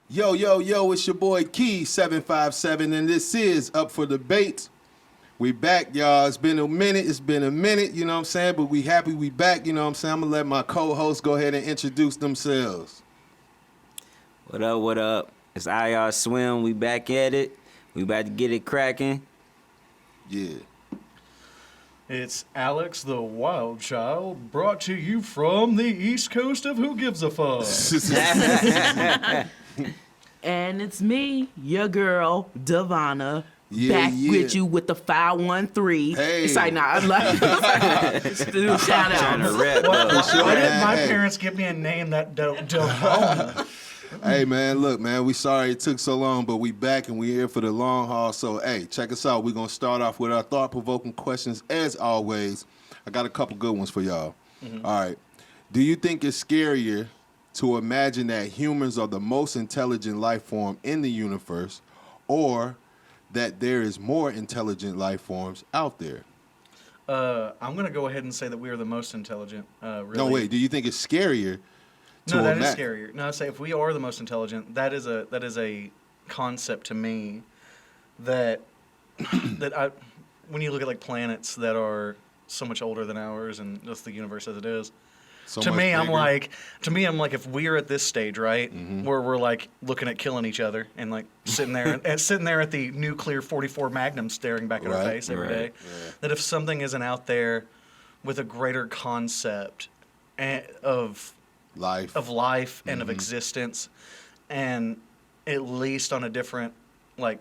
Yo, yo, yo, it's your boy Key757, and this is Up for Debate. We back, y'all. It's been a minute, you know what I'm saying? But we happy we back, you know what I'm saying? I'm going to let my co-hosts go ahead and introduce themselves. What up, what up? It's IR Swim. We back at it. We about to get it cracking. Yeah. It's Alex the Wild Child, brought to you from the East Coast of Who Gives a Fuck. And it's me, your girl, Devonna, Yeah, back yeah. with you with the 513. Hey. It's like, nah, I'm like, do shout Trying to out. rap, Why though. did my Hey. parents give me a name that Devonna? Hey, man, look, man, we sorry it took so long, but we back and we here for the long haul. So, hey, check us out. We're going to start off with our thought-provoking questions, as always. I got a couple good ones for y'all. All right. Do you think it's scarier to imagine that humans are the most intelligent life form in the universe, or that there is more intelligent life forms out there? I'm going to go ahead and say that we are the most intelligent. Really. No, wait. Do you think it's scarier to No, that is imagine? scarier. No, I say if we are the most intelligent, that is a concept to me that when you look at like planets that are so much older than ours and just the universe as it is. So To much me, I'm bigger? like, if we're at this stage, right, where we're like looking at killing each other and like sitting there and sitting there at the nuclear 44 Magnum staring back at our Right, face every day, right. that if something isn't out there with a greater concept of life. life and of existence, and at least on a different like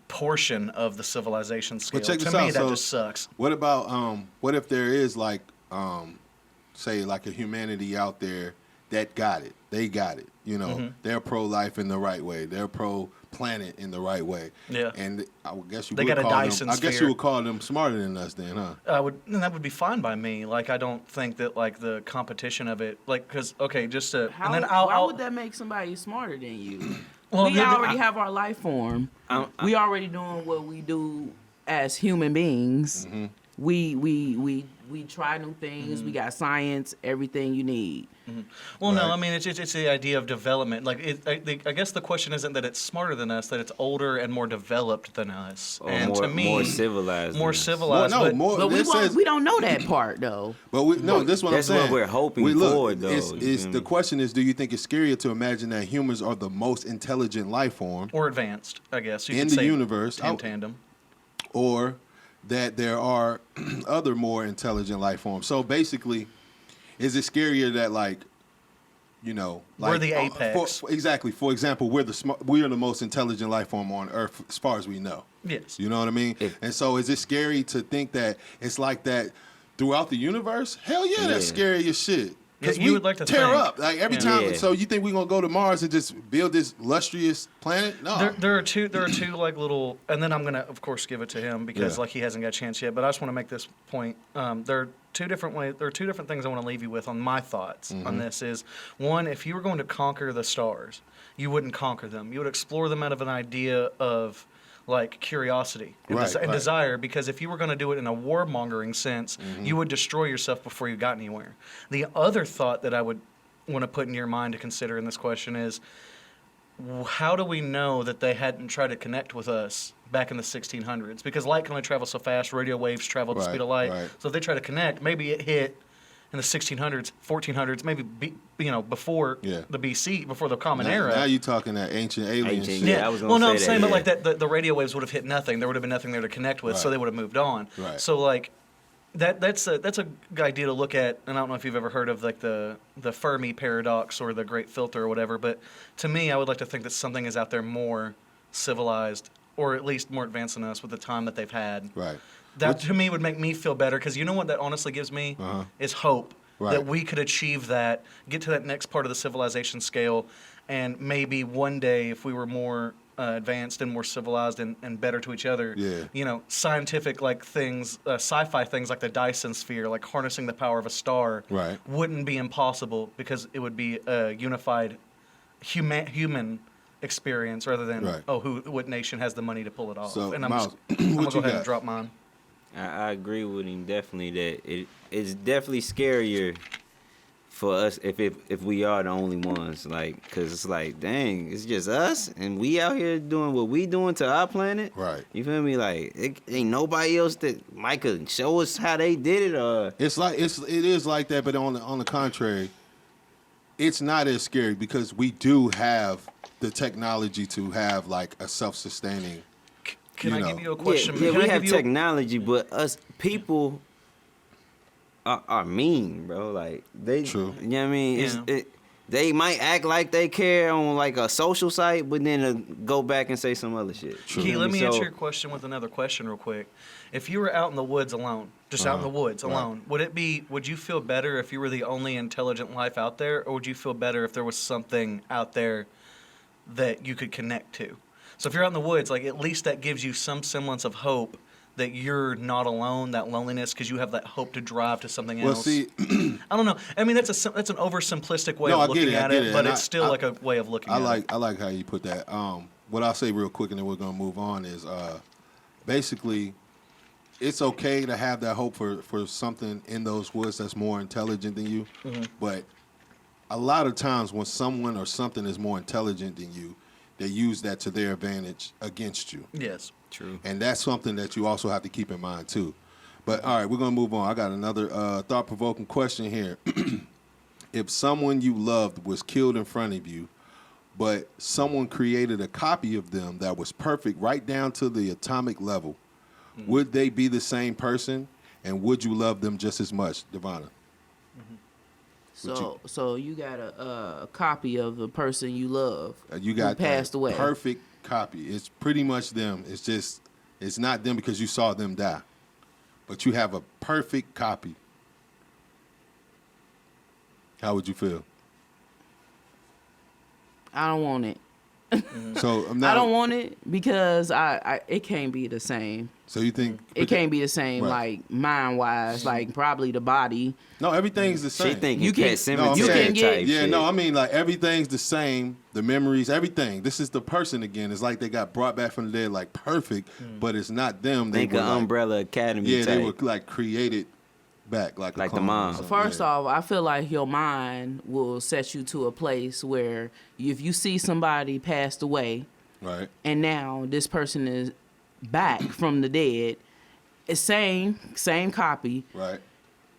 portion of the civilization scale, check to this me out. that So, just sucks. What about what if there is like say like a humanity out there that got it? They got it. You know, they're pro-life in the right way. They're pro-planet in the right way. Yeah. And I guess you They would got a call Dyson them. I guess sphere. you would call them smarter than us, then, huh? And that would be fine by me. Like, I don't think that like the competition of it, like, because okay, just to How, and then why I'll would that make somebody smarter than you? Well, we the- already have our life form. We already doing what we do as human beings. We try new things. We got science, everything you need. Well, no, Right. I mean it's the idea of development. Like, I guess the question isn't that it's smarter than us; that it's older and more developed than us. Or and more, to me, more civilized. more than us. civilized. Well, no, but, more. But It says, we don't know that part though. but we no. This is what That's I'm what saying. we're hoping look, for, though, It's, you it's feel the me? question is, do you think it's scarier to imagine that humans are the most intelligent life form or advanced, I guess you in could the say universe, in tandem. or that there are other more intelligent life forms? So basically, is it scarier that like, you know, like We're the apex. Exactly. For example, we are the most intelligent life form on Earth as far as we know. Yes. You know what I mean? And so is it scary to think that it's like that throughout the universe? Hell yeah, that's Yeah. scary as shit. Because Yeah, you would like to tear think. up like every Yeah. time. Yeah. So you think we're gonna go to Mars and just build this lustrous planet? No. There are two like little, and then I'm gonna of course give it to him because Yeah. like he hasn't got a chance yet. But I just want to make this point. There are two different things I want to leave you with on my thoughts on this. Is one, if you were going to conquer the stars, you wouldn't conquer them. You would explore them out of an idea of like curiosity and, Right, right. desire. Because if you were going to do it in a warmongering sense, you would destroy yourself before you got anywhere. The other thought that I would want to put in your mind to consider in this question is, how do we know that they hadn't tried to connect with us back in the 1600s? Because light can only travel so fast, radio waves travel at the Right, speed of light. right. So if they try to connect, maybe it hit in the 1600s, 1400s, maybe before Yeah. the BC, before the Common now, Era. now you talking that ancient alien Ancient, shit. yeah. I was gonna Well, no, say I'm that, saying, but yeah. like that, the radio waves would have hit nothing. There would have been nothing there to connect with, so Right. they would have moved on. Right. So like, that's a good idea to look at. And I don't know if you've ever heard of like the Fermi paradox or the Great Filter or whatever. But to me, I would like to think that something is out there more civilized, or at least more advanced than us with the time that they've had. Right. That to me would make me feel better, because you know what that honestly gives me is hope. Right. That we could achieve that, get to that next part of the civilization scale, and maybe one day, if we were more advanced and more civilized and better to each other, Yeah. Scientific like things, sci-fi things like the Dyson sphere, like harnessing the power of a star, Right. wouldn't be impossible, because it would be a unified human experience rather than Right. what nation has the money to pull it off. So, and I'm Miles, I'm gonna what go you ahead got? and drop mine. I agree with him definitely that it's definitely scarier for us if we are the only ones, like, cause it's like, dang, it's just us and we out here doing what we doing to our planet. Right. You feel me? Like, it ain't nobody else that might could show us how they did it. Or It is like that, but on the contrary, it's not as scary because we do have the technology to have like a self-sustaining. Can You I know. give you a question? yeah, Can we I have give you a- technology, but us people are mean, bro. Like they, True. You know what I mean? Yeah. They might act like they care on like a social site, but then go back and say some other shit. True. You Key, feel let me So- answer your question with another question real quick. If you were out in the woods alone, just out in the woods Right. alone, would you feel better if you were the only intelligent life out there, or would you feel better if there was something out there that you could connect to? So if you're out in the woods, like at least that gives you some semblance of hope that you're not alone, that loneliness, because you have that hope to drive to something Well, else. see, I don't know. I mean, that's an oversimplistic way No, of I get looking it, I at get it, it, but and it's I- still like a way of looking at it. I like how you put that. What I'll say real quick, and then we're gonna move on. Is basically, it's okay to have that hope for something in those woods that's more intelligent than you, but a lot of times when someone or something is more intelligent than you, they use that to their advantage against you. Yes. True. And that's something that you also have to keep in mind too. But all right, we're gonna move on. I got another thought-provoking question here. If someone you loved was killed in front of you, but someone created a copy of them that was perfect right down to the atomic level, would they be the same person? And would you love them just as much, Devonna? So you got a copy of the person you love You got who passed the away. perfect copy. It's pretty much them. It's just, it's not them because you saw them die. But you have a perfect copy. How would you feel? I don't want it. So I'm not. I don't want it because I it can't be the same. So you think It can't be the same, Right. like mind wise, like probably the body. No, everything's the same. She thinking You can- Pet Cemetery No, I'm saying- type Yeah, shit. no, I mean like everything's the same. The memories, everything. This is the person again. It's like they got brought back from the dead, like perfect, but it's not them. They Think were of like, Umbrella Academy yeah, type. they were like created back, like Like a the clone or mom. something, First yeah. off, I feel like your mind will set you to a place where if you see somebody passed away Right. and now this person is back from the dead, it's same copy. Right.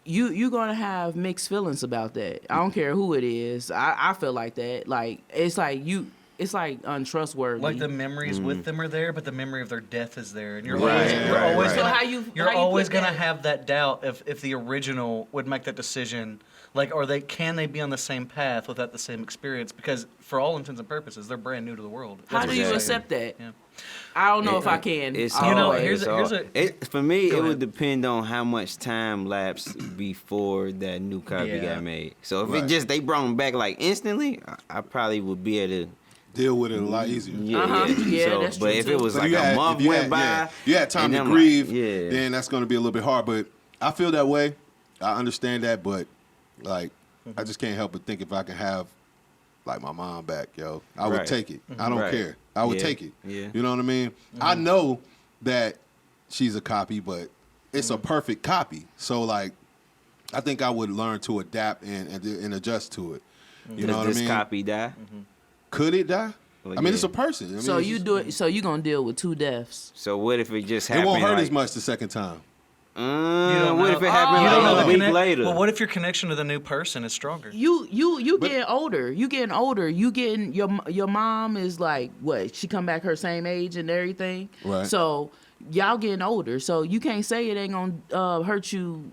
You're gonna have mixed feelings about that. I don't care who it is. I feel like that. Like it's like untrustworthy. Like the memories with them are there, but the memory of their death is there, and you're Right, always, you're right, always right. gonna, So how you you're how you always put gonna that- have that doubt if the original would make that decision. Like, can they be on the same path without the same experience? Because for all intents and purposes, they're brand new to the world. How That's do what you you're accept saying. that? Yeah. I don't know if I can. It's You know, hard. here's It's a- here's hard. For me, Go it ahead. would depend on how much time lapsed before that new copy Yeah. got made. So if Right. it just they brought them back like instantly, I probably would be able to. Deal with it a lot easier. Yeah, Uh-huh. Yeah, So, that's but true, if too. it was So like you a had- month if you went had- by, yeah, you had time and to I'm grieve, like, yeah. then that's going to be a little bit hard. But I feel that way. I understand that, but like, I just can't help but think if I can have like my mom back, yo, I would Right. take it. I don't Right. care. I would Yeah. take it. Yeah. You know what I mean? I know that she's a copy, but it's a perfect copy. So like, I think I would learn to adapt and adjust to it. You know Does what this I mean? copy die? Could it die? Well, I mean, yeah. it's a person. I mean, So it's you just- do it. So you gonna deal with 2 deaths. So what if it just It happened? won't hurt like, as much the second time. You don't what know. if it happened You don't know like the a week connect- later? Well, what if your connection to the new person is stronger? You But- getting older. You getting older. You getting your mom is like what? She come back her same age and everything. Right. So y'all getting older. So you can't say it ain't gonna hurt you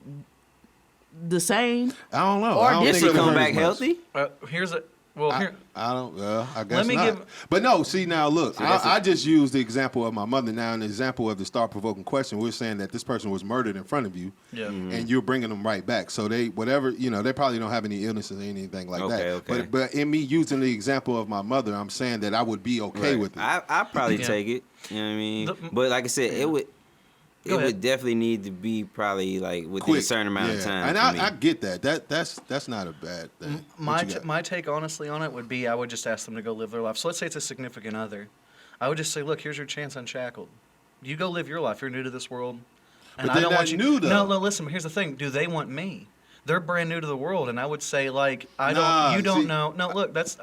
the same. I don't know. Or I don't did think She it'll come hurt back as much. healthy? Here's a well. Here, I don't. I guess Let me not. give- But no, see now, look. So that's I just used the example of my mother. Now, in the example of the thought-provoking question, we're saying that this person was murdered in front of you, Yeah. and you're bringing them right back. So they, whatever, they probably don't have any illnesses or anything like that. Okay. But in me using the example of my mother, I'm saying that I would be okay Right. with it. I probably Yeah. take it. You know what I mean? The- But like I said, it would. it would definitely need to be probably like within Quick. a certain amount of time. And for me. I get that. That's not a bad thing. My take, honestly, on it would be I would just ask them to go live their life. So let's say it's a significant other. I would just say, look, here's your chance unshackled. You go live your life. You're new to this world. And But I they're don't not want you. new, though. No, listen. Here's the thing. Do they want me? They're brand new to the world, and I would say, like, Nah, you don't see- know. No, look, that's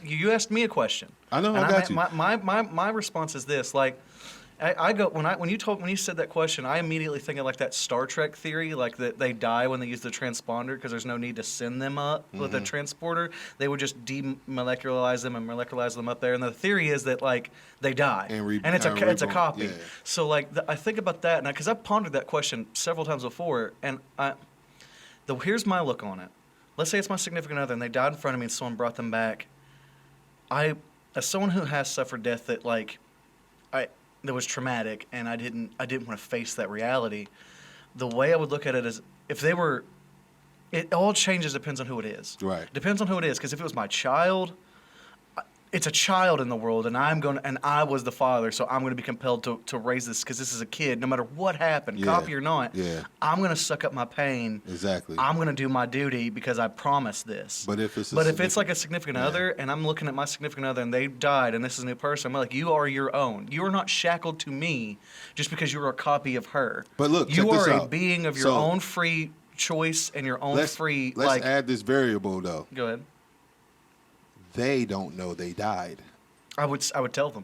you asked me a question. I know, And I got you. My response is this, like, I go when you said that question, I immediately think of like that Star Trek theory, like that they die when they use the transponder because there's no need to send them up with a Mm-hmm. transporter. They would just demolecularize them and molecularize them up there, and the theory is that like they die, and it's a reborn. copy. Yeah. So like I think about that, and because I've pondered that question several times before, and here's my look on it. Let's say it's my significant other, and they died in front of me, and someone brought them back. As someone who has suffered death that that was traumatic, and I didn't want to face that reality. The way I would look at it is if they were, it all changes depends on who it is. Right. Depends on who it is, because if it was my child, it's a child in the world, and I was the father, so I'm going to be compelled to raise this because this is a kid. No matter what happened, Yeah. copy or not, Yeah. I'm going to suck up my pain. Exactly. I'm going to do my duty because I promised this. But if it's like a significant other, and I'm looking at my significant other, and they died, and this is a new person, I'm like, you are your own. You are not shackled to me just because you are a copy of her. But look, you check this are a out. being of your So, own free choice and your own free. Let's add this variable though. Go ahead. They don't know they died. I would tell them.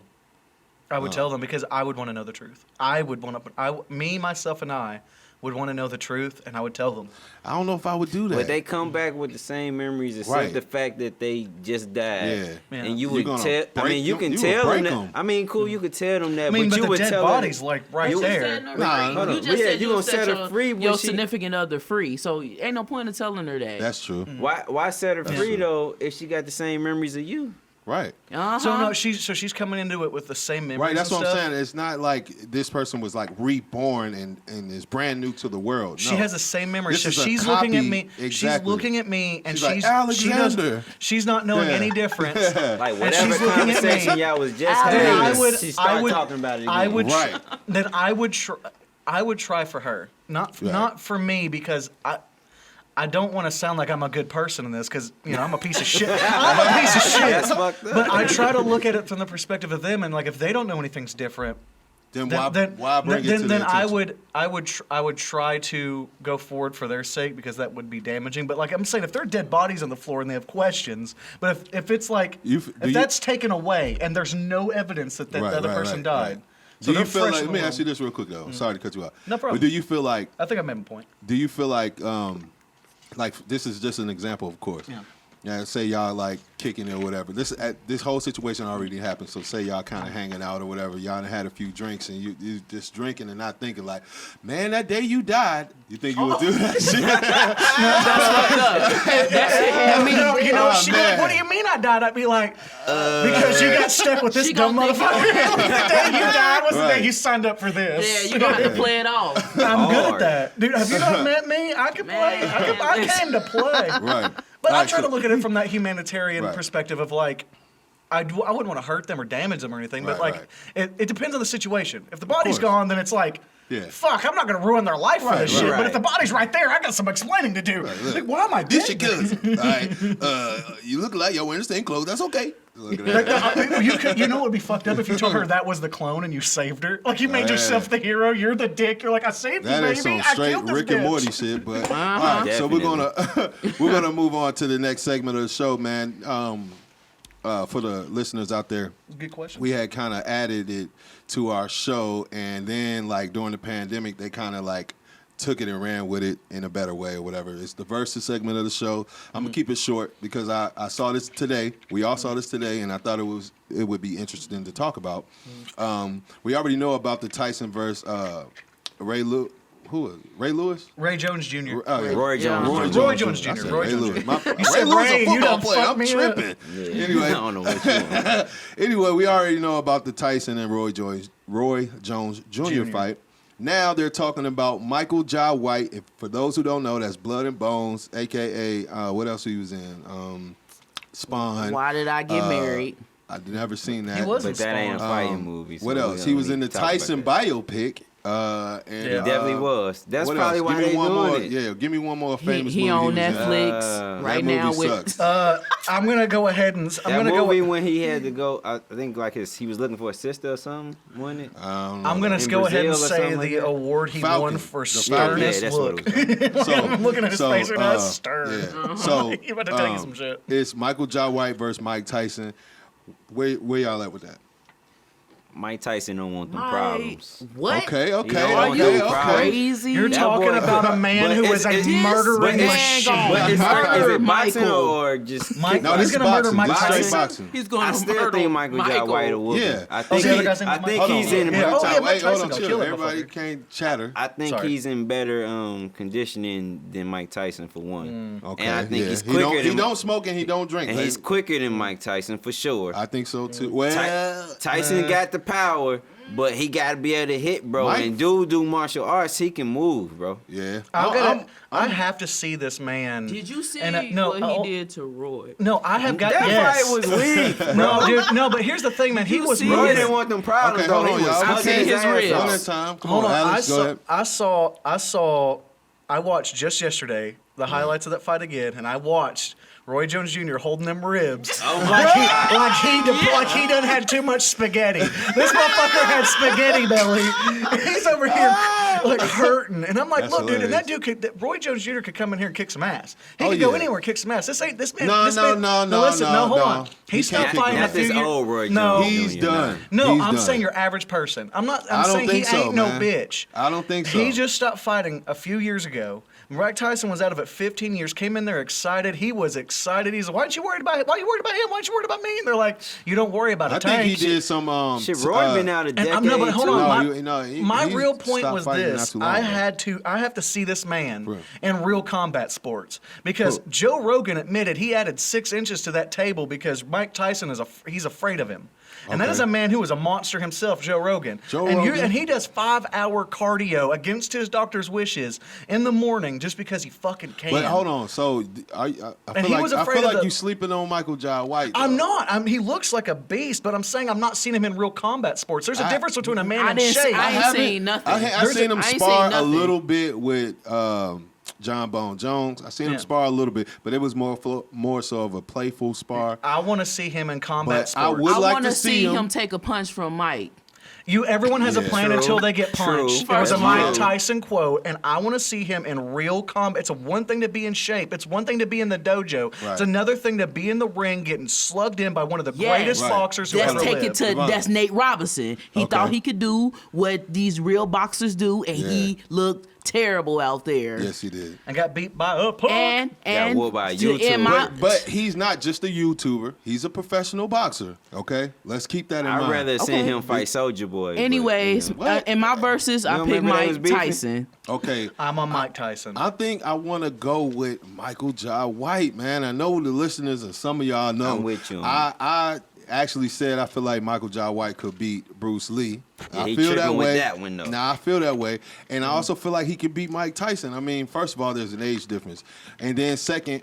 I would tell them because I would want to know the truth. I would want to. Myself, and I would want to know the truth, and I would tell them. I don't know if I would do that. But they come back with the same memories, except Right. the fact that they just died. Yeah. And you You would gonna tell. I break mean, you them- can you tell gonna them break that. 'em. I mean, cool, you could tell them that. I mean, but you the would dead tell body's them, like right You- there. Nah, hold on. You just Yeah, said you you gonna set set her free when your she- significant other free, so ain't no point in telling her that. That's true. Why set her free though if she got the same memories of you? Right. So no, she's coming into it with the same memories. Right, that's and what I'm stuff. saying. It's not like this person was like reborn and is brand new to the world. She No. has the same memories. This So is a she's looking at copy- me. She's exactly. looking at me, and She's like, she's "Alexander." she's not knowing Yeah. any difference. Like And whatever she's looking at me. conversation y'all was just Then having, she started talking about it again. I would, Right. then I would try for her, not for me, because I don't want to sound like I'm a good person in this, because I'm a piece of shit. I'm a piece of shit. That's fucked up. But I try to look at it from the perspective of them, and like if they don't know anything's different, Then why bring it to then their I attention? would try to go forward for their sake, because that would be damaging. But like I'm saying, if there are dead bodies on the floor and they have questions, but if it's like if that's taken away and there's no evidence that the other person died. Right. So Do you they're feel fresh like? in Let the me ask you world. this real quick though. Sorry to cut you off. No problem. But do you feel like? I think I made my point. Do you feel like this is just an example, of course. Yeah. Yeah, say y'all like kicking it or whatever. This whole situation already happened. So say y'all kind of hanging out or whatever. Y'all done had a few drinks and you just drinking and not thinking like, man, that day you died. You think you would do that shit? I mean, Oh, she'd be like, man. "What do you mean I died?" I'd be like, "Because you got stuck with this She dumb gonna motherfucker. think- The day you died was the Right. day you signed up for this." Yeah, you gonna have to play it off. I'm good at Hard. that, dude. Have you not met me? I can play. I came to play. Right. But I Alright, try so- to look at it from that humanitarian Right. perspective of like, I wouldn't want to hurt them or damage them or anything, but Right, like, right. it depends on the situation. If the body's course. gone, then it's like, Yeah. fuck, I'm not going to ruin their life for Right, this right, shit. right. But if the body's right there, I got some explaining to do. Look, Like, why am I This your dead? cousin. All right. You look like you're wearing the same clothes. That's okay. Look at that. You know what would be fucked up if you told her that was the clone and you saved her? Like, you made Yeah. yourself the hero. You're the dick. You're like, I saved you, That baby. is some I straight killed this Rick and bitch. Morty shit. But all right, so we're gonna move on to the next segment of the show, man. For the listeners out there, Good question. we had kind of added it to our show, and then like during the pandemic, they kind of like took it and ran with it in a better way or whatever. It's the versus segment of the show. I'm gonna keep it short because I saw this today. We all saw this today, and I thought it would be interesting to talk about. We already know about the Tyson versus Ray Lewis. Who is it? Ray Lewis? Ray Jones Jr. Oh, yeah. Roy Jones. Roy Jones Jr. I said Roy Ray Jones Lewis. Jr. My, You Ray said Lewis Ray, a you football done player. fucked I'm me up. tripping. Yeah. Anyway. I don't know what you want. Anyway, we already know about the Tyson and Roy Jones Jr. fight. Now they're talking about Michael Jai White. If, for those who don't know, that's Blood and Bones, a.k.a. What else he was in? Spawn. Why did I get married? I've never seen that. He was But in that ain't a Spawn. fighting movie. So What we else? don't He was need in the to talk about Tyson that. biopic. And, Yeah. It definitely was. That's what probably else? why Give me they one doing more. it. Yeah, give me one more famous He movie. on was in. Netflix right that now movie with. sucks. I'm gonna go ahead and That movie when he had to go, I think like he was looking for a sister or something, wasn't it? I don't know. I'm gonna In go ahead and Brazil or say something like the that? award he Falcon. won for The Falcon. Yeah, sternness. that's what Look, it was. I'm looking at his face right now. It's stern. Yeah. So He about to tell you some shit. It's Michael Jai White versus Mike Tyson. Where y'all at with that? Mike Tyson don't want them My- problems. What? Okay. Are you Okay. crazy? You're That talking boy- about a man but who it's- is a it's- murdering but it's- machine. But it's like, is it boxing Michael. or just Mike- No, He's this is gonna murder boxing. Mike This is straight Tyson. boxing. He's gonna I still murder think Michael Jai White will whoop him. Yeah. I Oh, think the other guy's he, name's I Mike think Tyson. he's in. Yeah. Oh, yeah, Mike Wait, hold Tyson on, gonna chill. kill that Everybody motherfucker. can't chatter. I think Sorry. he's in better conditioning than Mike Tyson for one. Okay. And I think yeah. he's he quicker don't, than he don't smoke and he don't drink. and baby. he's quicker than Mike Tyson for sure. I think so too. Well, Tyson got the power, but he got to be able to hit, bro. Mike- And dude do martial arts, he can move, bro. yeah. I have to see this man. Did you see no, what he did to Roy? No, I have got. That Yes. fight was weak. No, dude. No, but here's the thing, man. He You was see Bro, he it? didn't want them problems, Okay, though. hold He on, was y'all. hugging seen his ass ribs. off. One at a time. Come Hold on, on. Alex, go ahead. I watched just yesterday the highlights of that fight again, and I watched Roy Jones Jr. holding them ribs like he done had too much spaghetti. This motherfucker had spaghetti belly. He's over here like hurting, and I'm like, That's look, dude, and that hilarious. dude Roy Jones Jr. could come in here and kick some ass. He Oh, could go yeah. anywhere and kick some ass. This man. No, this no, man, no, listen, no, hold no. on. He He can't stopped kick fighting a Not few this years. old Roy Jones. No, He's Jr. done. No, He's I'm done. saying your average person. I'm I don't saying think he so, ain't no man. bitch. I don't think so. He just stopped fighting a few years ago. Mike Tyson was out of it 15 years. Came in there excited. He was excited. He's like, "Why aren't you worried about it? Why are you worried about him? Why aren't you worried about me?" And they're like, "You don't worry about it." I think he Tank." did some. Shit, Roy been out a And decade, I'm no, but hold too. on. he My real point stopped was fighting not this: too long I ago. have to see this man Bro. in real combat sports because Who? Joe Rogan admitted he added 6 inches to that table because Mike Tyson he's afraid of him. And that Okay. is a man who is a monster himself, Joe Rogan. And he does 5-hour cardio against his doctor's wishes in the morning just because he fucking can. But hold on, so I And he was I afraid feel of like the- you sleeping on Michael Jai White. I'm though. not. He looks like a beast, but I'm saying I'm not seeing him in real combat sports. There's a difference between a man I in didn't- shape. I ain't haven't- seen nothing. I There's seen him I ain't spar seen a nothing. little bit with John Bone Jones. I seen him Yeah. spar a little bit, but it was more so of a playful spar. I want to see him in combat But I sports. would I like want to to see see him. him take a punch from Mike. Everyone has a Yeah. plan True. until they get punched. True. It was a That's Mike true. Tyson quote, and I want to see him in real combat. It's one thing to be in shape. It's one thing to be in the dojo. Right. It's another thing to be in the ring getting slugged in by one of the Yeah. greatest Right. boxers who Let's ever take lived. it to Come on. that's Nate Robinson. He Okay. thought he could do what these real boxers do, and he looked terrible out there. Yes, he did. and got beat by a punk. And whooped by a to- in YouTuber. my- But he's not just a YouTuber. He's a professional boxer. Okay, let's keep that in mind. I'd rather seen Okay. him fight Soldier Boy. but, anyways, you know. What? in my verses, I don't picked remember they was Mike beefing? Tyson. Okay, I'm on Mike Tyson. I think I want to go with Michael Jai White, man. I know the listeners and some of y'all know. I'm with you on I actually said I feel like Michael Jai White could beat Bruce Lee. Yeah, I he feel that tripping with way. that one, though. Nah, I feel that way. And I also feel like he could beat Mike Tyson. I mean, first of all, there's an age difference. And then second,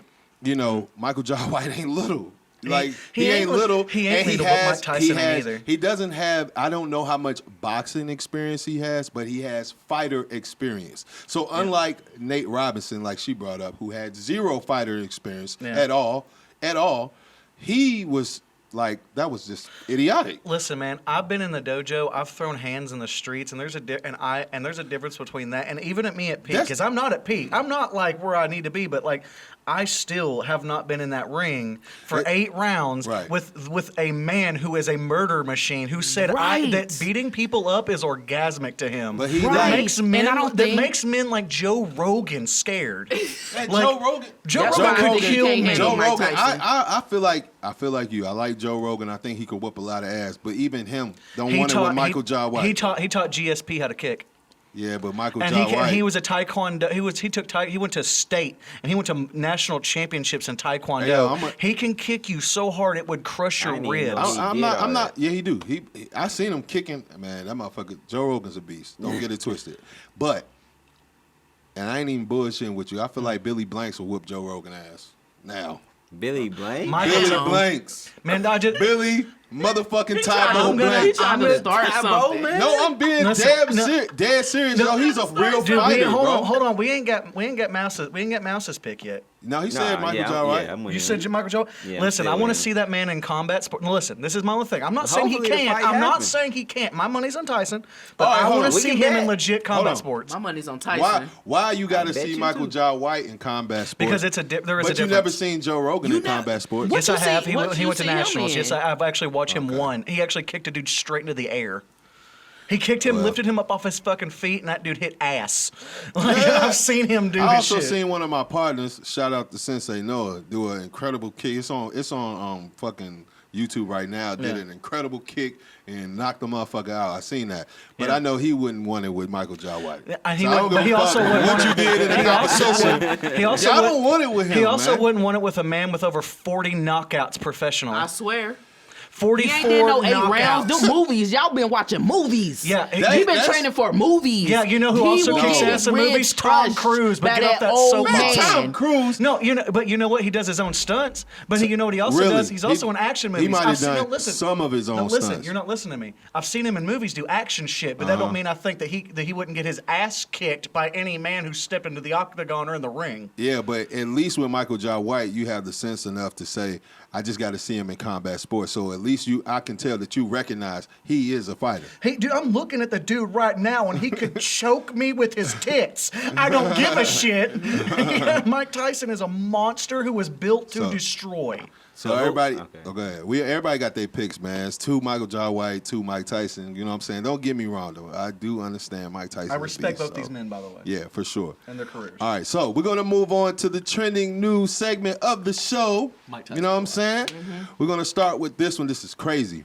Michael Jai White ain't little. Like he ain't little. He ain't and little, but Mike Tyson ain't either. He doesn't have. I don't know how much boxing experience he has, but he has fighter experience. So unlike Nate Robinson, like she brought up, who had 0 fighter experience at all, he was like that was just idiotic. Listen, man, I've been in the dojo. I've thrown hands in the streets, and there's a difference between that and even at me at peak, That's- because I'm not at peak. I'm not like where I need to be, but like I still have not been in that ring for 8 rounds Right. with a man who is a murder machine who said Right. that beating people up is orgasmic to him. But he that Right. makes men And I don't think- makes men like Joe Rogan scared. And Like, Joe Rogan. Joe That's Rogan why I could think he kill can't me. handle Joe Mike Rogan, Tyson. I feel like you. I like Joe Rogan. I think he could whoop a lot of ass. But even him don't want it with Michael Jai White. He taught GSP how to kick. Yeah, but Michael And Jai he White. was a taekwondo. He went to state and he went to national championships in taekwondo. Yeah, he can kick you so hard it would crush your I didn't even know ribs. he I'm did not. all I'm not. that. Yeah, he do. I seen him kicking. Man, that motherfucker. Joe Rogan's a beast. Don't get it twisted. But, and I ain't even bullshitting with you. I feel like Billy Blanks will whoop Joe Rogan ass now. Billy Blank? Michael Billy Jones. Blanks. Man, Billy Motherfucking He Tybo Black. trying to start something. No, I'm being dead serious, yo. He's a real Dude, fighter, hold bro. on, hold on. We ain't got Mouse's pick yet. No, he said Michael Jai White. Yeah, I'm with You him. said Michael Joe. Yeah, I'm Listen, still I with want him. to see that man in combat sport. No, listen, this is my only thing. I'm not saying he Hopefully the can't. fight I'm not happens. saying he can't. My money's on Tyson, but All right, I hold want on. to We see can him bet. in legit Hold on. combat sports. My money's on Tyson. Why you got to bet see you Michael too. Jai White in combat sports? Because there is a But difference. you never seen Joe Rogan You in know- combat sports. What Yes, you I have. see- He what went you to see him nationals. in? Yes, I've actually watched him one. He actually kicked a dude straight into the air. He kicked him, Well. lifted him up off his fucking feet, and that dude hit ass. Like, Yeah. I've seen him do I his also shit. seen one of my partners, shout out to Sensei Noah, do an incredible kick. It's on fucking YouTube right now. Did Yeah. an incredible kick and knocked the motherfucker out. I seen that, but Yeah. I know he wouldn't want it with Michael Jai White. And he So I don't would- give but he a fuck also wouldn't what want you it- did in the he also competition. He also Y'all would- don't want it with him. He also man. wouldn't want it with a man with over 40 knockouts professionally. I swear. He 44 ain't did no 8 knockouts. rounds. Them movies. Y'all been watching movies. Yeah, He that- been that's- training for movies. Yeah, you know who He also will kicks get ass in his movies? Tom crushed Cruise. But by get off that old soapbox. Man, Tom man. Cruise. No, but you know what? He does his own stunts. But you know what he also Really? does? He's also in action movies. He might I've have seen- done no, listen. some of his own No, listen, stunts. you're not listening to me. I've seen him in movies do action shit, but that don't mean I think that he wouldn't get his ass kicked by any man who stepped into the octagon or in the ring. Yeah, but at least with Michael Jai White, you have the sense enough to say, I just got to see him in combat sports. So at least I can tell that you recognize he is a fighter. Hey, dude, I'm looking at the dude right now, and he could choke me with his tits. I don't give a shit. Yeah, Mike Tyson is a monster who was built to So- destroy. So everybody, okay. go ahead. Everybody got their picks, man. It's 2 Michael Jai White, 2 Mike Tyson. You know what I'm saying? Don't get me wrong, though. I do understand Mike Tyson. I is respect beast, both these men, by the way, Yeah, for sure. and their careers. All right, so we're gonna move on to the trending news segment of the show. Mike Tyson. You know what I'm saying? We're gonna start with this one. This is crazy.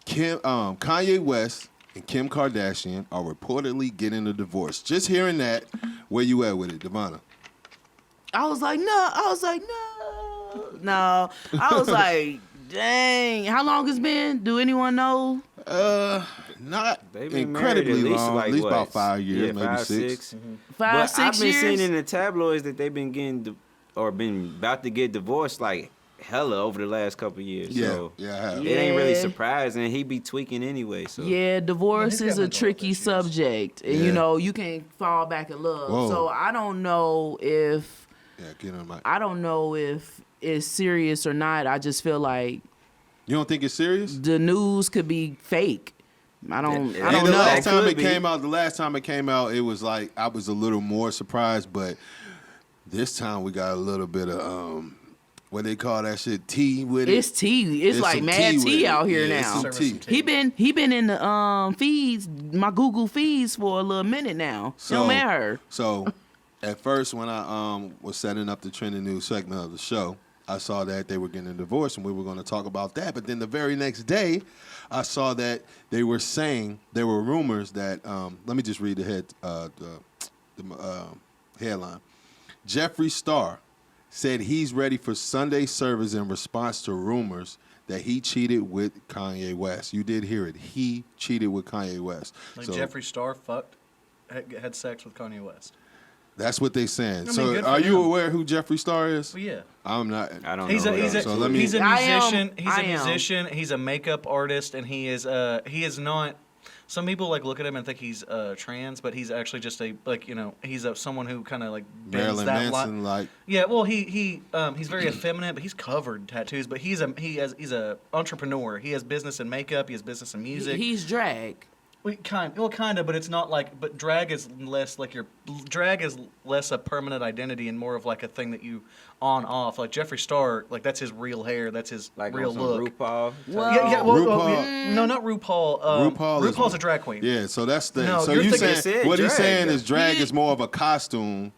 Kanye West and Kim Kardashian are reportedly getting a divorce. Just hearing that, where you at with it, Devonna? I was like, no. No. I was like, dang. How long it's been? Do anyone know? Not They've been incredibly married at least long. like at least what? about 5 years, Yeah, maybe 5, 6. 6. 5, But 6 I've been years? seeing in the tabloids that they've been getting been about to get divorced like hella over the last couple of years. Yeah, So yeah, I have. it ain't really Yeah. surprising. He be tweaking anyway. So Yeah, divorce Well, he's is got a mental tricky health issues. subject. And, Yeah. you know, you can fall back in love. Whoa. So I don't know if Get on my. it's serious or not. I just feel like You don't think it's serious? the news could be fake. I don't Yeah, I And don't the know. last time Could it be. came out, it was like I was a little more surprised, but this time we got a little bit of what they call that shit, tea with it. It's tea. It's like some mad with tea it. out here Yeah, it's now. some tea. He been in the feeds, my Google feeds for a little minute now. Yo, man, her. So at first when I was setting up the trending news segment of the show, I saw that they were getting a divorce and we were going to talk about that. But then the very next day, I saw that they were saying there were rumors that let me just read the headline. Jefree Star said he's ready for Sunday service in response to rumors that he cheated with Kanye West. You did hear it. He cheated with Kanye West. Like So Jeffree Star had sex with Kanye West. that's what they saying. mean, So good for are you him. aware who Jeffree Star is? Well, yeah. I'm not. I don't He's know. a So let me- he's a I am. musician. He's I a am. musician. He's a makeup artist, and he is not. Some people like look at him and think he's trans, but he's actually just he's someone who kind of like bends Marilyn that Manson, line. like Yeah, well, he's very effeminate, but he's covered in tattoos. But he's a entrepreneur. He has business in makeup. He has business in music. He's drag. Kind of, but it's not like. But drag is less a permanent identity and more of like a thing that you on off. Like Jeffree Star, like that's his real hair, that's his like real on some look. RuPaul. Well, Yeah, RuPaul- no, not RuPaul. RuPaul's a drag queen. yeah. So that's the. No, so you're you thinking- saying said what he's drag, saying though. is drag is more of a costume.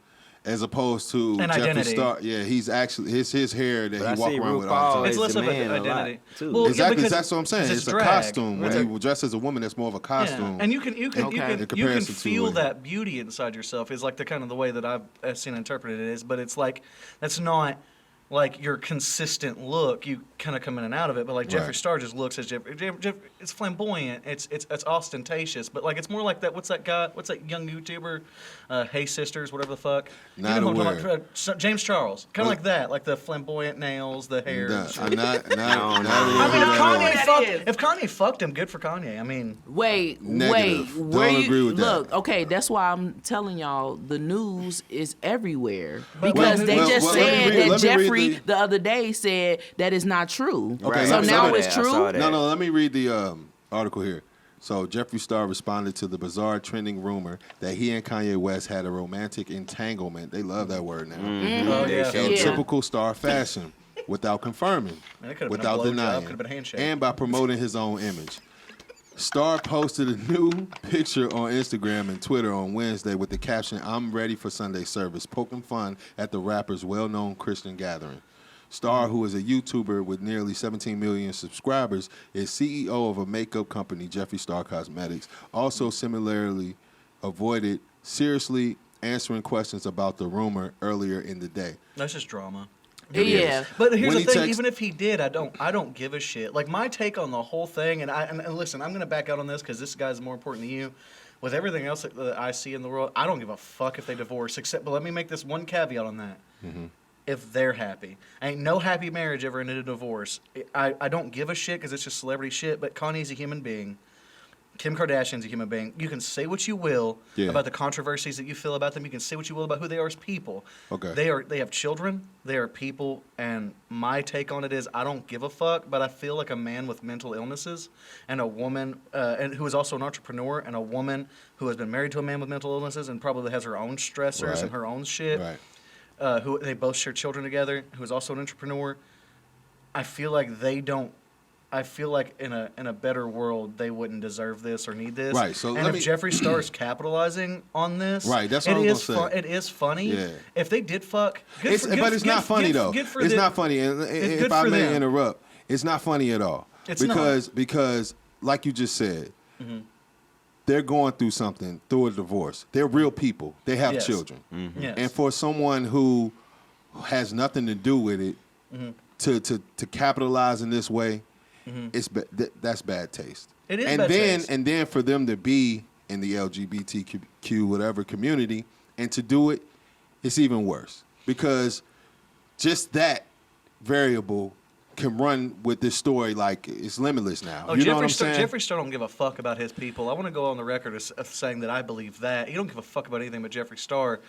As opposed to An Jeffree identity. Star, yeah, he's actually his hair that But I he walk see around with all the RuPaul time. It's is less the of an man a lot, identity. too. Well, yeah, Exactly, because that's what I'm saying. It's a drag. costume. When Right. he dressed as a woman, that's more of a costume. Yeah. And you can Okay. In you can comparison to feel it. that beauty inside yourself is like the kind of the way that I've seen interpreted it is, but it's like that's not like your consistent look. You kind of come in and out of it, but like Jeffree Right. Star just looks as Jeffree. It's flamboyant. It's ostentatious, but like it's more like that. What's that guy? What's that young YouTuber? Hey Sisters, whatever the fuck. Not You know who I'm aware. talking about? James Charles, kind of like that, like the flamboyant nails, the hair. Nah, and shit. I'm not I mean, aware. if Kanye fucked him, good for Kanye. I mean, Wait, Negative. where Don't you agree with that. look? Okay, that's why I'm telling y'all the news is everywhere because they well, just well, let said me read- that let me read Jeffree the other day said that is not true. Okay, Right. so I saw now that. it's I saw true. that. No, let me read the article here. So Jeffree Star responded to the bizarre trending rumor that he and Kanye West had a romantic entanglement. They love that word now. oh yeah, They In Yeah. typical Star fashion, without confirming, Man, it could've been a without blowjob, denying, could've been a handshake. and by promoting his own image. Star posted a new picture on Instagram and Twitter on Wednesday with the caption, "I'm ready for Sunday service," poking fun at the rapper's well-known Christian gathering. Star, who is a YouTuber with nearly 17 million subscribers, is CEO of a makeup company, Jeffree Star Cosmetics. Also similarly avoided seriously answering questions about the rumor earlier in the day. that's just drama. Yeah. But here's When the he thing: text- even if he did, I don't give a shit. Like my take on the whole thing, and listen, I'm gonna back out on this because this guy's more important to you. With everything else that I see in the world, I don't give a fuck if they divorce. But let me make this one caveat on that. If they're happy, ain't no happy marriage ever ended in divorce. I don't give a shit because it's just celebrity shit. But Kanye's a human being. Kim Kardashian's a human being. You can say what you will Yeah. about the controversies that you feel about them. You can say what you will about who they are as people. Okay. They have children. They are people. And my take on it is I don't give a fuck. But I feel like a man with mental illnesses and a woman and who is also an entrepreneur and a woman who has been married to a man with mental illnesses and probably has her own stressors Right. and her own shit. Right. Who they both share children together. Who is also an entrepreneur. I feel like they don't. I feel like in a better world they wouldn't deserve this or need this. Right, so and let if me- Jeffree Star is capitalizing on this, Right, that's what I was gonna say. It is funny. Yeah. If they did fuck, good It's, for, but good, it's good, not funny good, though. Good for It's them. not funny. And It's if good I for may them. interrupt, it's not funny at all. It's not. Because like you just said, Mm-hmm. they're going through something through a divorce. They're real people. They have Yes. children. Yes. And for someone who has nothing to do with it Mm-hmm. to capitalize in this way, it's that's bad taste. It is and bad then taste. and then for them to be in the LGBTQ whatever community and to do it, it's even worse because just that variable can run with this story like it's limitless now. Oh, You know what I'm Jeffree Star, saying? Jeffree Star don't give a fuck about his people. I want to go on the record as saying that I believe that. He don't give a fuck about anything but Jeffree Star.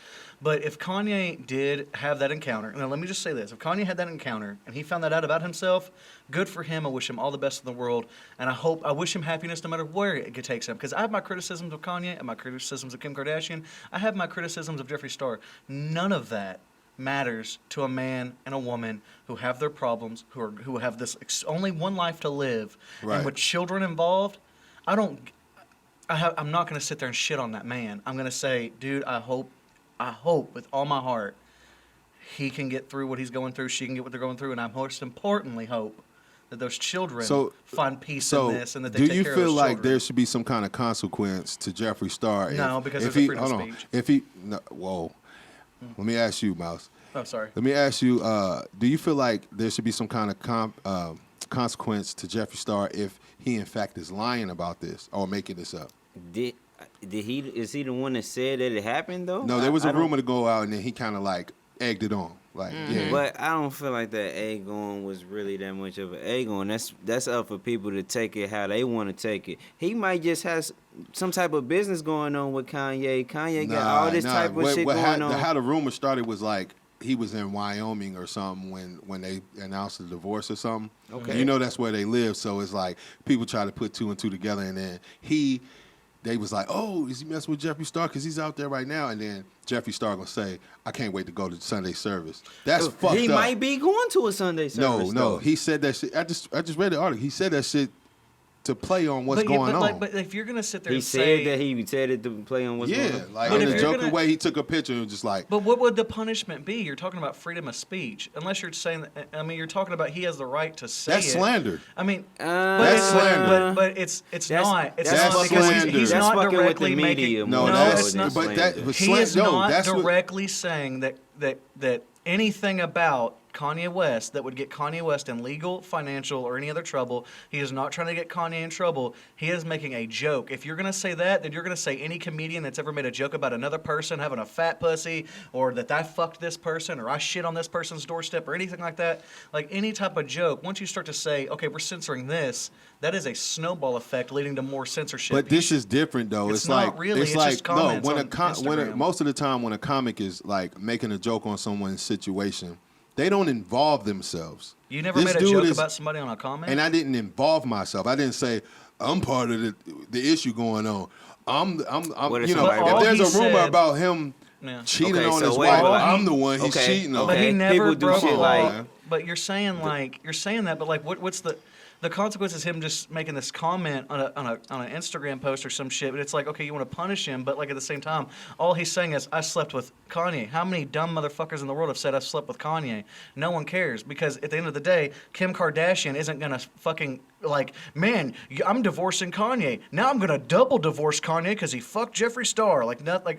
But if Kanye did have that encounter, now let me just say this. If Kanye had that encounter and he found that out about himself, good for him. I wish him all the best in the world. And I wish him happiness no matter where it takes him. Because I have my criticisms of Kanye, I have my criticisms of Kim Kardashian. I have my criticisms of Jeffree Star. None of that matters to a man and a woman who have their problems, who have this only one life to live, Right. and with children involved. I'm not going to sit there and shit on that man. I'm going to say, dude, I hope with all my heart he can get through what he's going through, she can get what they're going through, and I most importantly hope that those children find peace in this and that they do take you care feel of those like children. there should be some kind of consequence to Jeffree Star? No, because if there's a he, freedom of hold on. speech. If he, no, whoa. Let me ask you, Mouse. Oh, sorry. Let me ask you, do you feel like there should be some kind of consequence to Jeffree Star if he in fact is lying about this or making this up? Did he? Is he the one that said that it happened though? No, there was a I don't- rumor to go out and then he kind of like egged it on. Like, yeah. But I don't feel like that egg on was really that much of an egg on. That's up for people to take it how they want to take it. He might just have some type of business going on with Kanye. Kanye got all this type of shit going on. How the rumor started was like he was in Wyoming or something when they announced the divorce or something. Okay. You know that's where they live, so it's like people try to put two and two together, and then they was like, oh, is he messing with Jeffree Star because he's out there right now? And then Jeffree Star gonna say, I can't wait to go to Sunday service. That's fucked up. He might be going to a Sunday service. No, though. he said that shit. I just read the article. He said that shit to play on what's going on. But if you're gonna sit there He and said say that he said it to play on what's going yeah, on. like But in if a you're joking gonna- way, he took a picture and was just like, But what would the punishment be? You're talking about freedom of speech. Unless you're saying, you're talking about he has the right to say that's it. slander. I mean, That's slander. But it's That's- not. It's that's not because slander. he's That's not fucking with the directly media making. No, more that's it's not. but that was He is no, not that's what- directly saying that anything about Kanye West that would get Kanye West in legal, financial, or any other trouble. He is not trying to get Kanye in trouble. He is making a joke. If you're going to say that, then you're going to say any comedian that's ever made a joke about another person having a fat pussy, or that I fucked this person, or I shit on this person's doorstep, or anything like that. Like any type of joke, once you start to say, okay, we're censoring this, that is a snowball effect leading to more censorship. But this is different though. It's not like really, it's it's like just comments when on Instagram. most of the time when a comic is like making a joke on someone's situation, they don't involve themselves. You never This made a dude joke is- about somebody on a comment? And I didn't involve myself. I didn't say I'm part of the issue going on. What if you know, somebody- if All there's he a rumor said- about him Yeah. cheating Okay, on so his wait, wife, but I'm the one he's okay, cheating on. But he Okay, never people do broke shit the like- law. But you're saying that, but like, what's the consequence is him just making this comment on an Instagram post or some shit. But it's like, okay, you want to punish him, but like at the same time, all he's saying is, I slept with Kanye. How many dumb motherfuckers in the world have said I slept with Kanye? No one cares, because at the end of the day, Kim Kardashian isn't gonna fucking like, man, I'm divorcing Kanye. Now I'm gonna double divorce Kanye because he fucked Jeffree Star.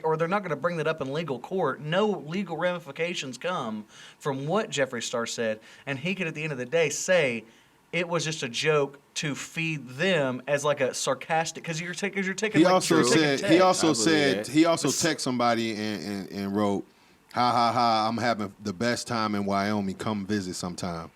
Or they're not gonna bring that up in legal court. No legal ramifications come from what Jeffree Star said, and he could at the end of the day say it was just a joke to feed them as like a sarcastic, because you're taking He like, also you're taking said text. he also I believe said that. he also texted somebody and wrote, "Ha ha ha! I'm having the best time in Wyoming. Come visit sometime."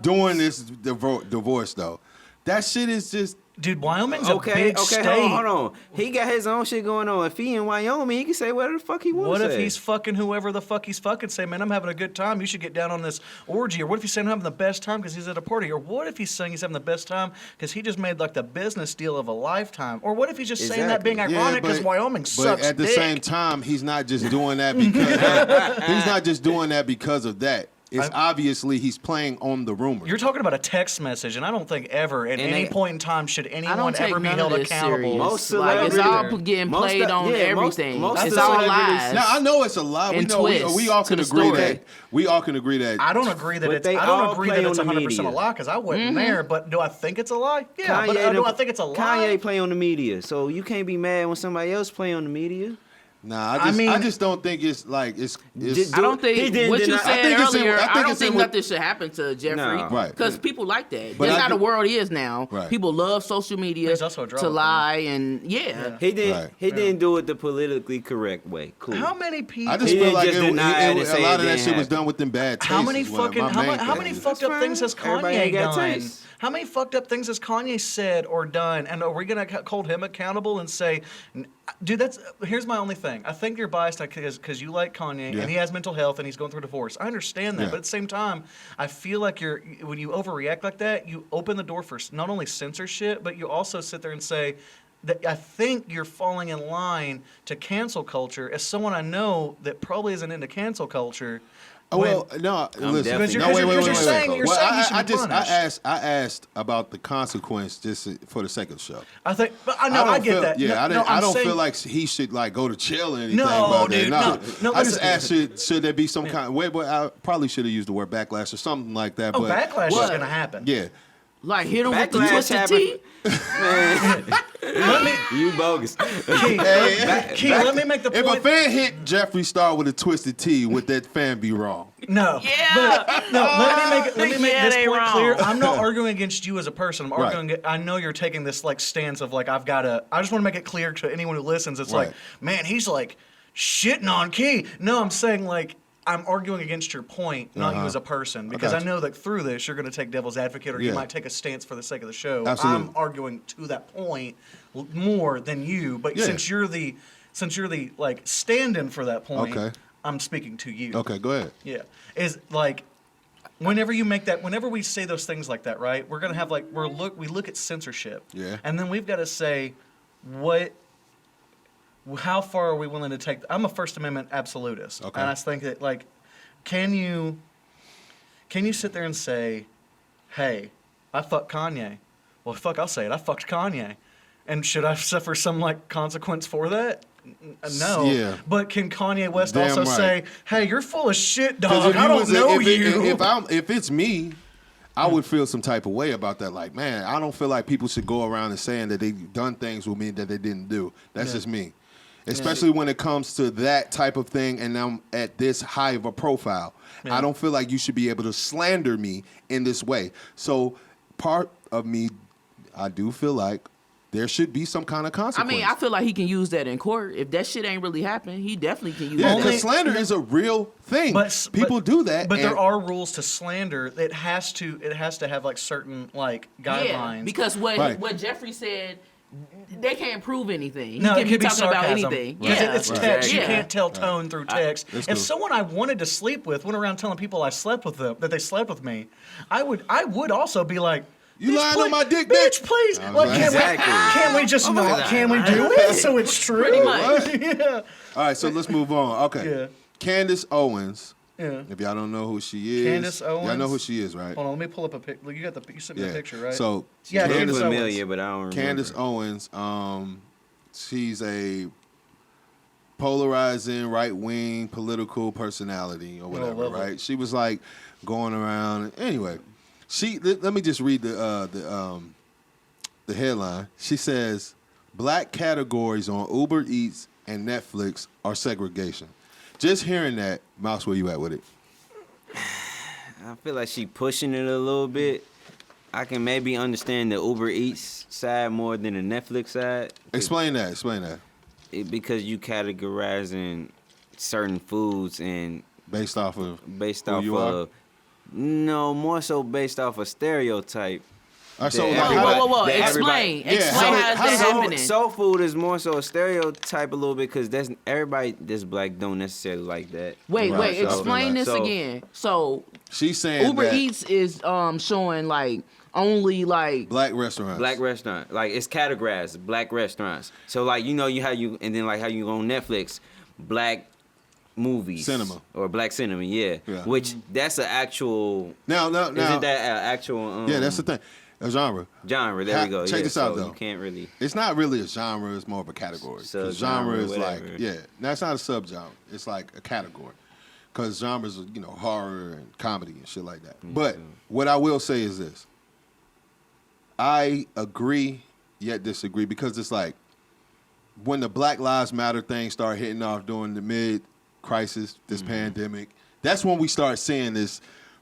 During this divorce though, that shit is just. Dude, Wyoming's a Okay, big okay, state. hold on. He got his own shit going on. If he in Wyoming, he can say whatever the fuck he wants. What if he's fucking whoever the fuck he's fucking? Say, man, I'm having a good time. You should get down on this orgy. Or what if he's saying I'm having the best time because he's at a party? Or what if he's saying he's having the best time because he just made like the business deal of a lifetime? Or what if he's just saying that being Exactly. ironic because Wyoming sucks But at the dick? same time, he's not just doing that because he's not just doing that because of that. It's obviously he's playing on the rumor. You're talking about a text message, and I don't think ever at And any they- point in time should I anyone don't take ever be none held of this accountable. serious. Most Like it's celebrities- all getting most played of- on yeah, most- everything. most It's of the all celebrities- lies. Now I know it's a lie. We And know we twist all to can the agree story. that we all can agree that. I don't agree that But it's. they I don't all agree play that it's on the 100% a media. lie because I wasn't there. But do I think it's a lie? Yeah, but do I think it's a lie? Kanye play on the media, so you can't be mad when somebody else play on the media. Nah, I mean- I just don't think it's like it's. Just I don't He think didn't what you deny- I said think it's in- earlier. I think I don't it's in think what- nothing should happen to Jeffrey, No. Right. Because people like that. But That's I how the do- world is now. Right. People love social media He's also a drama to queen. lie and yeah. He didn't. Right. He didn't do it the politically correct way. Cool. How many people? I just He feel didn't like just deny it and a say lot it of that didn't shit was happen. done within bad taste. How many is what fucking my main how many thing is. fucked up That's things has fine. Everybody ain't Kanye got done? taste. How many fucked up things has Kanye said or done? And are we gonna hold him accountable and say, dude, here's my only thing. I think you're biased because you like Kanye Yeah. and he has mental health and he's going through a divorce. I understand that, Yeah. but at the same time, I feel like when you overreact like that, you open the door for not only censorship, but you also sit there and say, that I think you're falling in line to cancel culture. As someone I know that probably isn't into cancel culture. Well, no, listen. definitely- No, wait, wait, Because wait, you're wait. saying- you're Well, saying he should be punished. I asked about the consequence just for the sake of the show. I think, but I know don't I get feel, that. Yeah, No, I I'm don't saying- feel like he should like go to jail or anything. No, about dude, that. no, I just listen. asked should there be some kind of wait, I probably should have used the word backlash or something like that. Oh, but backlash is What? going to happen. yeah. Like hit him with the Backlash twisted happened. tea. Let me, You bogus. Key, let me make the If point. a fan hit Jeffree Star with a twisted T, would that fan be wrong? No. Yeah. But, no, let me make Yeah, this they point wrong. clear. I'm not arguing against you as a person. I'm Right. arguing. I know you're taking this like stance of like I just want to make it clear to anyone who listens. It's Right. like, man, he's like shitting on Key. No, I'm saying like I'm arguing against your point, not you as a person, because I gotcha. know that through this you're going to take devil's advocate or you Yeah. might take a stance for the sake of the show. Absolutely. I'm arguing to that point more than you, but Yeah. since you're the like stand-in for that point, Okay. I'm speaking to you. Okay, go ahead. Yeah. Is like whenever we say those things like that, right? We're gonna have like we look at censorship. Yeah. And then we've got to say how far are we willing to take? I'm a First Amendment absolutist. Okay. And I think that like can you sit there and say, hey, I fucked Kanye. Well, fuck, I'll say it. I fucked Kanye. And should I suffer some like consequence for that? No. Yeah. But can Kanye West Damn also right. say, hey, you're full of shit, 'Cause dog. if I you don't was- know if it- you. if it's me, I would feel some type of way about that. Like, man, I don't feel like people should go around and saying that they've done things with me that they didn't do. That's Yeah. just me. especially when it comes to that type of thing, and I'm at this high of a profile. I don't feel like you should be able to slander me in this way. So part of me, I do feel like there should be some kind of consequence. I mean, I feel like he can use that in court. If that shit ain't really happened, he definitely can use yeah, that. because slander is a real thing. People do that. But there are rules to slander. It has to have like certain like guidelines. Yeah, because what Jefree said, they can't prove anything. No, he it can could be talking sarcasm. about anything. Because Yeah, it's text. You Yeah. can't tell tone through text. That's If cool. someone I wanted to sleep with went around telling people I slept with them, that they slept with me, I would also be like, You "Bitch, lying on my dick, bitch, bitch." please. I was Like, like- can't we just not? Can we do it so it's true? Pretty much. Yeah. All right, so let's move on. Okay. Yeah. Candice Owens. Yeah. If y'all don't know who she is. Candice Owens? Y'all know who she is, right? Hold on, let me pull up a pic. Look, you sent me a picture, right? So Yeah, Look Candice Candice, familiar, but I don't remember. Candice Owens, she's a polarizing right-wing political personality or whatever, love it. right? She was like going around. Anyway, let me just read the headline. She says, "Black categories on Uber Eats and Netflix are segregation." Just hearing that, Mouse, where you at with it? I feel like she pushing it a little bit. I can maybe understand the Uber Eats side more than the Netflix side. Explain that. Because you categorizing certain foods and Based off of who you are? no, more so based off a stereotype. All right, so that like, everybody- Whoa. that Explain. everybody- Explain Yeah, how how is that happening. Soul food is more so a stereotype a little bit because that's everybody that's black don't necessarily like that. Wait, Right, so- explain this so- again. So she's saying Uber that Eats is showing like only like black restaurants. Black restaurant, like it's categorized black restaurants. So like and then like how you go on Netflix, black movies, Cinema. or black cinema, yeah. Which that's an actual. Now, Isn't that an actual? yeah, that's the thing. A genre. Genre. There we go. Check yeah, this out, so though. You can't really. It's not really a genre. It's more of a category. 'Cause Subgenre, genre is whatever. like, that's not a subgenre. It's like a category. Because genres are, horror and comedy and shit like that. But what I will say is this. I agree, yet disagree, because it's like when the Black Lives Matter thing started hitting off during the mid-crisis, this pandemic, that's when we start seeing this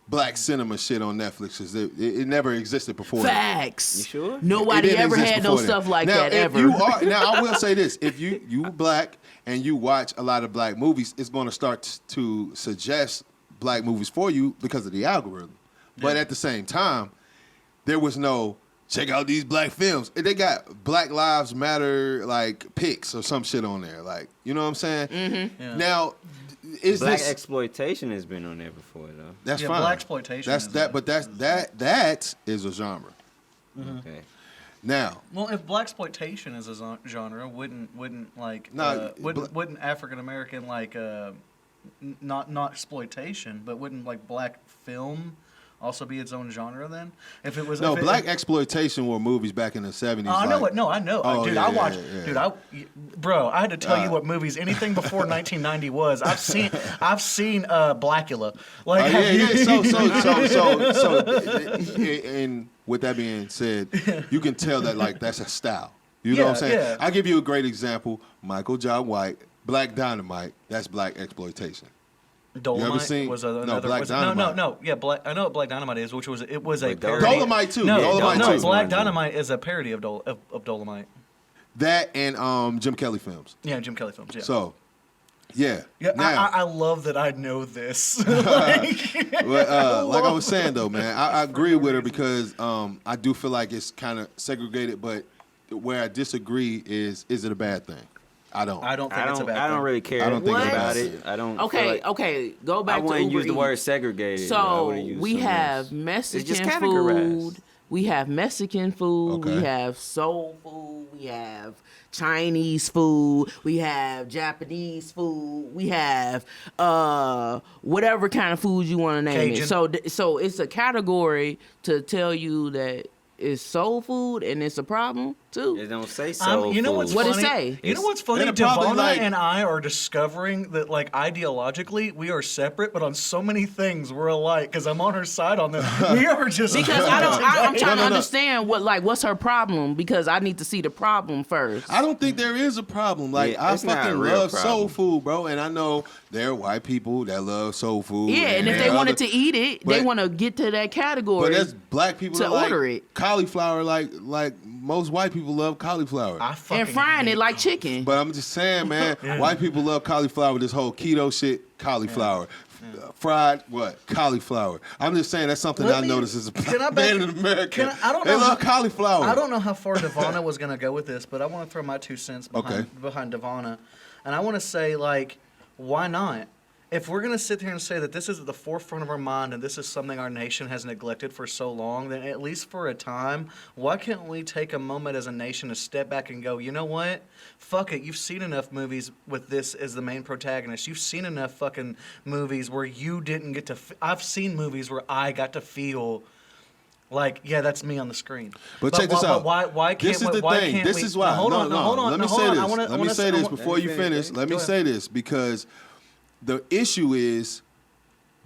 black cinema shit on Netflix. 'Cause it never existed before. facts. You sure? It Nobody didn't ever exist had no before then. stuff like now, that if ever. Now, I will say this. If you black and you watch a lot of black movies, it's going to start to suggest black movies for you because of the algorithm. But at the same time, there was no, check out these black films. They got Black Lives Matter, like, pics or some shit on there. Like, you know what I'm saying? Mm-hmm. Yeah. Now, is Black this... exploitation has been on there before though. That's Yeah, fine. blaxploitation That's is that, a- but that is a genre. Okay. Now, Well, if blaxploitation is a genre, wouldn't like No, wouldn't African American like not exploitation, but wouldn't like black film also be its own genre then? If it was no, if it, black exploitation were movies back in the 70s. I know like- what. No, I know, Oh, dude. yeah, I yeah, watched, yeah. bro. I had to tell you what movies. Anything before 1990 was. I've seen Blackula. Like, Oh, have you- So, and with that being said, you can tell that like that's a style. You know what I'm saying? Yeah. I'll give you a great example. Michael John White, Black Dynamite. That's black exploitation. Dolomite seen- was no, another. Black was, Dynamite. No. Yeah, I know what Black Dynamite is, which was it was a Wait, parody. Dolomite too. No, Dolomite no, too. Black Dynamite is a parody of Dolomite. That and Jim Kelly films. Yeah, Jim Kelly films. Yeah. So, yeah. Yeah, Now, I love that I know this. Like, like I was saying though, man, I agree with her because I do feel like it's kind of segregated. But where I disagree is it a bad thing? I don't. I don't think it's a bad I don't thing. really care I don't think it's about bad. it. I don't. feel Okay, like, okay. Go back I to wouldn't Uber use the word Eats. segregated. I So would've used we something have else. Mexican It's just categorized. food. We have Mexican food. Okay. We have soul food. We have Chinese food. We have Japanese food. We have whatever kind of food you want to name Cajun. it. So it's a category to tell you that it's soul food and it's a problem. too. It don't say soul you know food. what's What it funny? say? You know what's funny? It'll probably, Devonna like- and I are discovering that, like, ideologically, we are separate, but on so many things we're alike. Because I'm on her side on this. We are just Because I'm trying to no. understand what's her problem, because I need to see the problem first. I don't think there is a problem. Like, Yeah, I it's not a fucking real love soul problem. food, bro. And I know there are white people that love soul food. Yeah, and if there they are wanted other- to eat it, they but- want to get to that category. But there's black people to that like order it. cauliflower, like most white people love cauliflower. I fucking and frying hate it like chicken. But I'm just saying, man, white people love cauliflower. This whole keto shit, cauliflower. Fried what? Cauliflower. I'm just saying that's something Let I me- noticed as a can I black back- man in America. I don't they know love how- cauliflower. I don't know how far Devonna was going to go with this, but I want to throw my 2 cents behind Devonna. And I want to say, like, why not? If we're going to sit here and say that this is at the forefront of our mind and this is something our nation has neglected for so long, then at least for a time, why can't we take a moment as a nation to step back and go, you know what? Fuck it. You've seen enough movies with this as the main protagonist. You've seen enough fucking movies where you didn't get to... I've seen movies where I got to feel... Like, yeah, that's me on the screen. But check this out. Why can't This is the why thing. Can't This we, is why. Now, hold on. Let me hold say on. this. I wanna, Let me say this before you Let me finish. finish. Let me Go say this because the issue is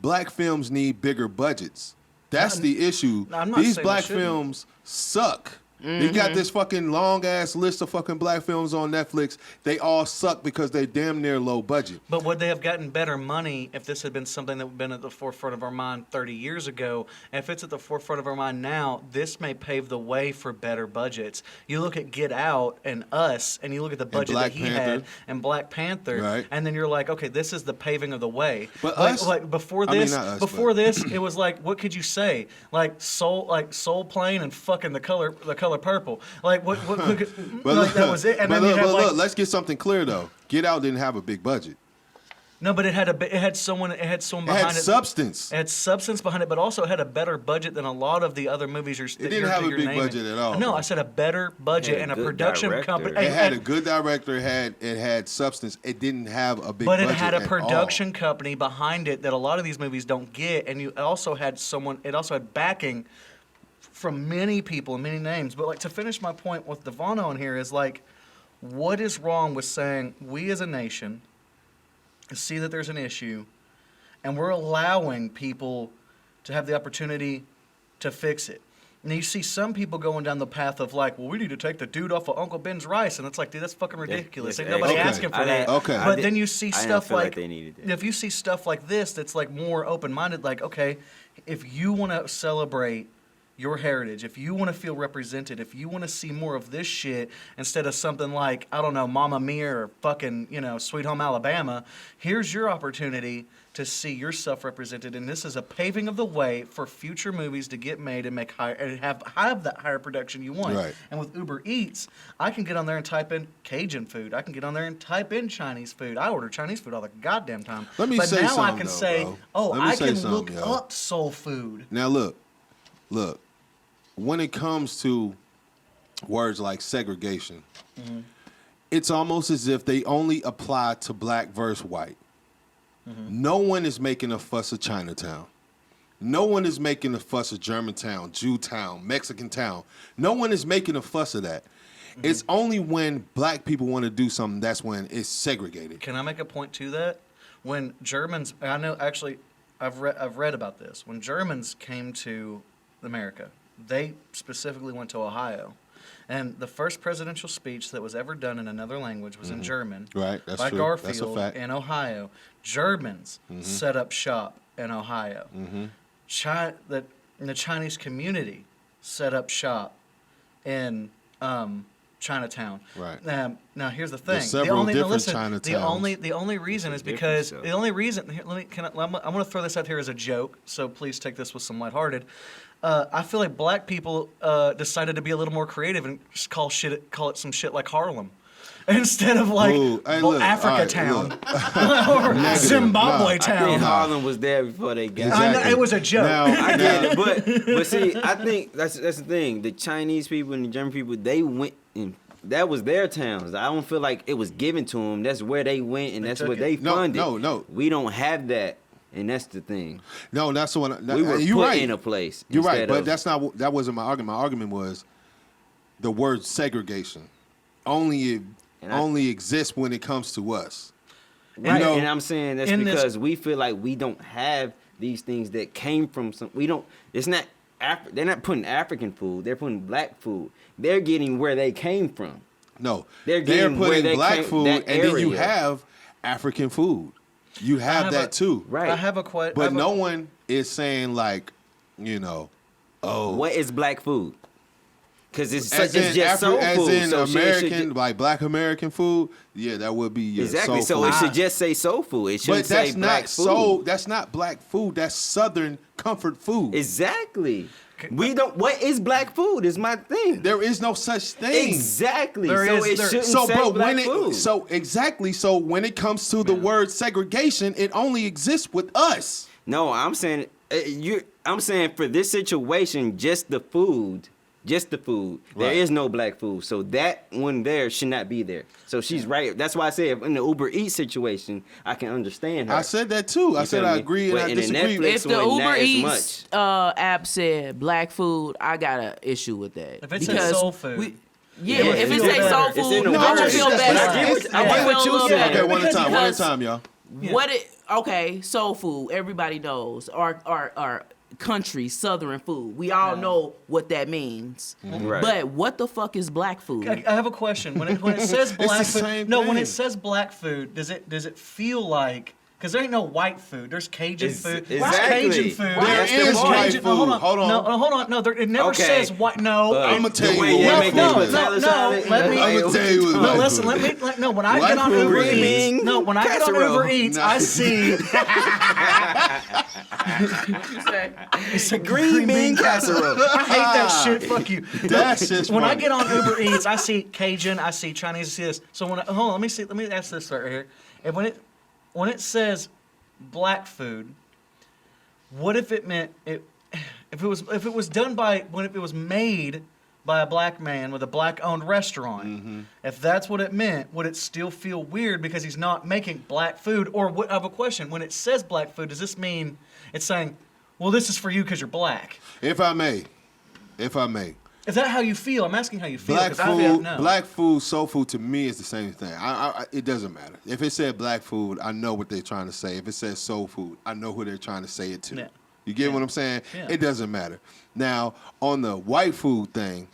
black films need bigger budgets. That's the issue. I'm not These saying black they shouldn't. films suck. You got this fucking long ass list of fucking black films on Netflix. They all suck because they damn near low budget. But would they have gotten better money if this had been something that had been at the forefront of our mind 30 years ago? And if it's at the forefront of our mind now, this may pave the way for better budgets. You look at Get Out and Us, and you look at the budget Black that he Panther. had and Black Panther, Right. and then you're like, okay, this is the paving of the way. But like, Us- like before I mean, this, not Us, before but- this, it was like, what could you say? Like Soul Plane and fucking the color purple. Like what could, But like that was it. And but then you look, had but like, look, let's get something clear though. Get Out didn't have a big budget. no, but it had someone It behind had it. substance. It had substance behind it, but also it had a better budget than a lot of the other movies you're. It didn't have a big budget at all, No, bro. I said a better budget It had and a a good production director. company. It had a good director. It had substance. It didn't have a big But budget it had a at production all. company behind it that a lot of these movies don't get, and you also had someone. It also had backing from many people and many names. But like to finish my point with Devon on here is like, what is wrong with saying we as a nation see that there's an issue, and we're allowing people to have the opportunity to fix it. And you see some people going down the path of like, well, we need to take the dude off of Uncle Ben's rice, and it's like, dude, that's fucking ridiculous. Ain't nobody Okay. asking for I that. didn't- Okay. But then you see I didn't stuff feel like like, they needed that. if you see stuff like this, that's like more open-minded. Like, okay, if you want to celebrate your heritage, if you want to feel represented, if you want to see more of this shit instead of something like, I don't know, Mamma Mia or fucking, Sweet Home Alabama, here's your opportunity to see yourself represented. And this is a paving of the way for future movies to get made and make higher and have that higher production you want. Right. And with Uber Eats, I can get on there and type in Cajun food. I can get on there and type in Chinese food. I order Chinese food all the goddamn time. Let me but say now I something, can though, say, bro. oh, Let me I say can something, look yo. up soul food. Now look. When it comes to words like segregation, it's almost as if they only apply to black versus white. No one is making a fuss of Chinatown. No one is making a fuss of Germantown, Jewtown, Mexican town. No one is making a fuss of that. It's only when black people want to do something that's when it's segregated. Can I make a point to that? When Germans, I know actually, I've read about this. When Germans came to America, they specifically went to Ohio. And the first presidential speech that was ever done in another language was in German. Right, that's by true. Garfield That's a fact. in Ohio. Germans set up shop in Ohio. The Chinese community set up shop in Chinatown. Right. Now here's the thing. There's several different Chinatowns. The only reason is Different because stuff. the only reason. Here, I'm going to throw this out here as a joke. So please take this with some lighthearted. I feel like black people decided to be a little more creative and just call it some shit like Harlem. Instead of like Ooh, hey, look, Africa all right, Town look. or Zimbabwe Nah, I Town. think Harlem was there before they got I know, Exactly. it was a joke. Now, I get it, but see, I think that's the thing. The Chinese people and the German people, they went and that was their towns. I don't feel like it was given to them. That's where they went and that's took what it. they No, funded. no. We don't have that, and that's the thing. No, that's the one. We were you're put right. in a place. You're right, instead but of- that wasn't my argument. My argument was the word segregation only exists when it comes to us. Right, You know, and I'm saying that's because we feel like we don't have these things that came from some. We don't. It's not. They're not putting African food. They're putting black food. They're getting where they came from. no, They're putting black food, that and then you area. have African food. You have that too, Right. I have a question. But no one is saying like, you know, oh, What is black food? Because it's as just in soul as food. in So it should American, like Black American food. Yeah, that would be exactly. soul So food. it should just say soul food. It shouldn't But that's say black not food. That's not black food. That's Southern comfort food. Exactly. We don't. What is black food? Is my thing. There is no such thing. Exactly. There so is- it there- shouldn't So, say bro, black when food. so when it comes to the word segregation, it only exists with us. No, I'm saying I'm saying for this situation, just the food. Just the food. There Right. is no black food. So that one there should not be there. So she's right. That's why I said in the Uber Eats situation, I can understand her. I said that too. I You said feel I me? agree But and I in the disagree. Netflix If the one, not Uber as Eats app said black food, I got an issue with that. If it said soul food. Yeah, It would if it feel say better. soul It's in food, the I would words. feel But better. I get what feel you a little saying. Okay, one at a better time. One at a because time, y'all. What it okay, soul food, everybody knows. Our country, southern food. We all know what that means. Right. But what the fuck is black food? I have a question. When it says black the food, same when thing. it says black food, does it feel like? Because there ain't no white food. There's Cajun food. There's exactly. Cajun food. There There's is Cajun- white no, hold food. on. Hold on. No, hold on. No, it never Okay. says white. No, I'ma tell you the way what you're white making food it is. Tyler No, Simon, let me- I'ma tell you what no, white listen. food. No, when I White get on food Uber is- Eats, no, when I get on casserole. Uber Eats, Nah. I see it's a Green bean casserole. I hate that shit. Fuck you. That's just when I funny. get on Uber Eats, I see Cajun, I see Chinese, I see this. So hold on, let me see. Let me ask this right here. And when it says black food, what if it meant it? If it was done by when it was made by a black man with a black-owned restaurant, Mm-hmm. if that's what it meant, would it still feel weird because he's not making black food? Or I have a question. When it says black food, does this mean it's saying, well, this is for you because you're black? If I may, Is that how you feel? I'm asking how you feel. black 'cause I don't food, know. black food, soul food to me is the same thing. It doesn't matter. If it said black food, I know what they're trying to say. If it says soul food, I know who they're trying to say it to. Yeah. You get what I'm saying? Yeah. It doesn't matter. Now, on the white food thing,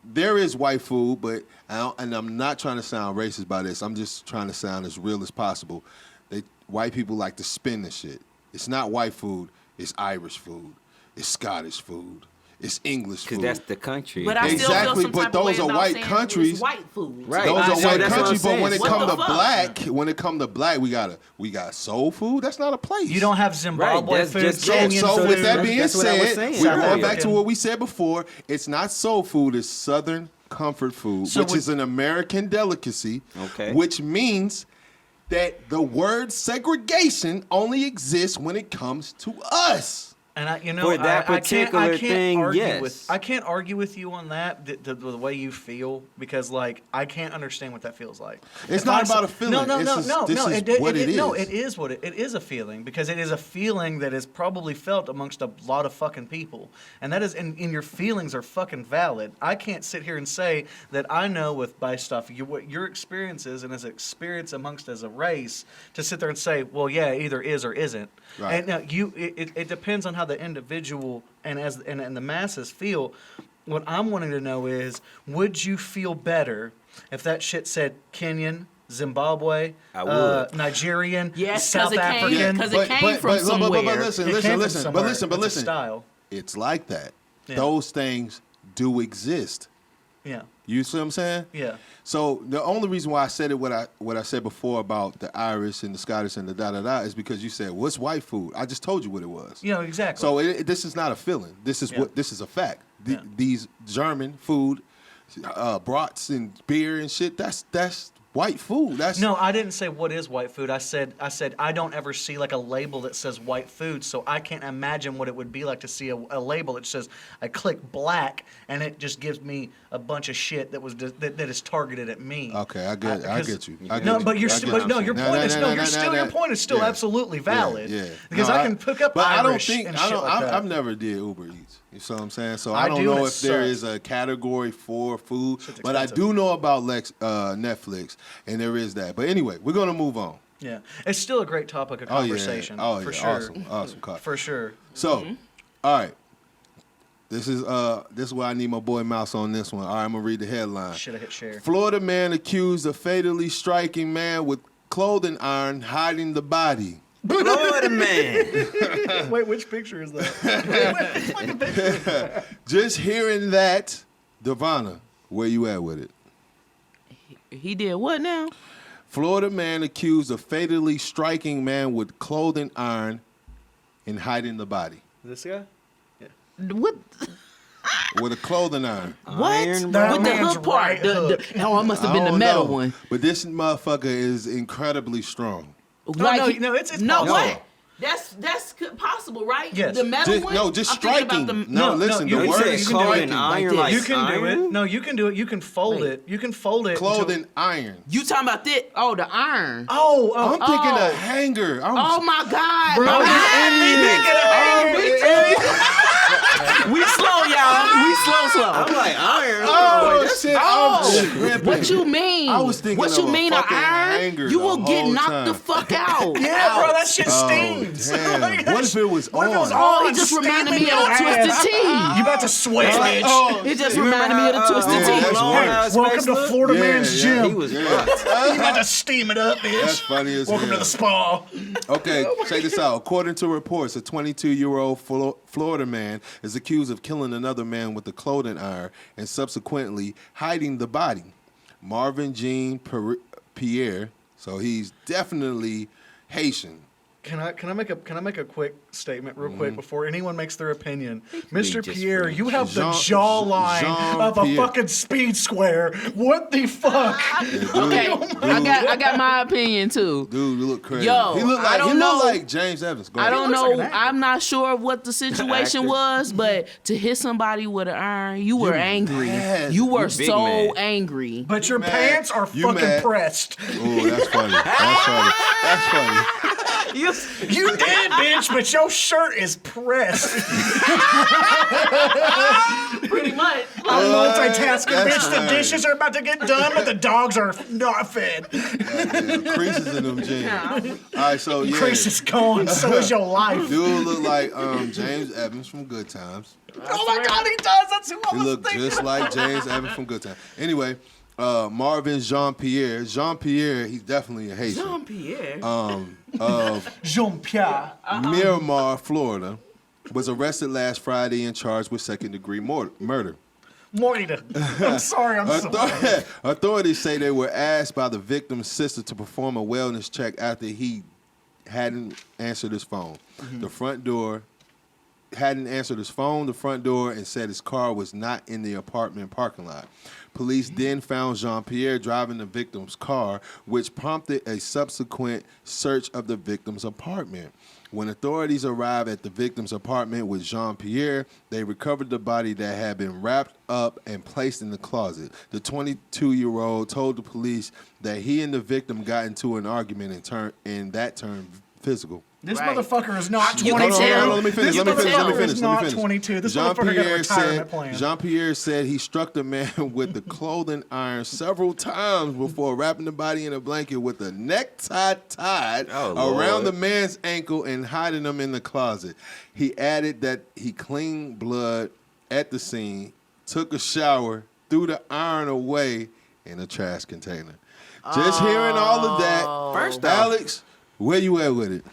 there is white food, but and I'm not trying to sound racist by this. I'm just trying to sound as real as possible. White people like to spin the shit. It's not white food. It's Irish food. It's Scottish food. It's English food. Because that's the country. But I still Exactly, feel some but type of way those are about white saying countries. it's white food. Right. Those So are white that's what I'm countries, but saying. when it What come the to fuck? black, we got soul food. That's not a place. You don't have Zimbabwe that's food, just- Kenyan So food. with that being That's what I was said, saying. we're going Right. back to what we said before. It's not soul food. It's Southern comfort food, So which is an American delicacy. Okay. Which means that the word segregation only exists when it comes to us. And For that particular thing, argue yes. I can't argue with you on that, the way you feel, because like I can't understand what that feels like. It's If not I s- about a feeling. No, This is what it No, is. it is what it is a feeling, because it is a feeling that is probably felt amongst a lot of fucking people, and that is and your feelings are fucking valid. I can't sit here and say that I know based off what your experience is and as an experience amongst as a race to sit there and say, well, yeah, it either is or isn't. Right. And now it depends on how the individual and the masses feel. What I'm wanting to know is, would you feel better if that shit said Kenyan, Zimbabwe, I would. Nigerian, Yes, South 'cause it came- African? 'cause it came from somewhere. But listen, It listen, came from listen, somewhere. but It's a listen. style. It's like that. Yeah. Those things do exist. Yeah, You see what I'm saying? yeah. So the only reason why I said it what I said before about the Irish and the Scottish and the da is because you said what's white food. I just told you what it was. You know exactly. So this is not a feeling. This is this is a fact. Yeah. These German food, brats and beer and shit. That's white food. That's No, I didn't say what is white food. I said I don't ever see like a label that says white food, so I can't imagine what it would be like to see a label that says I click black and it just gives me a bunch of shit that is targeted at me. Okay, I get you. I get No, you. but your I get but you. no, your No, point no, is no, no, no, you're no, still no, your point is still yeah. absolutely valid. Yeah. Because No, I can pick up but Irish I don't think and I shit don't. like that. I've never did Uber Eats. You see what I'm saying? So I I don't do, and know it if there sucks. is a category for food, Shit's but I expensive. do know about Netflix, and there is that. But anyway, we're gonna move on. Yeah, it's still a great topic of conversation. Oh yeah, for sure. awesome cut. For sure. So, all right, this is why I need my boy Mouse on this one. All right, I'm gonna read the headline. Should have hit share. Florida man accused of fatally striking man with clothing iron, hiding the body. Florida man. Wait, which picture is that? Wait, picture. Just hearing that, Devonna, where you at with it? He did what now? Florida man accused of fatally striking man with clothing iron and hiding the body. This guy? What? With a clothing iron. What? Iron, bro. With the That man's hook part. right hook. Oh, it must have I been the don't metal know, one. But this motherfucker is incredibly strong. Like, no, it's no, possible. what? That's possible, right? Yes. The metal one. No, just I'm thinking striking. about the- No, No, listen, you the can word say is you can do it striking. iron this. like You can do iron? it. No, you can do it. You can fold Wait. it. You can fold it. Clothing iron. You talking about that? Oh, the iron. I'm thinking Oh. a hanger. Oh my God! Bro, my he's bad. We slow, y'all. We slow. I'm like iron. Oh, shit. Oh, I'm tripping. what you mean? I was thinking what of you a mean a fucking iron? hanger You the will get whole knocked time. the fuck out. Yeah, bro, that shit Oh, stings. damn. Like, What if it was what if it was on? Oh, on? it just reminded Steaming me of your a Twisted ass. Tea. You about to sweat, bitch. Oh, It just shit. reminded me of the Twisted yeah, Tea. that's worse. Welcome to Florida Yeah, Man's yeah. Gym. He was Yeah. You about to steam it up, bitch. That's funny as Welcome hell. to the spa. Okay, check this out. According to reports, a 22-year-old Florida man is accused of killing another man with a clothing iron and subsequently hiding the body. Marvin Jean Pierre, so he's definitely Haitian. Can I make a quick statement real quick before anyone makes their opinion? be Mr. just Pierre, French. you have the Jean- jawline of a Jean-Pierre. fucking speed square. What the fuck? Okay, I got my opinion too. Dude, you look crazy. Yo, he look I like don't know. like James Evans. Go I ahead. don't looks know. like an actor. I'm not sure what the situation Actor. was, but to hit somebody with an iron, you were angry. mad. You were You big so mad. angry. But your mad. pants are You fucking mad. pressed. Oh, that's funny. That's funny. That's funny. You did, bitch, but your shirt is pressed. Pretty much. I'm multitasking, That's bitch. The hilarious. dishes are about to get done, but the dogs are not fed. Yeah, creases in them jeans. All right, so yeah. Chris is gone, so is your life. Dude look like James Evans from Good Times. Oh my God, he does. That's who I He was looked thinking. just like James Evans from Good Times. Anyway, Marvin Jean-Pierre. Jean-Pierre, he's definitely a Haitian. Jean-Pierre. Of Jean-Pierre. Miramar, Florida, was arrested last Friday and charged with second-degree murder. Morita. I'm sorry, I'm sorry. Authorities say they were asked by the victim's sister to perform a wellness check after he hadn't answered his phone. The front door hadn't answered his phone, the front door, and said his car was not in the apartment parking lot. Police then found Jean-Pierre driving the victim's car, which prompted a subsequent search of the victim's apartment. When authorities arrived at the victim's apartment with Jean-Pierre, they recovered the body that had been wrapped up and placed in the closet. The 22-year-old told the police that he and the victim got into an argument and that turned physical. This Right. motherfucker is not You 22. can tell. Let me finish. This Let me motherfucker finish. is not 22. This motherfucker got a retirement plan. Jean-Pierre said he struck the man with the clothing iron several times before wrapping the body in a blanket with a necktie tied around Lord. the man's ankle and hiding him in the closet. He added that he cleaned blood at the scene, took a shower, threw the iron away in a trash container. Just hearing all of that, First off- Alex, where you at with it?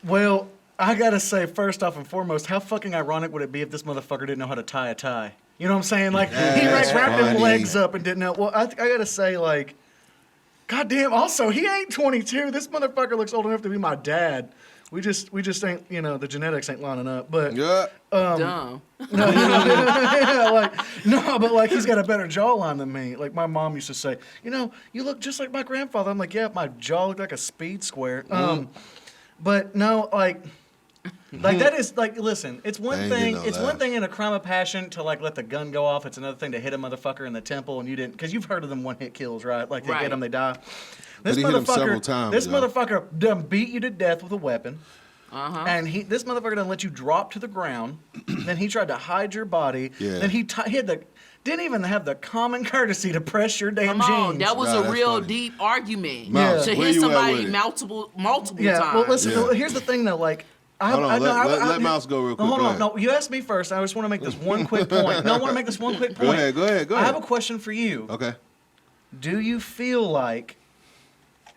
Well, I gotta say, first off and foremost, how fucking ironic would it be if this motherfucker didn't know how to tie a tie? You know what I'm saying? Like, he That's wrapped them funny. legs up and didn't know. Well, I gotta say, like, goddamn, also, he ain't 22. This motherfucker looks old enough to be my dad. We just ain't, you know, the genetics ain't lining up. But, Yeah. Dumb. yeah, like, no, but, like, he's got a better jawline than me. Like, my mom used to say, you know, you look just like my grandfather. I'm like, yeah, my jaw looked like a speed square. But no, like that is like, listen, it's one They ain't thing. getting no It's one laughs. thing in a crime of passion to like let the gun go off. It's another thing to hit a motherfucker in the temple and you didn't, because you've heard of them one-hit kills, right? Like they Right. get them, they die. But he hit him several times, This yo. motherfucker done beat you to death with a weapon. and this motherfucker didn't let you drop to the ground. Then he tried to hide your body. Yeah. Then he didn't even have the common courtesy to press your damn Come on, jeans. that was Nah, a that's real funny. deep argument. Mouse, To where hit you at somebody with it? multiple Yeah, times. well, listen. Yeah. Here's the thing, though. Like, Hold on, let Mouse go real quick. Hold Go on. ahead. No, you asked me first. I just want to make this one quick point. No, I want to make this one quick point. Go ahead. I have a question for you. Okay. Do you feel like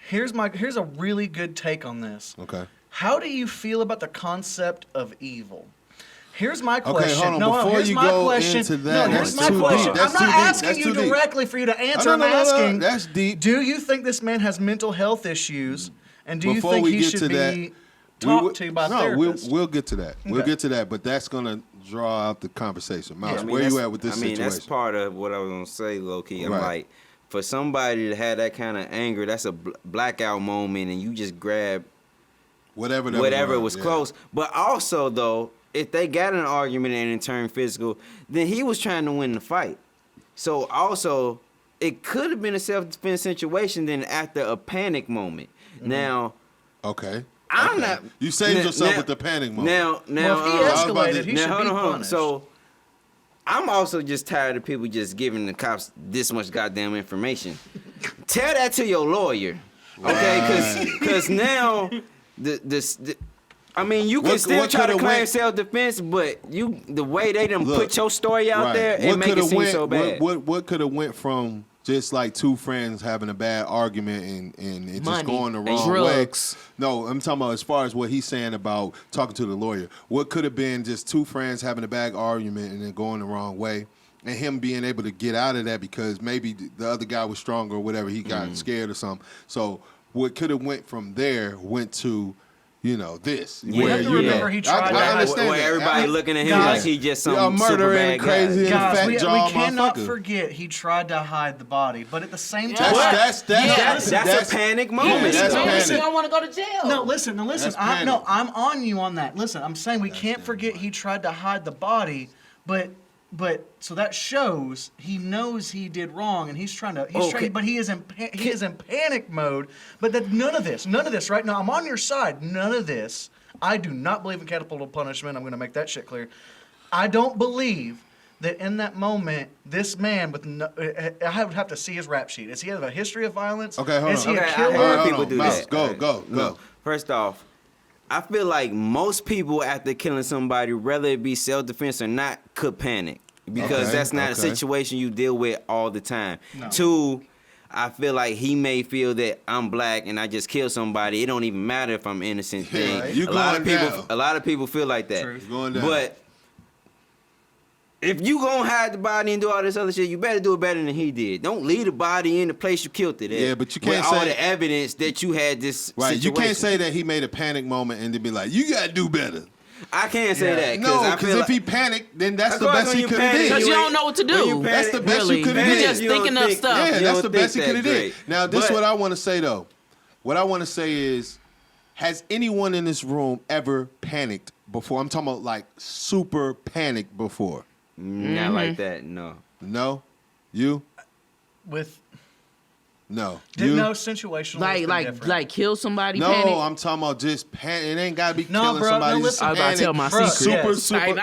here's a really good take on this. Okay. How do you feel about the concept of evil? Here's my question. Okay, hold on. No, Before here's you my go question. into that, no, here's that's my too question. deep. I'm That's not too deep. asking That's you too deep. directly for you to answer. No, I'm no, no, no. asking. That's deep. Do you think this man has mental health issues? And do Before you think we he get should to that, be talked to by therapists? we'll get to that. We'll Okay. get to that, but that's gonna draw out the conversation. Mouse, I mean, where you that's- at with this I mean, situation? that's part of what I was gonna say, low key. I'm Right. like, for somebody to have that kind of anger, that's a blackout moment, and you just grab whatever was close. But also, though, if they got in an argument and it turned physical, then he was trying to win the fight. So also, it could have been a self-defense situation then after a panic moment. Mm-hmm. Now, Okay. I'm Okay. not. You saved now- yourself now- with the panic moment. Now, Well, if he I was about escalated, to- he now, should hold be on, hold on. punished. So, I'm also just tired of people just giving the cops this much goddamn information. Tell that to your lawyer, okay? Because now I mean, you can What- still what try to coulda claim went- self-defense, but the way they done Look, put your story out Right. there, it What make it coulda seem went, so bad. What could have went from just like two friends having a bad argument and it just Money going the and wrong drugs. way? No, I'm talking about as far as what he's saying about talking to the lawyer. What could have been just two friends having a bad argument and then going the wrong way, and him being able to get out of that because maybe the other guy was stronger or whatever, he got scared or something. So what could have went from there went to, this. You where, have to remember he tried to- I understand where that. everybody looking at him Guys, like he just some a super murdering, bad crazy, guy. and a Guys, fat we jaw cannot motherfucker. forget he tried to hide the body, but at the same Yeah. time, That's a panic moment. that's though. panic. You don't want to go to jail. No, listen. That's I'm panic. on you on that. Listen, I'm saying we can't forget he tried to hide the body, but so that shows he knows he did wrong, and he's trying, but he is in panic mode. But that none of this right now. I'm on your side. None of this. I do not believe in capital punishment. I'm going to make that shit clear. I don't believe that in that moment, this man with I would have to see his rap sheet. Does he have a history of violence? Okay, hold Is on. he a Okay, I killer? heard Hold people on, do Mouse, that. go. First off, I feel like most people after killing somebody, whether it be self-defense or not, could panic because Okay, that's not a okay. situation you deal with all the time. No. Two, I feel like he may feel that I'm black and I just killed somebody. It don't even matter if I'm innocent. Thing. Right. You a lot of going people, down. a lot of people feel like that. True. Going down. But if you gonna hide the body and do all this other shit, you better do it better than he did. Don't leave the body in the place you killed it at. Yeah, but you can't with all say- the evidence that you had this Right, situation. you can't say that he made a panic moment and then be like, "You gotta do better." I can't say Yeah. that No, I because feel if like, he panicked, then that's Of the course, best when he you could have panic, did. Because you ain't- don't know what to when you do. panic- That's the best Really. you could have You're did. just You don't thinking of think- stuff. Yeah, You that's don't the best he think could have that did. great. Now, this is But- what I want to say though. What I want to say is, has anyone in this room ever panicked before? I'm talking about like super panicked before. Not like that, no. No, you, With no, didn't you. know situational. Like kill somebody. No, panic. I'm talking about just panic. It ain't gotta be No, killing bro, no, somebody. listen. I was about to tell my Bruh, secret. yeah. super.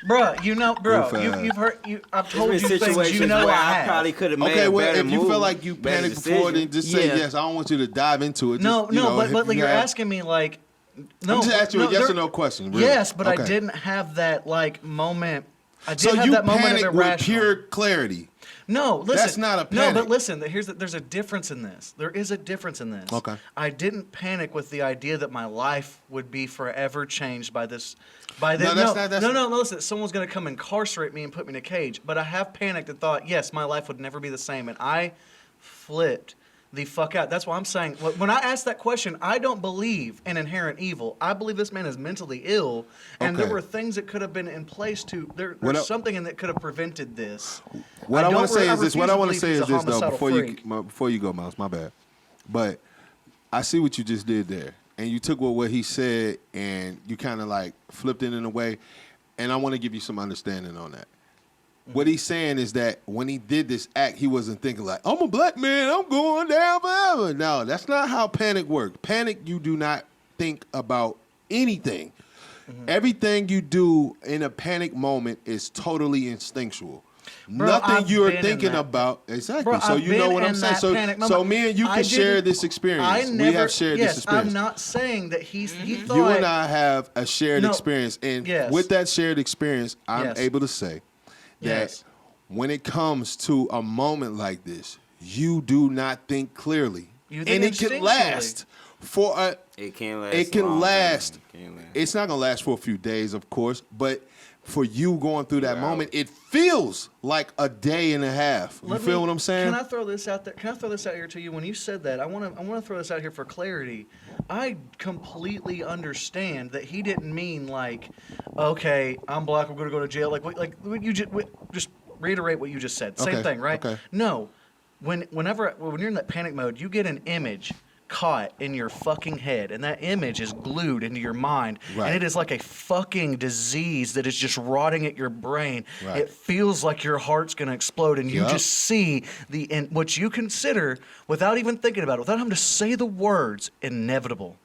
Bruh, Oof, you've heard. I've There's told been you things situations you know where I I have. probably could have made Okay, a well, better if you move, feel like you better panicked before, then decision. just say Yeah. yes. I don't want you to dive into it. No, Just, you know, but if you're you have- asking me like. No, I'm just asking you a yes there- or no question. Really. Yes, but Okay. I didn't have that like moment. I did So have you that moment of panicked with irrational. pure clarity. No, listen. That's not a No, panic. but listen. There's a difference in this. There is a difference in this. Okay. I didn't panic with the idea that my life would be forever changed by this. No, that's not- No. Listen, someone's gonna come incarcerate me and put me in a cage. But I have panicked and thought, yes, my life would never be the same, and I flipped the fuck out. That's why I'm saying when I asked that question, I don't believe in inherent evil. I believe this man is mentally ill, and there Okay. were things that could have been in place to. There's What I- something in that could have prevented this. What I want to say is this. refuse What I want to believe say he's is a this though. homicidal Before you go, Miles. My bad. But I see what you just did there, and you took what he said and you kind of like flipped it in a way, and I want to give you some understanding on that. What he's saying is that when he did this act, he wasn't thinking like, I'm a black man, I'm going down forever. No, that's not how panic works. Panic, you do not think about anything. Everything you do in a panic moment is totally instinctual. Bro, Nothing I've you're been in thinking that. about. Exactly. Bro, so I've you know been what I'm in saying. that So, panic so moment. me and you I can share didn't- this experience. I never, we have shared yes, this experience. I'm not saying that he thought. You and I have a shared No. experience, and Yes. with that shared experience, I'm Yes. able to say that Yes. when it comes to a moment like this, you do not think clearly, You think and it can instinctually. last for a. It can last. It can long last. time. It can last. It's not gonna last for a few days, of course, but for you going through that Wow. moment, it feels like a day and a half. You Let feel me- what I'm saying? Can I throw this out there? Can I throw this out here to you? When you said that, I want to throw this out here for clarity. I completely understand that he didn't mean like, okay, I'm black, I'm going to go to jail. Like what you just reiterate what you just said. Same Okay, thing, right? okay. No, when you're in that panic mode, you get an image caught in your fucking head, and that image is glued into your mind, Right. and it is like a fucking disease that is just rotting at your brain. Right. It feels like your heart's gonna explode, and you Yup. just see what you consider without even thinking about it, without having to say the words, inevitable.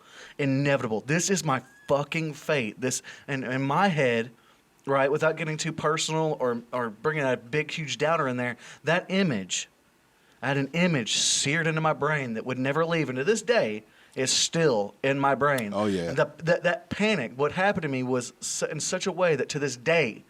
This is my fucking fate. This, and in my head, right, without getting too personal or bringing a big huge downer in there, that image. I had an image seared into my brain that would never leave, and to this day is still in my brain. Oh, yeah. And that panic, what happened to me was in such a way that to this day,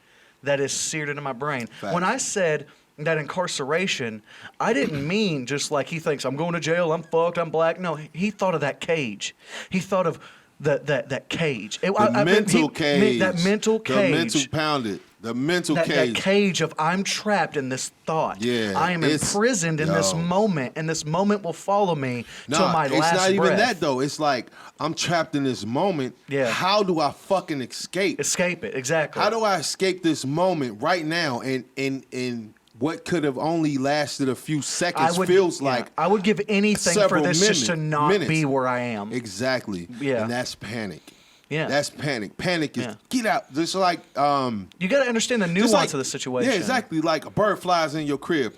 that is seared into my brain. Facts. When I said that incarceration, I didn't mean just like he thinks I'm going to jail, I'm fucked, I'm black. No, he thought of that cage. He thought of that cage. The mental cage. That mental cage. The mental pounded. The mental That cage. cage of I'm trapped in this thought. Yeah, I am it's- imprisoned in this yo. moment, and this moment will follow me till my it's last not even breath. that though. It's like I'm trapped in this moment. Yeah. How do I fucking escape? Escape it, exactly. How do I escape this moment right now? And what could have only lasted a few seconds feels like I would give anything for several this just to not minutes. be where I am. Exactly. Yeah. And that's panic. Yeah. That's panic. Panic is Yeah. get out. Just like You got to understand the just nuance like- of the situation. Yeah, exactly. Like a bird flies in your crib.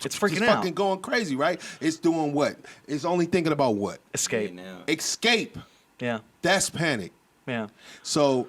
It's freaking It's out. fucking going crazy, right? It's doing what? It's only thinking about what? Escape. Now. Escape. Yeah. That's panic. Yeah. So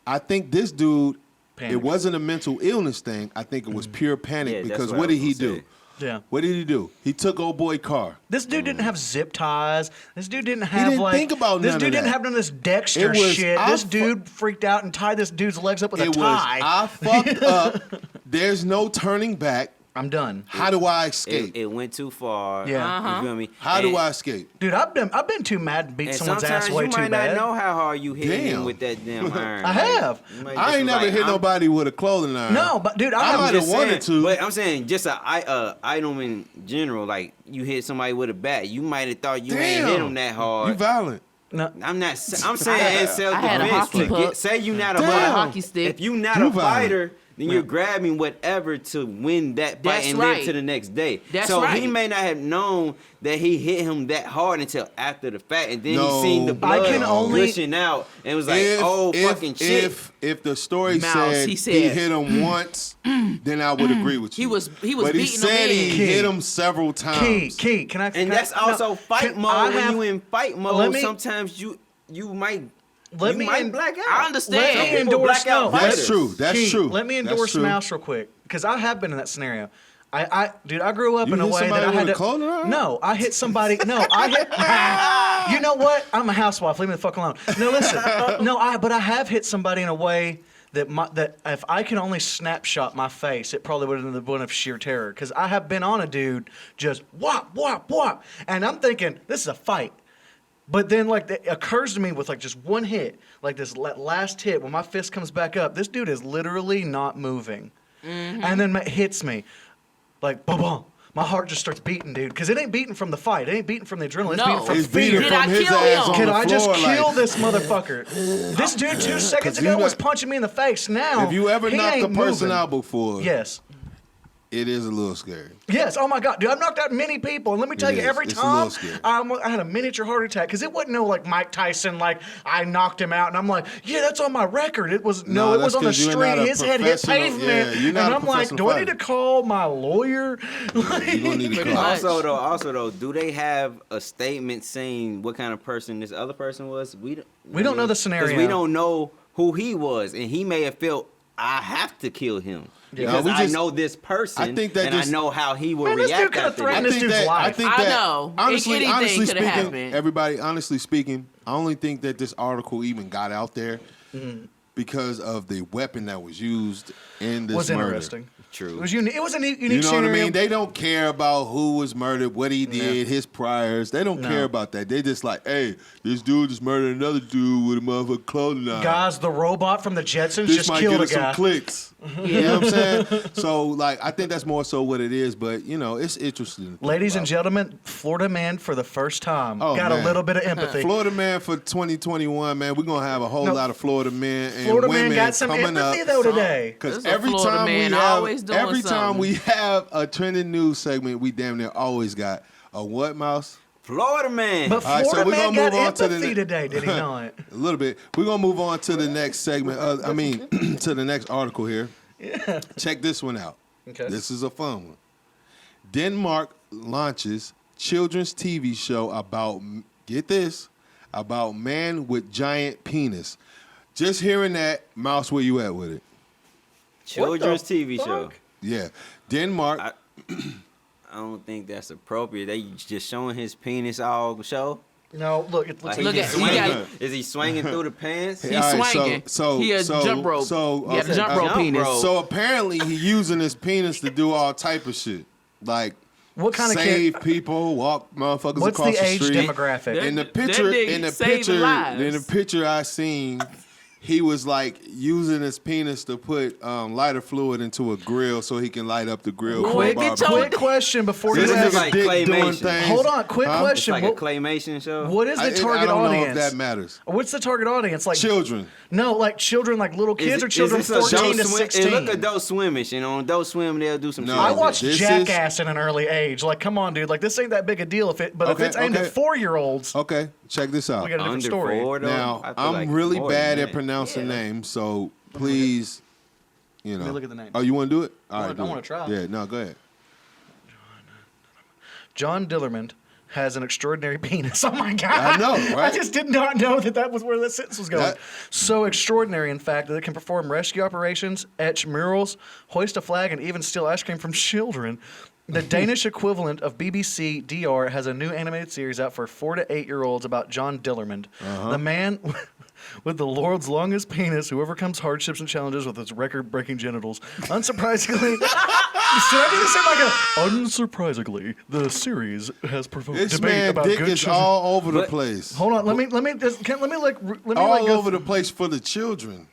I think this dude, Panic. it wasn't a mental illness thing. I think it was pure panic Yeah, that's because what what I did was he gonna do? say. Yeah. What did he do? He took old boy car. This dude didn't have zip ties. This dude didn't have didn't like. think about this none dude of didn't that. have none of this Dexter It was, shit. I This fu- dude freaked out and tied this dude's legs up with a It was, tie. I fucked up. There's no turning back. I'm done. How do I escape? It went too far. Yeah. You feel me? How do And- I escape? Dude, I've been too mad to beat And someone's sometimes ass way you too might bad. not know how hard you hit him Damn. with that damn iron. I have. You might I just ain't be never like, hit I'm- nobody with a clothing iron. No, but dude, I I might have have just wanted saying, to. But I'm saying just a item in general. Like you hit somebody with a bat, you might have thought you ain't hit him that hard. You violent. no. I'm not. I'm saying in self I had a defense. hockey puck. Say you not a Damn. fighter. Hockey stick. If you not You a violent. fighter, then you're grabbing whatever to win that fight That's and right. live to the next day. That's so right. he may not have known that he hit him that hard until after the fact, and then No. he seen the blood I can only- gushing out, and was like, "Oh fucking shit!" If the story Mouse, said he he said- hit him once, then I would agree with you. He was But he beating him said he in. hit him several times. Key, can I? and can that's I, no, also fight can mode. I When have- you in fight Let mode, me- sometimes you might Let you me might in- black out. I understand. Let Some me people endorse. black out No, That's fighters. true. That's Key, true. Let me That's endorse true. Mouse real quick because I have been in that scenario. Dude, I grew up You in a hit way that somebody I had with a to. clothing iron? No, I hit somebody. No, I hit. You know what? I'm a housewife. Leave me the fuck alone. No, listen. But I have hit somebody in a way that if I can only snapshot my face, it probably would have been the one of sheer terror. Because I have been on a dude just whop, whop, whop, and I'm thinking this is a fight. But then, like, it occurs to me with, like, just one hit, like this last hit, when my fist comes back up, this dude is literally not moving. And then it hits me, like, boom, boom. My heart just starts beating, dude, because it ain't beating from the fight. It ain't beating from the adrenaline. It's No. beating from It's fear. beating Did from I his kill ass him? on Can the I just floor, kill like, this motherfucker? This dude 2 seconds you ago was not- punching me in the face. Now, Have you ever he knocked a ain't person moving. out before? Yes. It is a little scary. Yes. Oh my God, dude! I've knocked out many people, and let me tell you, every It's a time little scary. I had a miniature heart attack because it wasn't no like Mike Tyson, like I knocked him out, and I'm like, yeah, that's on my record. It was No, it that's was on the 'cause you're not street. a His head hit professional- pavement, yeah, you're and not a I'm like, do professional I need to fighter. call my lawyer? You're gonna need to Pretty call. much. Also though, do they have a statement saying what kind of person this other person was? We don't know the scenario. Because we don't know who he was, and he may have felt I have to kill him because No, we I just- know this person, I think that and just- I know how he would Man, this dude react coulda after threatened that. this dude's I life. think I that know. honestly Anything coulda speaking, happened. everybody, honestly speaking, I only think that this article even got out there because of the weapon that was used in this was murder. interesting. True. It was unique. It was a unique You know what I scenario. mean? They don't care about who was murdered, what he did, his priors. They don't care about that. They just like, hey, this dude just murdered another dude with a motherfucking clothing line. Guys, the robot from the Jetsons This just might killed get a us some guy. clicks. You know what I'm saying? So, like, I think that's more so what it is, but, you know, it's interesting. to think Ladies and about. gentlemen, Florida man for the first time Oh, got man. a little bit of empathy. Florida man for 2021, man, we're going to have a whole No, lot of Florida men and Florida women man got some coming empathy up. though today. Because This is a Florida man always doing every time something. we have a trending news segment, we damn near always got a what, Mouse? Florida man. But All right, so Florida we're man gonna got move on to the empathy ne- today, did he not? A little bit. We're going to move on to the next segment. To the next article here. Yeah. Check this one out. Okay. This is a fun one. Denmark launches children's TV show about, get this, about man with giant penis. Just hearing that, Mouse, where you at with it? Children's What the TV show. fuck? Yeah. Denmark. I don't think that's appropriate. They just showing his penis all show. No, look, it looks Like, like Look he at- just he swinging- got- is he swinging through the pants? He's All right, swinging. He a jump rope. He got a jump rope jump penis. rope. So apparently he using his penis to do all type of shit. Like what kind of save kid? people, walk motherfuckers What's across the age street. demographic? In the That picture, nigga in the saving picture, lives. in the picture I seen, he was like using his penis to put lighter fluid into a grill so he can light up the grill. for Boy, a get your- barbecue. Quick question before This you This is nigga ask. like dick doing claymation. things. Hold on, quick Huh? It's question. like a What, claymation show. what is the I target don't audience? know if that matters. What's the target audience? Like Children. No, like children, like little kids or Is children this a 14 to Adult Swim- 16. It look Adult Swimish, and on Adult Swim they'll do some No. shit I like watched This is- Jackass in an early age. Like, come on, dude. Like, this ain't that big a deal if it. But Okay, if it's aimed okay. at 4-year-olds, Okay, check this out. we got a different Under story. 4, though? Now, I feel I'm like really more bad than at that. pronouncing names, so please, you know. me look at the name. Oh, you want to do it? All I right, wanna- I do wanna it. try. Yeah, no, go ahead. John Dillerman has an extraordinary penis. Oh my god! I know, I right? just did not know that was where that sentence was going. That- So extraordinary, in fact, that it can perform rescue operations, etch murals, hoist a flag, and even steal ice cream from children. The Danish equivalent of BBC DR has a new animated series out for 4 to 8-year-olds about John Dillerman, the man with the world's longest penis who overcomes hardships and challenges with his record-breaking genitals. Unsurprisingly, should I do this in like a? Unsurprisingly, the series has provoked This debate man about dick good is children. all over the But- place. Hold on, let me go All over the place for the children.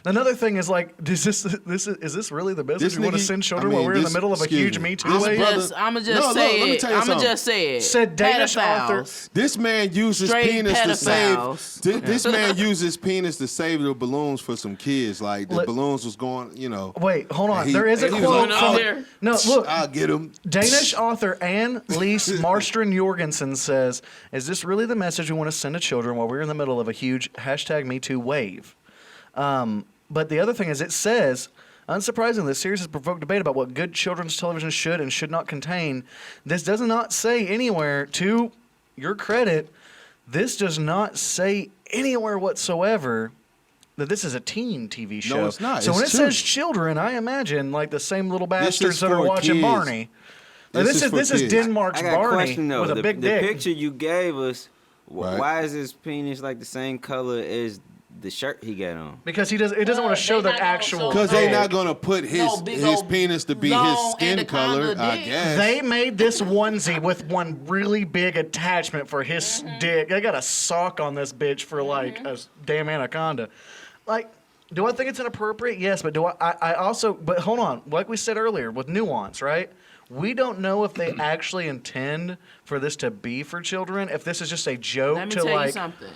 Another thing is like, is this really the message This we want to nigga- send children I mean, while we're in the this- middle of a excuse huge me. Me Too This wave? brother- I'ma No, just look, say let me it. tell you I'ma something. just say it. Said Danish author. Pedophiles. This man used his Straight penis to save. pedophiles. This man used his penis to save the balloons for some kids. Like the Look- balloons was going, you know. Wait, hold on. He- There is a he was quote like, from "Oh, there." No, look. I'll get him. Danish author Anne-Lise Marstrand Jorgensen says, "Is this really the message we want to send to children while we're in the middle of a huge #MeToo wave?" But the other thing is, it says, unsurprisingly, the series has provoked debate about what good children's television should and should not contain. This does not say anywhere, to your credit, this does not say anywhere whatsoever that this is a teen TV show. No, it's not. So It's when it says children, I imagine like the same little bastards that are for watching kids. Barney. Now, This is for this is kids. Denmark's I got a Barney question though. with a The big dick. picture you gave us, Right. why is his penis like the same color as the shirt he got on? Because it doesn't want to show They the not gonna actual. show Because No. they not gonna put his No, big his old penis to be long his skin anaconda color. I dick. guess. They made this onesie with one really big attachment for his dick. They got a sock on this bitch for like a damn anaconda. Like, do I think it's inappropriate? Yes, but do I also, but hold on. Like we said earlier, with nuance, right? We don't know if they actually intend for this to be for children, if this is just a joke Let me to tell like. you something.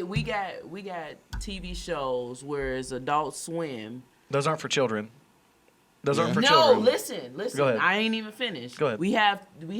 We got TV shows where it's Adult Swim. Those aren't for children. Those aren't for No, children. listen. Go ahead. I ain't even finished. Go ahead. We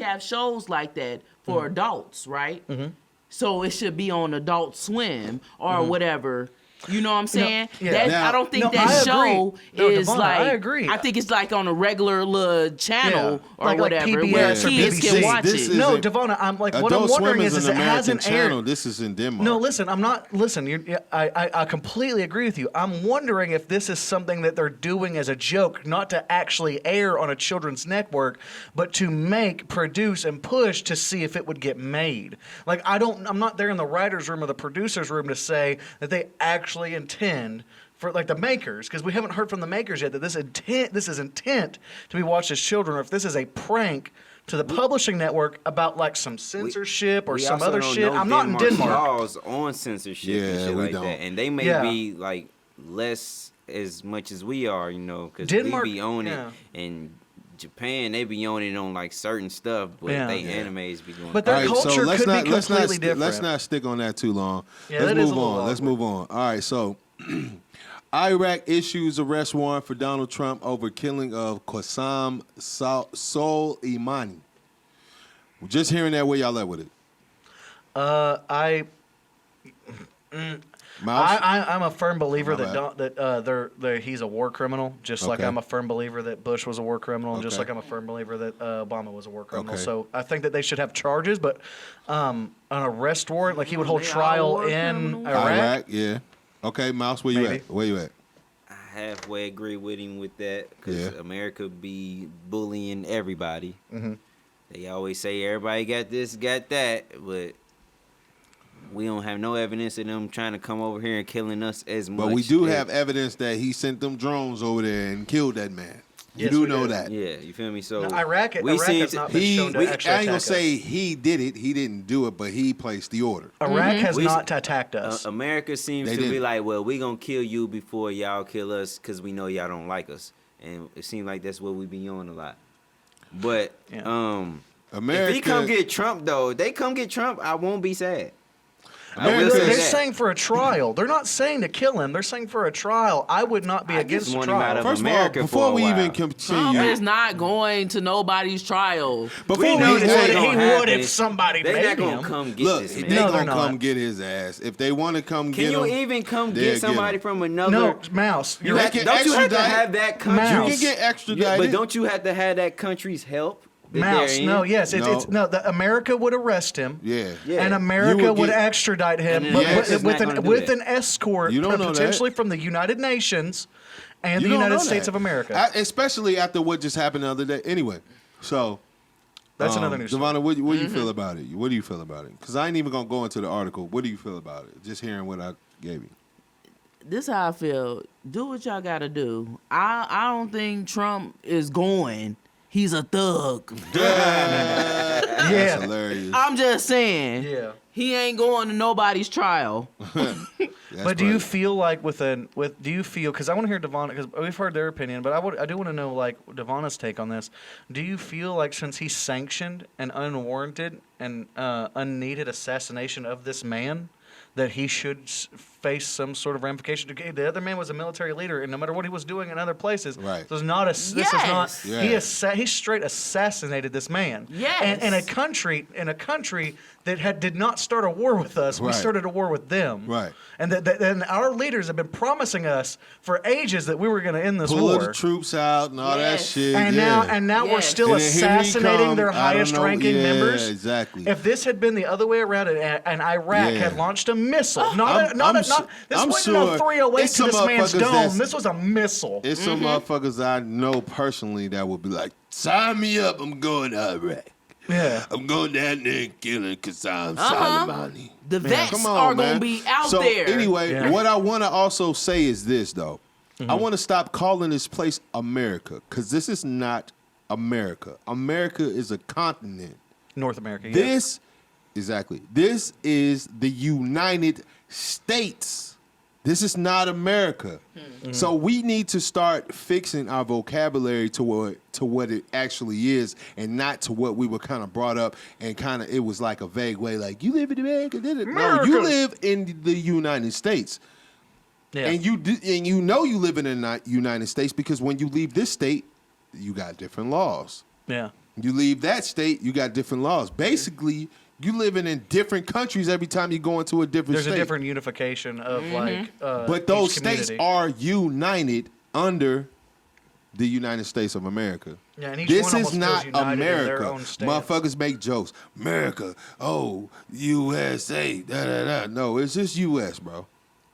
have shows like that for adults, right? Mm-hmm. So it should be on Adult Swim or whatever. You know what I'm saying? yeah. That, I don't think that I show agree. is Devonna, like. I agree. I think it's like on a regular little channel or Like whatever PBS where or kids BBC. can watch This it. is- No, isn't- Devonna, I'm like, what Adult I'm wondering Swim is an it American hasn't channel. aired. This is in Denmark. No, listen, I'm not. Listen, I completely agree with you. I'm wondering if this is something that they're doing as a joke, not to actually air on a children's network, but to make, produce, and push to see if it would get made. Like, I'm not there in the writers' room or the producers' room to say that they actually intend for like the makers, because we haven't heard from the makers yet that this is intent to be watched as children, or if this is a prank to the publishing network about like some censorship or We some also other don't shit. know I'm not in Denmark. laws on censorship Yeah, and shit we like don't. that, and they may Yeah. be like less as much as we are, because Denmark- we be on yeah. it, and Japan they be on it on like certain stuff, but Yeah. they Yeah. animes be doing. But All their right, culture let's could not, be let's completely not, different. Let's not stick on that too long. Yeah, let's that is move a little on. Let's awkward. move on. All right, so Iraq issues arrest warrant for Donald Trump over killing of Qasem Soleimani. Just hearing that, where y'all at with it? Mouse? I'm a firm believer My that he's a war criminal, just like Okay. I'm a firm believer that Bush was a war criminal, and just Okay. like I'm a firm believer that Obama was a war criminal. Okay. So I think that they should have charges, but an arrest warrant, like he would hold They all trial war in criminals. Iraq. Yeah. Okay, Mouse, where you Maybe. at? Where you at? I halfway agree with him with that, because Yeah. America be bullying everybody. Mm-hmm. They always say everybody got this, got that, but we don't have no evidence of them trying to come over here and killing us as much. But we do as- have evidence that he sent them drones over there and killed that man. You Yes, do we know do. that. Yeah, you feel me? So No, Iraq seem has to- not been He, shown to I actually ain't gonna attack say us. he did it. He didn't do it, but he placed the order. Iraq has We- not attacked us. America seems They to be didn't. like, well, we gonna kill you before y'all kill us because we know y'all don't like us, and it seems like that's what we be on a lot. But Yeah. America. if he come get Trump though, they come get Trump, I won't be sad. I America- will say They're that. saying for a trial. They're not saying to kill him. They're saying for a trial. I would not be I against just a want him out trial. of First America of all, for before a we while. even Trump continue, is not going to nobody's trial. before We we know this hey, ain't gonna he happen. would if somebody They made not gonna him. come get look, this they man. No, gonna they're not. come get his ass. If they want to come Can get you him, even come they'll get get somebody him. from another? No, Mouse. You You're can Don't you have to extradite- have that country? Mouse. You can get Yeah, extradited. but don't you have to have that country's help? that Mouse. they're No, in? yes, No. it's no. America would arrest him. Yeah. Yeah. And You America would would get- extradite him, And but America's with, not with, gonna an, do with that. an escort, You don't know that. potentially from the United Nations and You the don't United know States that. of America. Especially after what just happened the other day. Anyway, so That's another news story. Devonna, what do you feel about it? What do you feel about it? Because I ain't even gonna go into the article. What do you feel about it? Just hearing what I gave you. This how I feel. Do what y'all gotta do. I don't think Trump is going. He's a thug. That's Yeah. hilarious. I'm just saying. Yeah. He ain't going to nobody's trial. That's But do you crazy. feel like do you feel, because I want to hear Devonna, because we've heard their opinion, but I do want to know like Devonna's take on this. Do you feel like since he sanctioned an unwarranted and unneeded assassination of this man, that he should face some sort of ramification? Okay, the other man was a military leader, and no matter what he was doing in other places, Right. this is not a. This is not. Yes. Yeah. He straight assassinated this man. Yes. And in a country that did not start a war with us, we Right. started a war with them. Right. And and our leaders have been promising us for ages that we were going to end this Pull war. the troops out and all that Yes. shit. And yeah. now we're Yes. still And then here he assassinating come, their I don't highest know- ranking yeah, members. exactly. If this had been the other way around and Iraq Yeah. had launched a missile, I'm this I'm wasn't sure no 308 it's to this some man's motherfuckers dome. that's- This was a missile. It's some motherfuckers I know personally that would be like, sign me up, I'm going to Iraq. Yeah. I'm going down there and killing Qasem Uh-huh. Soleimani. The vets Come on, are man. gonna be out so, there. Anyway, Yeah. what I want to also say is this, though. I want to stop calling this place America, because this is not America. America is a continent. North America. Yeah. This is the United States. This is not America. So we need to start fixing our vocabulary to what it actually is, and not to what we were kind of brought up and kind of it was like a vague way, like you live in America. No, you live in the United States. Yeah. And you know you live in the United States because when you leave this state, you got different laws. Yeah. You leave that state, you got different laws. Basically, you living in different countries every time you go into a different There's state. a different unification of But those each states community. are united under the United States of America. Yeah, and each This one is almost not feels united in their America. own stance. Motherfuckers make jokes. America, oh, USA, da da da. No, it's just US, bro.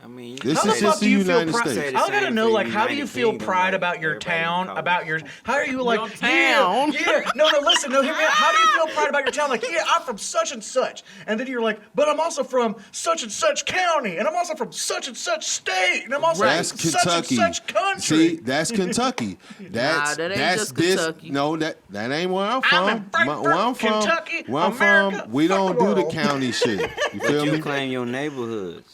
I mean, This How is the just fuck the do you feel United pride? States. I gotta know, like, how do you United feel Kingdom, pride like, about your everybody town? calls About it. your, how are you like, Your town. Yeah, no, listen, no, hear me out. How do you feel pride about your town? Like, yeah, I'm from such and such, and then you're like, but I'm also from such and such county, and I'm also from such and such state, and I'm also That's from Kentucky. such and such country. See, that's Kentucky. That's that ain't that's just this. Kentucky. No, that ain't where I'm from. I'm in Frankfort, where I'm from, Kentucky, where I'm America, from, we fuck don't the do the world. county shit. You feel you me? claim your neighborhoods.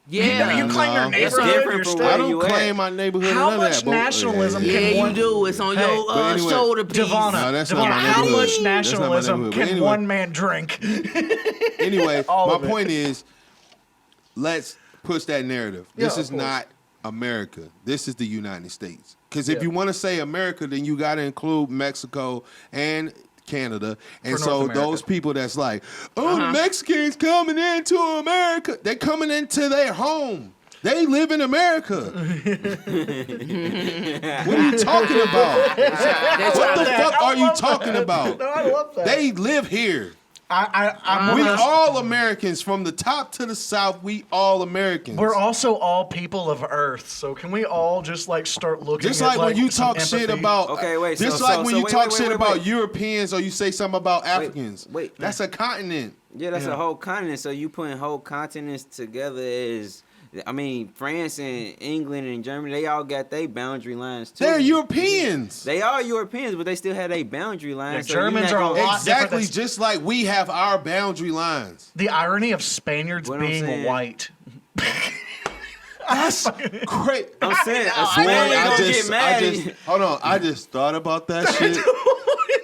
Yeah. You claim your No. neighborhood, different your from state. where I don't you at? claim my neighborhood. How or none of much that, but- nationalism yeah, can Yeah, one- you do. It's on Hey, your but anyway, shoulder piece. Devonna, No, that's not Devonna, my how neighborhood. much That's not my nationalism neighborhood. can But anyway. one man drink? Anyway, All my of it. point is, let's push that narrative. Yeah, This of is course. not America. This is the United States. Because if Yeah. you want to say America, then you got to include Mexico and Canada. And For so North America. those people that's like, oh, the Mexicans coming into America. They're coming into their home. They live in America. What are you talking about? What the fuck are you talking about? No, I love that. They live here. I'm We gonna- all Americans from the top to the south. We all Americans. We're also all people of Earth, so can we all just like start looking? just at, like when you some talk shit empathy? about. Okay, wait, Just so- like so- when so you wait, talk wait, shit wait, about wait. Europeans or you say something about Africans. wait. That's a continent. Yeah, that's Yeah. a whole continent. So you putting whole continents together as, I mean, France and England and Germany, they all got their boundary lines too. They're Europeans. They are Europeans, but they still have their boundary lines. Yeah, so you're Germans not are a gonna- lot different Exactly, than- just like we have our boundary lines. The irony of Spaniards What I'm being saying- white. That's great. I'm saying, a Boy, Spaniard gonna get mad. hold on. I just thought about that shit.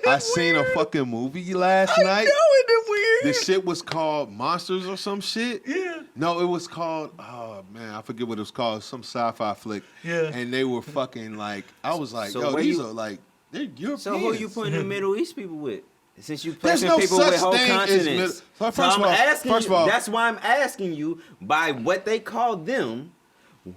I seen a fucking movie last night. Isn't it weird? The shit was called Monsters or some shit. Yeah. No, it was called, oh man, I forget what it was called. Some sci-fi flick. Yeah. And they were fucking like, I was like, So yo, where these you- are like, they're Europeans. So who you putting the Middle East people with? Since you There's placing no people such with whole thing as continents. Middle- So So first I'm of all- asking first you, of all- that's why I'm asking you by what they call them.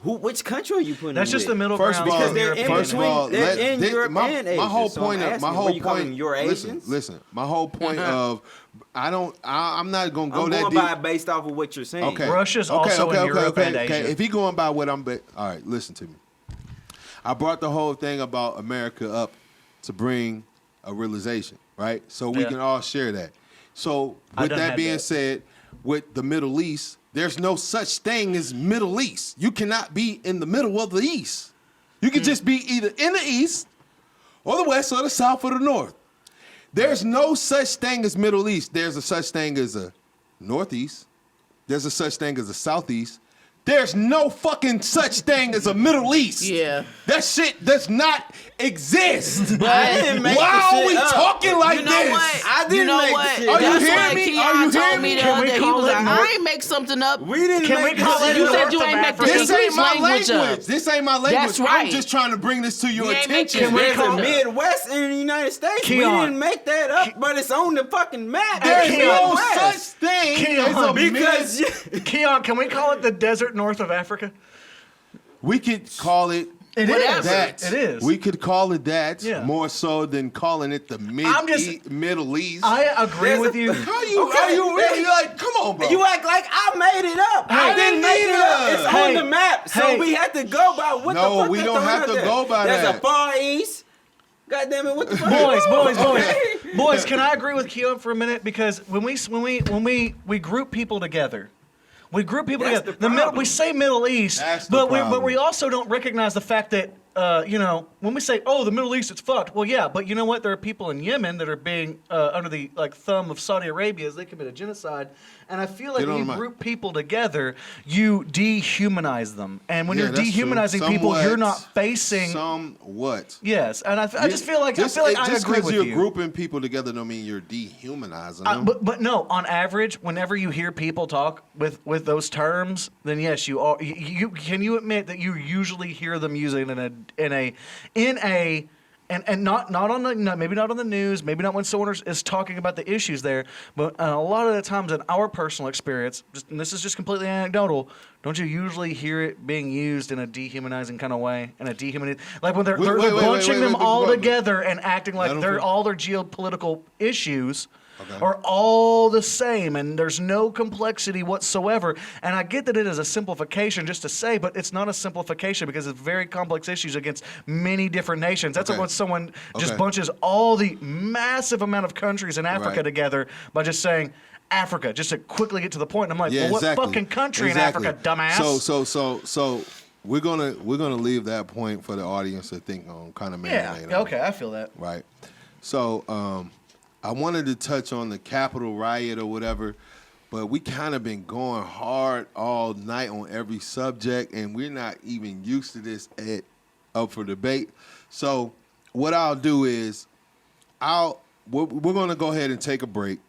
Which country are you putting That's them just with? the middle First ground. of all, Because they're in first of between. all, They're in Europe my, and my Asia, whole so I'm point of asking, my what whole you call them, point. Eurasians? Listen. My whole point of I'm not gonna go I'm that going deep. by based off of what you're saying. Okay. Russia's also in Europe and Asia. If he going by what I'm, all right, listen to me. I brought the whole thing about America up to bring a realization, right? So we Yeah. can all share that. So I with done that had being that. said, with the Middle East, there's no such thing as Middle East. You cannot be in the middle of the East. You can just be either in the East or the West or the South or the North. There's no such thing as Middle East. There's a such thing as a Northeast. There's a such thing as a Southeast. There's no fucking such thing as a Middle East. Yeah. That shit does not exist. I didn't make Why the are shit we up. talking like You know this? what? I didn't you know make what? the shit. Are you That's hearing what me? Keon Are you told hearing me me? the Can other we day. He call was it like, North- I ain't make something up. We didn't Can we make call this it shit You up. said North you of ain't make the Africa? This English ain't my language language. up. This ain't my language. That's I'm right. just trying to bring this to your You ain't attention. making There's call a it- Midwest in the United States. We Keon. didn't make that up, but it's on the fucking map. There's Keon, no Midwest. such thing Keon, as a Because Keon, can we call it the desert north of Africa? we could call it It Whatever. is. that. It is. We could call it that Yeah. more so than calling it the I'm just- Middle East. I agree There's with a- you. Are you Okay. really like? Come on, bro. you act like I made it up. Hey. I didn't make it up. It's Hey. on the map, so Hey. we have to go by what No, the fuck we they don't throwing have out to there. go by There's that. a Far East. God damn it! What the fuck? Boys, can I agree with Keon for a minute? Because when we group people together, we group people That's together. the problem. We say Middle East, That's the but problem. we also don't recognize the fact that when we say, oh, the Middle East, it's fucked. Well, yeah, but you know what? There are people in Yemen that are being under the thumb of Saudi Arabia as they commit a genocide. And I feel like Get on when you the mic. group people together, you dehumanize them. And when Yeah, you're that's true. dehumanizing people, Somewhat. you're not facing. Somewhat. Yes, and I just feel like I just agree because with you're you. grouping people together don't mean you're dehumanizing them. But no, on average, whenever you hear people talk with those terms, then yes, you are. You can you admit that you usually hear them using in a And not on the maybe not on the news, maybe not when someone is talking about the issues there, but a lot of the times in our personal experience, and this is just completely anecdotal, don't you usually hear it being used in a dehumanizing kind of way, like when they're bunching them all together and acting like all their geopolitical issues are all the same, and there's no complexity whatsoever. And I get that it is a simplification just to say, but it's not a simplification because it's very complex issues against many different nations. That's like when someone just bunches all the massive amount of countries in Africa together by just saying Africa, just to quickly get to the point. And I'm like, what fucking country in Africa, dumbass? So we're gonna leave that point for the audience to think on, kind of marinate on. Okay, I feel that. Right. So I wanted to touch on the Capitol riot or whatever, but we kind of been going hard all night on every subject, and we're not even used to this up for debate. So what I'll do is we're going to go ahead and take a break.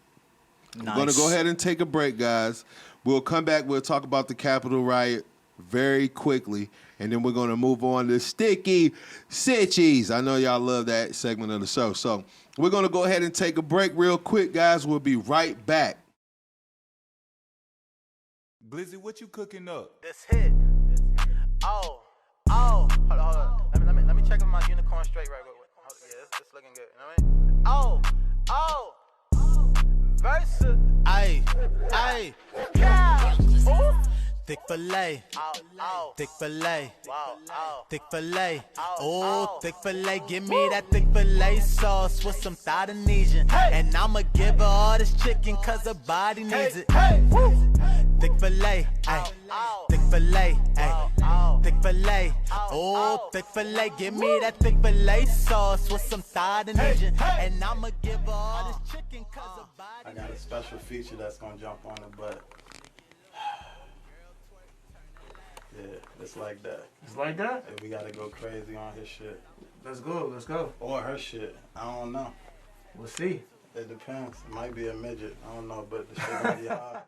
Nice. We're going to go ahead and take a break, guys. We'll come back. We'll talk about the Capitol riot very quickly, and then we're going to move on to Sticky Sitchies. I know y'all love that segment of the show. So we're going to go ahead and take a break real quick, guys. We'll be right back. Blizzy, what you cooking up? This hit. Oh. Hold on. Let me check if my unicorn straight right quick. Yeah, it's looking good. You know what I mean? Versa. Ayy. Yeah. Ooh. Thick fillet, thick fillet, thick fillet, oh, thick fillet, give me that thick fillet sauce with some Indonesian, and I'ma give her all this chicken cause her body needs it. Thick fillet, ayy, thick fillet, ayy, thick fillet, oh, thick fillet, give me that thick fillet sauce with some Indonesian, and I'ma give her all this chicken cause her body needs it. I got a special feature that's gonna jump on it, but yeah, it's like that. It's like that? And we gotta go crazy on his shit. Let's go. Or her shit. I don't know. We'll see. It depends. It might be a midget. I don't know, but the shit gonna be hard.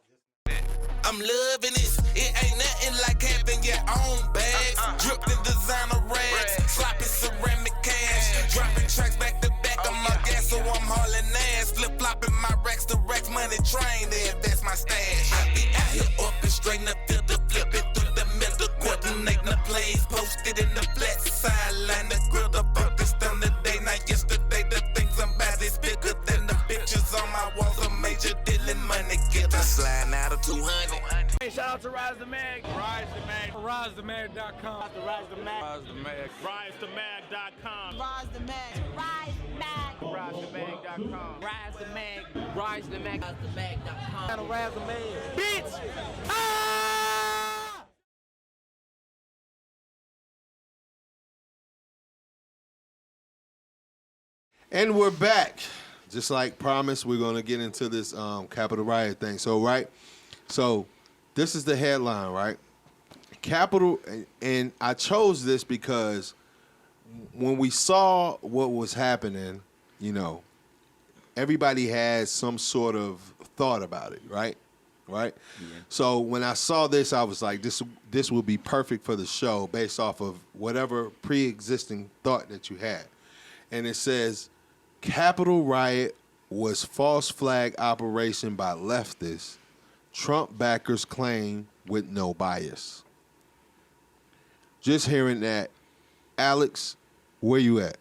I'm loving this. It ain't nothing like having your own bags. Dripped in designer rags. Sloppy ceramic cash. Dropping tracks back to back. I'm on gas, so I'm hauling ass. Flip flopping my racks to racks. Money train to invest my stash. I be out here orchestrating the filter, flipping through the middle, coordinating the plays. Posted in the flat sideline. The grill, the focused on the day, not yesterday. The things I'm about is bigger than the pictures on my walls. A major dealing money getter. Sliding out of 200. Hey, shout out to Rise the Mag. Rise the Mag. RiseTheMag.com. Rise the Mag. Rise the Mag. RiseTheMag.com. Rise the Mag. Rise Mag. RiseTheMag.com. Rise the Mag. Rise the Mag. RiseTheMag.com. Rise the Mag. Bitch! Ah! And we're back. Just like promised, we're going to get into this Capitol riot thing. So this is the headline, right? Capitol, and I chose this because when we saw what was happening, you know, everybody has some sort of thought about it, right? Right? Yeah. So when I saw this, I was like, this will be perfect for the show based off of whatever pre-existing thought that you had. And it says, Capitol riot was false flag operation by leftists. Trump backers claim with no bias. Just hearing that, Alex, where you at?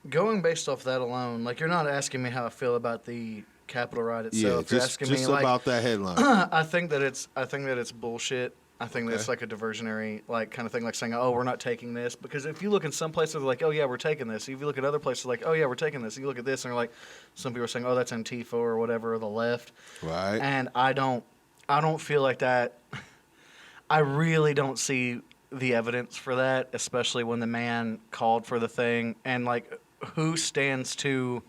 Going based off that alone, like, you're not asking me how I feel about the Capitol riot itself. You're asking me about like, that headline. I think that it's bullshit. I think that it's like a diversionary like kind of thing, like saying, oh, we're not taking this. Because if you look in some places, they're like, oh, yeah, we're taking this. If you look at other places, like, oh, yeah, we're taking this. And you look at this, and they're like, some people are saying, oh, that's Antifa or whatever, or the left. Right. And I don't feel like that. I really don't see the evidence for that, especially when the man called for the thing. And, like, who stands to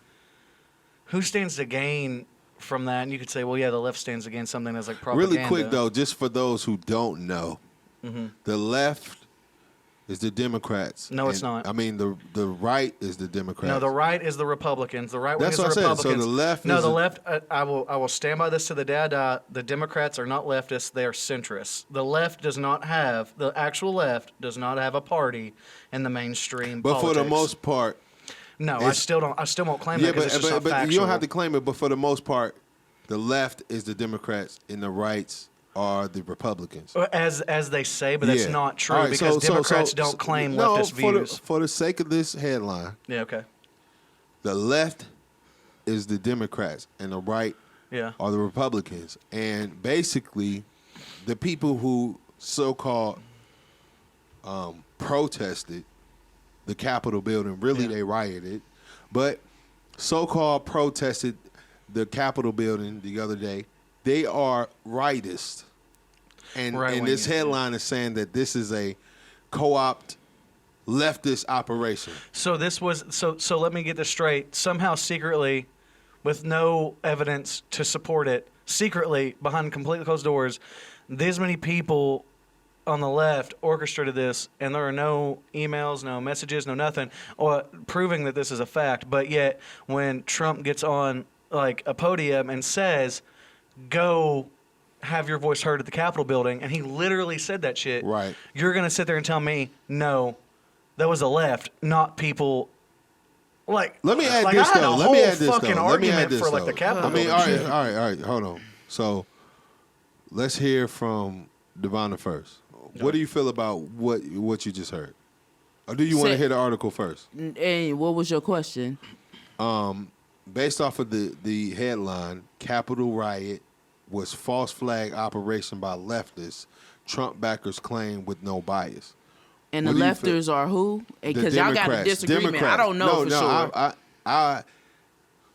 gain from that? And you could say, well, yeah, the left stands against something that's like propaganda. Really quick, though, just for those who don't know, the left is the Democrats. No, it's and, not. I mean, the right is the Democrats. No, the right is the Republicans. The right wing That's is the what I said. Republicans. So the left No, is the a- left. I will stand by this to the day I die. The Democrats are not leftists. They are centrists. The left does not have the actual left does not have a party in the mainstream. But politics. for the most part, no, I still don't. I still won't claim that because it's just not but factual. you don't have to claim it. But for the most part, the left is the Democrats and the rights are the Republicans. As they say, but that's Yeah. not true All right, because Democrats don't claim leftist views. For the sake of this headline, Yeah. Okay. the left is the Democrats and the right Yeah. are the Republicans. And basically, the people who so-called protested the Capitol building, really they rioted, but so-called protested the Capitol building the other day, they are rightists. And this headline is saying that this is a co-opt leftist operation. So this was so let me get this straight. Somehow secretly, with no evidence to support it, secretly behind completely closed doors, these many people on the left orchestrated this, and there are no emails, no messages, no nothing, proving that this is a fact. But yet, when Trump gets on like a podium and says, "Go have your voice heard at the Capitol building," and he literally said that shit. Right. You're gonna sit there and tell me, no, that was the left, not people. Like, Let me add like this I had though. a Let me whole add this fucking though. Let me add argument this for like though. the Capitol I mean, building shit. all right. Hold on. So let's hear from Devonna first. What do you feel about what you just heard? Or do you want to hear the article first? And what was your question? Based off of the headline, Capitol riot was false flag operation by leftists. Trump backers claim with no bias. And What the do you feel? lefters are who? The Because y'all got a Democrats. disagreement. Democrats. I don't know for sure. I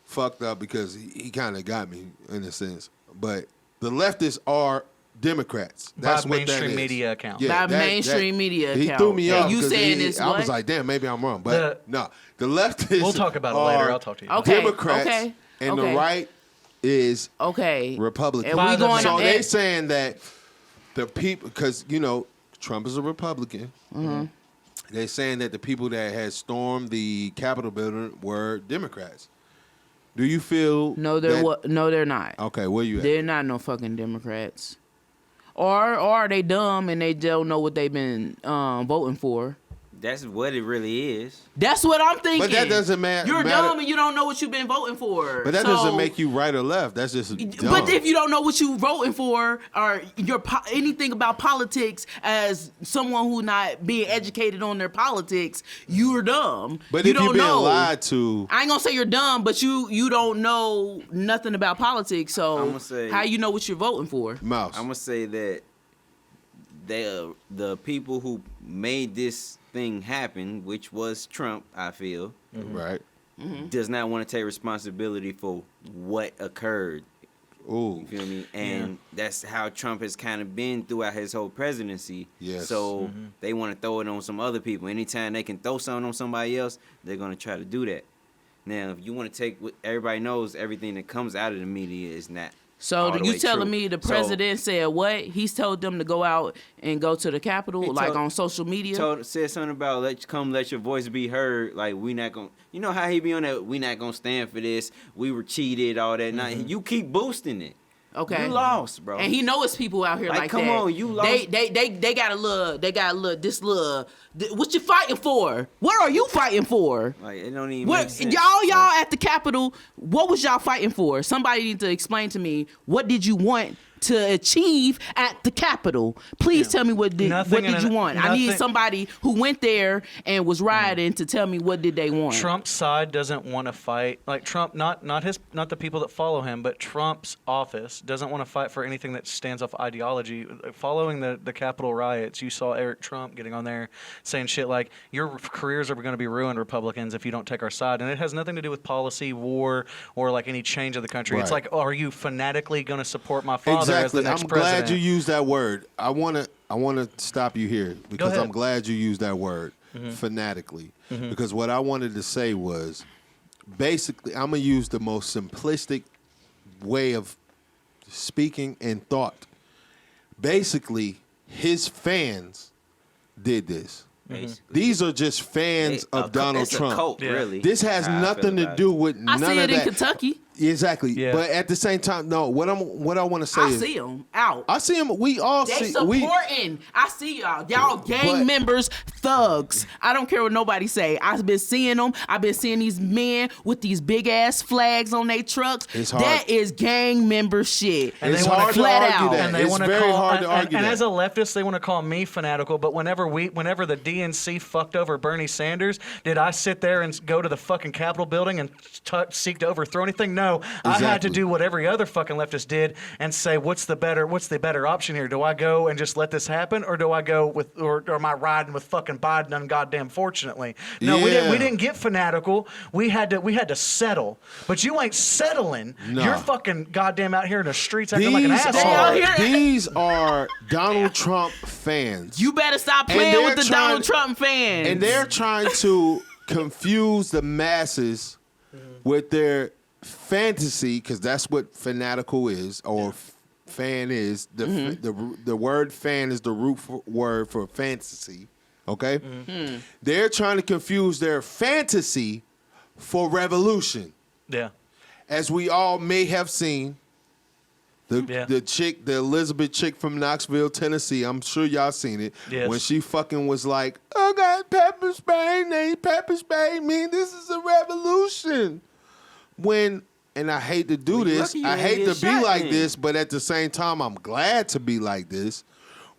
fucked up because he kind of got me in a sense. But the leftists are Democrats. That's By what that mainstream is. media account. By mainstream media He account. threw me And off. you 'cause saying it's I was what? like, damn, maybe I'm wrong. But no, the leftists. We'll talk about it later. are I'll talk to you. Okay. Democrats, Okay. and Okay. the right is Okay. Republican. And we going so to- they saying that the people, because Trump is a Republican. Mm-hmm. They're saying that the people that had stormed the Capitol building were Democrats. Do you feel? No, they're not. Okay, where you at? They're not no fucking Democrats. Or are they dumb and they don't know what they've been voting for? That's what it really is. That's what I'm thinking. But that doesn't matter. You're dumb and you don't know what you've been voting for. But that doesn't make you right or left. That's just dumb. But if you don't know what you voting for or anything about politics as someone who not being educated on their politics, you're dumb. But you if don't you're being know. lied to, I ain't gonna say you're dumb, but you don't know nothing about politics. So I'ma say- how you know what you're voting for? Mouse. I'm gonna say that the people who made this thing happen, which was Trump, I feel, right, does not want to take responsibility for what occurred. Ooh. You feel me? And that's how Trump has kind of been throughout his whole presidency. Yes. So they want to throw it on some other people. Anytime they can throw something on somebody else, they're going to try to do that. Now, if you want to take what everybody knows, everything that comes out of the media is not. So all the you way telling true. me the So, president said what? He's told them to go out and go to the Capitol, He like told- on social media? said something about let your voice be heard. Like, we not gonna, you know how he be on that, we not gonna stand for this, we were cheated, all that. Now, you keep boosting it. Okay. You lost, bro. And he know it's people out here like come that. on, you lost. They got a little, what you fighting for? What are you fighting for? Like, it don't even What make sense. y'all at the Capitol, what was y'all fighting for? Somebody need to explain to me, what did you want to achieve at the Capitol? Please tell me what did you want? I need somebody who went there and was rioting to tell me what did they want. Trump's side doesn't want to fight. Like Trump, not the people that follow him, but Trump's office doesn't want to fight for anything that stands off ideology. Following the Capitol riots, you saw Eric Trump getting on there saying shit like, your careers are going to be ruined, Republicans, if you don't take our side. And it has nothing to do with policy, war, or like any change of the country. It's Right. like, are you fanatically going to support my father as the exactly. next I'm president? glad you used that word. I wanna stop you here because ahead. I'm glad you used that word, fanatically. Because what I wanted to say was, basically, I'm gonna use the most simplistic way of speaking and thought. Basically, his fans did this. Basically. These are just fans of Donald it's Trump. A cult, really. This has nothing to do with none of that. I see it in Kentucky. Exactly. Yeah. But at the same time, no. What I want to say is, I see them out. I see them. We all They see. supporting. I see y'all. Y'all gang members, thugs. I don't care what nobody say. I've been seeing them. I've been seeing these men with these big ass flags on their trucks. It's hard. That is gang member shit. And it's they want hard to to argue out. that. And they It's want to very call, hard to argue and that. as a leftist, they want to call me fanatical. But whenever the DNC fucked over Bernie Sanders, did I sit there and go to the fucking Capitol building and seek to overthrow anything? No, I had to do what every other fucking leftist did and say, what's the better option here? Do I go and just let this happen, or do I go with, or am I riding with fucking Biden? Ungoddamn fortunately, no, we didn't get fanatical. We had to settle. But you ain't settling. No. You're fucking goddamn out here in the streets acting like an asshole. These are Donald Trump fans. You better stop playing with the Donald Trump fans. And they're trying to confuse the masses with their fantasy, because that's what fanatical is, or fan is. The word fan is the root word for fantasy. Okay? They're trying to confuse their fantasy for revolution. Yeah. As we all may have seen, the chick, the Elizabeth chick from Knoxville, Tennessee, I'm sure y'all seen it. Yes. When she fucking was like, I got pepper spray, they pepper spray me, this is a revolution. And I hate to do this, I hate to be like this, but at the same time, I'm glad to be like this.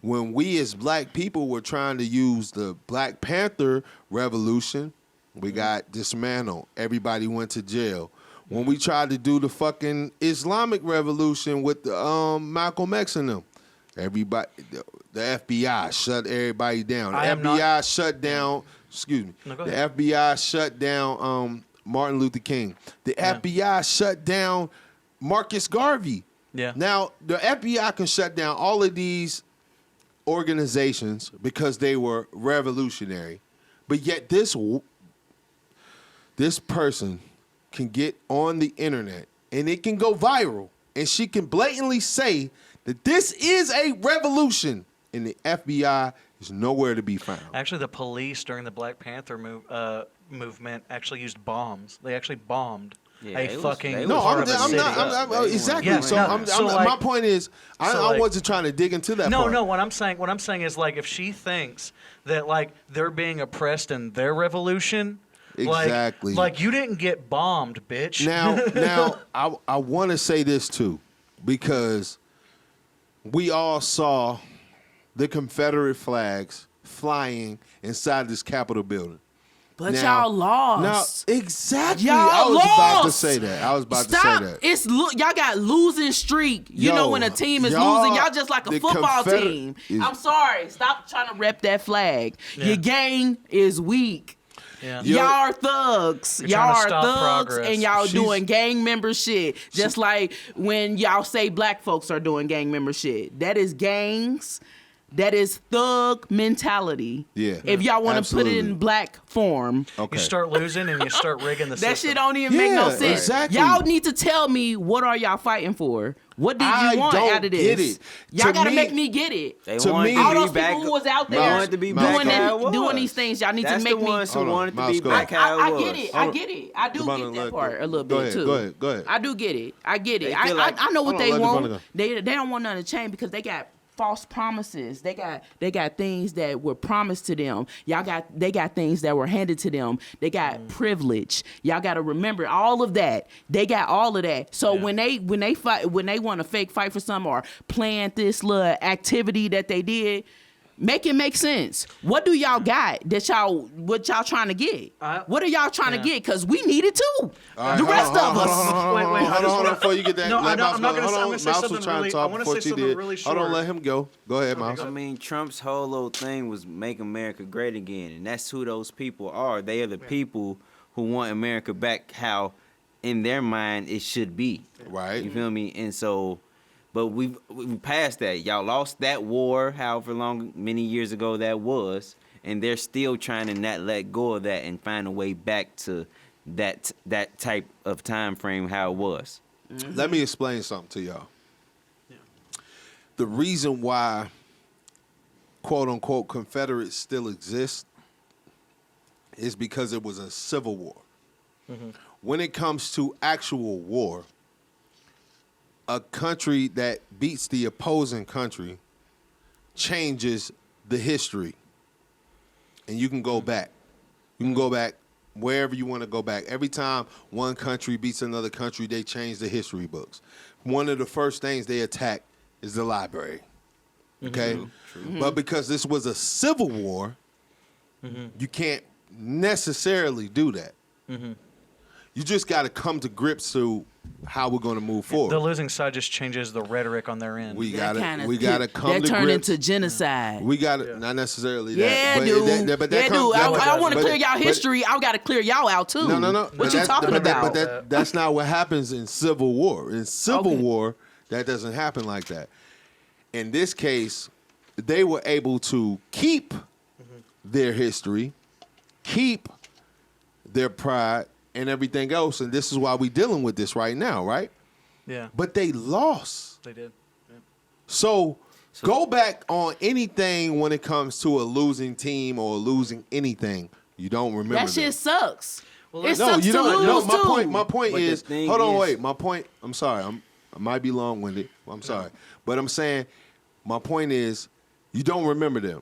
When we as black people were trying to use the Black Panther revolution, we got dismantled. Everybody went to jail. When we tried to do the fucking Islamic revolution with the Malcolm X and them, everybody, the FBI shut everybody down. The FBI shut down. Excuse me. No, the go ahead. FBI shut down Martin Luther King. The FBI shut down Marcus Garvey. Yeah. Now the FBI can shut down all of these organizations because they were revolutionary, but yet this person can get on the internet and it can go viral, and she can blatantly say that this is a revolution, and the FBI is nowhere to be found. Actually, the police during the Black Panther movement actually used bombs. They actually bombed fucking part of a city. Exactly. Yeah, my point is, I wasn't trying to dig into that. No. What I'm saying is, like, if she thinks that, like, they're being oppressed in their revolution. Exactly. Like you didn't get bombed, bitch. Now, I want to say this too, because we all saw the Confederate flags flying inside this Capitol building. But y'all lost. Now, exactly. Y'all I was lost. about to say that. Stop. It's y'all got losing streak. You know when a team is losing, y'all just like a football team. I'm sorry. Stop trying to rep that flag. Yeah. Your gang is weak. Yeah. Y'all are thugs. You're Y'all trying are to stop thugs, progress. and y'all doing gang member shit. Just like when y'all say black folks are doing gang member shit. That is gangs. That is thug mentality. Yeah. If y'all want to put it in black form. Okay. You start losing and you start rigging the system. That shit don't even make no sense. Exactly. Y'all need to tell me, what are y'all fighting for? What did you want out of this? Get it. Y'all gotta me, make me get it. They To wanted me- to All be those back, people who was out they there wanted to be back doing how it was. doing these things, y'all need That's to make the ones me. who Hold on, wanted to Miles, be go back ahead. how it I was. get it. I get it. I do Devon, get that part a little go bit ahead, too. Go ahead. I do get it. I get it. They feel like- I know what Hold on, they let want. Devon They don't want nothing to change because they got false promises. They got things that were promised to them. They got things that were handed to them. They got privilege. Y'all got to remember all of that. They got all of that. So when they want to fake fight for something or plan this little activity that they did, make it make sense. What do y'all got what y'all trying to get? What are y'all trying to get? Because we need it too. All right, The rest of us. Hold on, before you get that. No, let I'm not Mouse go. gonna. I'm Hold gonna on, say Mouse was something trying really. to I talk want to before say she something did. really short. Hold on, let him go. Go ahead, Mouse. I mean, Trump's whole thing was make America great again, and that's who those people are. They are the people who want America back how, in their mind, it should be. Right. You feel me? And so, but we passed that. Y'all lost that war, however long, many years ago that was, and they're still trying to not let go of that and find a way back to that type of time frame how it was. Let me explain something to y'all. The reason why, quote unquote, Confederates still exist is because it was a civil war. When it comes to actual war, a country that beats the opposing country changes the history. And you can go back. You can go back wherever you want to go back. Every time one country beats another country, they change the history books. One of the first things they attack is the library. Okay? But because this was a civil war, you can't necessarily do that. You just got to come to grips to how we're going to move forward. The losing side just changes the rhetoric on their end. We got to come to grips. That turned into genocide. We got to, not necessarily that. Yeah, dude. I want to clear y'all history. I got to clear y'all out too. No. What you talking about? But that's not what happens in civil war. In civil war, that doesn't happen like that. In this case, they were able to keep their history, keep their pride, and everything else, and this is why we're dealing with this right now, right? Yeah. But they lost. They did. Yeah. So go back on anything when it comes to a losing team or losing anything. You don't remember that shit sucks. Well, it no, sucks you to don't. lose No, too. my point But is. the thing Hold on, is- wait. My point. I'm sorry. I might be long-winded. I'm sorry, but I'm saying my point is you don't remember them.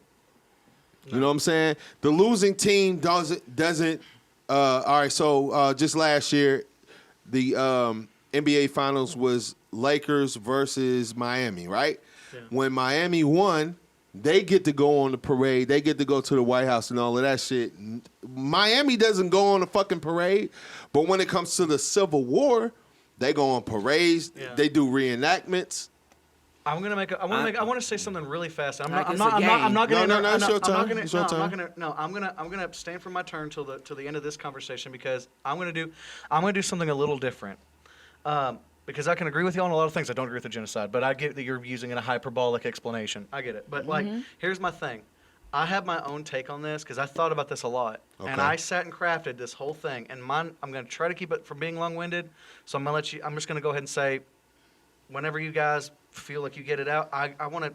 You know what I'm saying? The losing team doesn't. All right, so just last year, the NBA Finals was Lakers versus Miami, right? Yeah. When Miami won, they get to go on the parade. They get to go to the White House and all of that shit. Miami doesn't go on the fucking parade, but when it comes to the Civil War, they go on parades. Yeah. They do reenactments. I want to say something really fast. I'm Like not gonna. No, it's your turn. I'm gonna abstain from my turn till the end of this conversation because I'm gonna do something a little different. Because I can agree with you on a lot of things. I don't agree with the genocide, but I get that you're using a hyperbolic explanation. I get it. But here's my thing. I have my own take on this because I thought about this a lot, and I sat and crafted this whole thing. And I'm gonna try to keep it from being long-winded. So I'm just gonna go ahead and say, whenever you guys feel like you get it out, I want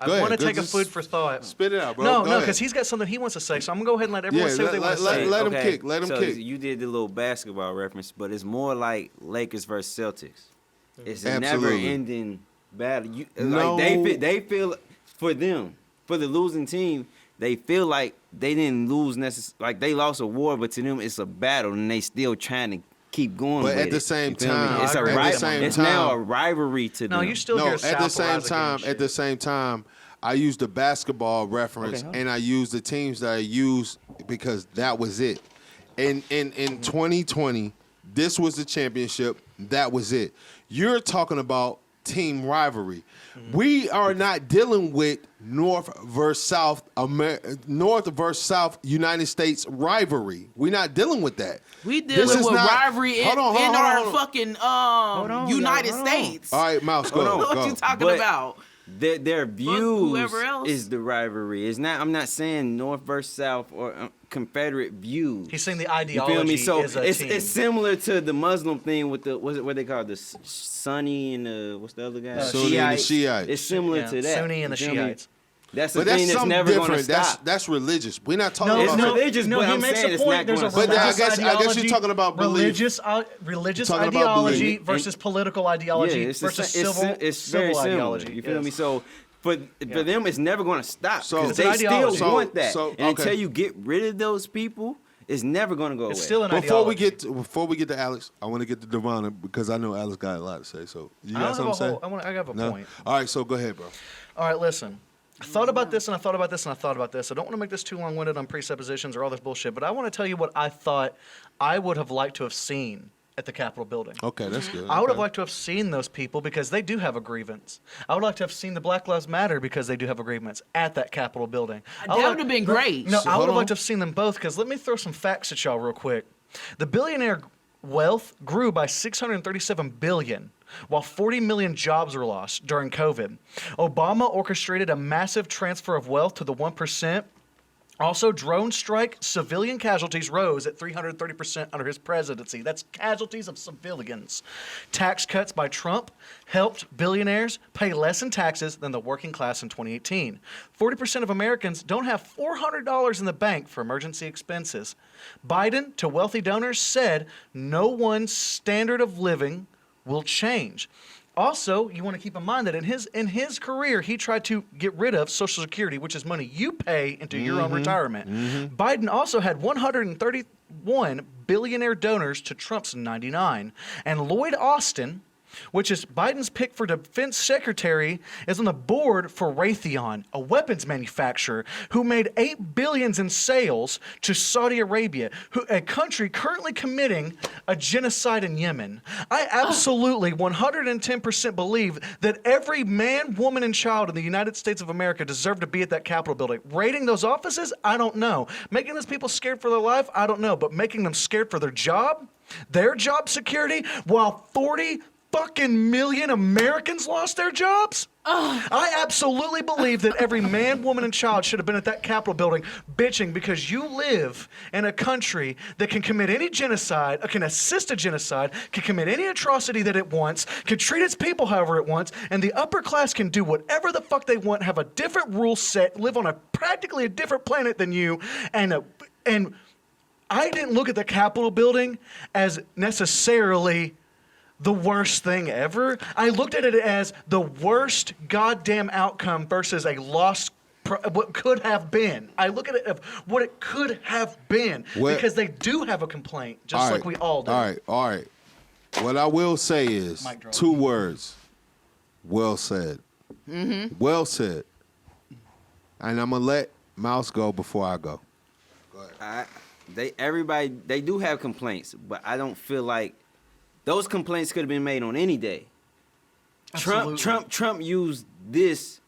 to take a food for thought. Spit it out, bro. No, because he's got something he wants to say. So I'm gonna go ahead and let everyone say what they want to say. Let him kick. Let him kick. You did the little basketball reference, but it's more like Lakers versus Celtics. It's a Absolutely. never-ending battle. No. Like they feel for them, for the losing team, they feel like they didn't lose like they lost a war, but to them it's a battle, and they still trying to keep going. But with at the same You feel me? time, it's now a rivalry to them. No, you still hear at the same time, I used the basketball reference and I used the teams that I used because that was it. In 2020, this was the championship. That was it. You're talking about team rivalry. We are not dealing with North versus South United States rivalry. We're not dealing with that. We dealing with rivalry in our fucking United States. All right, Mouse, go. What you talking about? Their views whoever else. is the rivalry. It's not. I'm not saying North versus South or Confederate views. He's saying the ideology. You feel me? So is a team. it's similar to the Muslim thing with the what they call the Sunni and the what's the other guy? Sunni and the Shiites. It's similar to that. Sunni and the You feel me? Shiites. That's the thing that's never going to stop. That's religious. We're not talking it's about religious, but I'm saying it's not going to stop. But I guess you're talking about belief. Religious Talking about ideology belief. versus political ideology versus civil very similar. ideology. You feel me? So for them, it's never going to stop. So Because they still want that. And until you get rid of those people, it's never going to go away. It's still an Before ideology. we get to Alex, I want to get to Devon because I know Alex got a lot to say. So you got something to say? I have a point. All right, so go ahead, bro. All right, listen. I thought about this and I thought about this and I thought about this. I don't want to make this too long-winded on presuppositions or all this bullshit, but I want to tell you what I thought I would have liked to have seen at the Capitol building. Okay, that's good. I would have liked to have seen those people because they do have a grievance. I would like to have seen the Black Lives Matter because they do have a grievance at that Capitol building. That would have been great. No, I would have liked to have seen them both because let me throw some facts at y'all real quick. The billionaire wealth grew by $637 billion, while 40 million jobs were lost during COVID. Obama orchestrated a massive transfer of wealth to the 1%, Also, drone strike civilian casualties rose at 330% under his presidency. That's casualties of civilians. Tax cuts by Trump helped billionaires pay less in taxes than the working class in 2018. 40% of Americans don't have $400 in the bank for emergency expenses. Biden, to wealthy donors, said no one's standard of living will change. Also, you want to keep in mind that in his career, he tried to get rid of Social Security, which is money you pay into your own retirement. Biden also had 131 billionaire donors to Trump's 99. And Lloyd Austin, which is Biden's pick for defense secretary, is on the board for Raytheon, a weapons manufacturer who made $8 billion in sales to Saudi Arabia, a country currently committing a genocide in Yemen. I absolutely 110% believe that every man, woman, and child in the United States of America deserve to be at that Capitol building. Raiding those offices? I don't know. Making those people scared for their life? I don't know. But making them scared for their job security, while 40 fucking million Americans lost their jobs? I absolutely believe that every man, woman, and child should have been at that Capitol building bitching because you live in a country that can commit any genocide, can assist a genocide, can commit any atrocity that it wants, can treat its people however it wants, and the upper class can do whatever the fuck they want, have a different rule set, live on practically a different planet than you, and I didn't look at the Capitol building as necessarily the worst thing ever. I looked at it as the worst goddamn outcome versus a lost what could have been. I look at it of what it could have been because they do have a complaint, just like we all do. All right. What I will say is 2 words. Well said. Well said. And I'm gonna let Mouse go before I go. Go ahead. They do have complaints, but I don't feel like those complaints could have been made on any day. Trump used this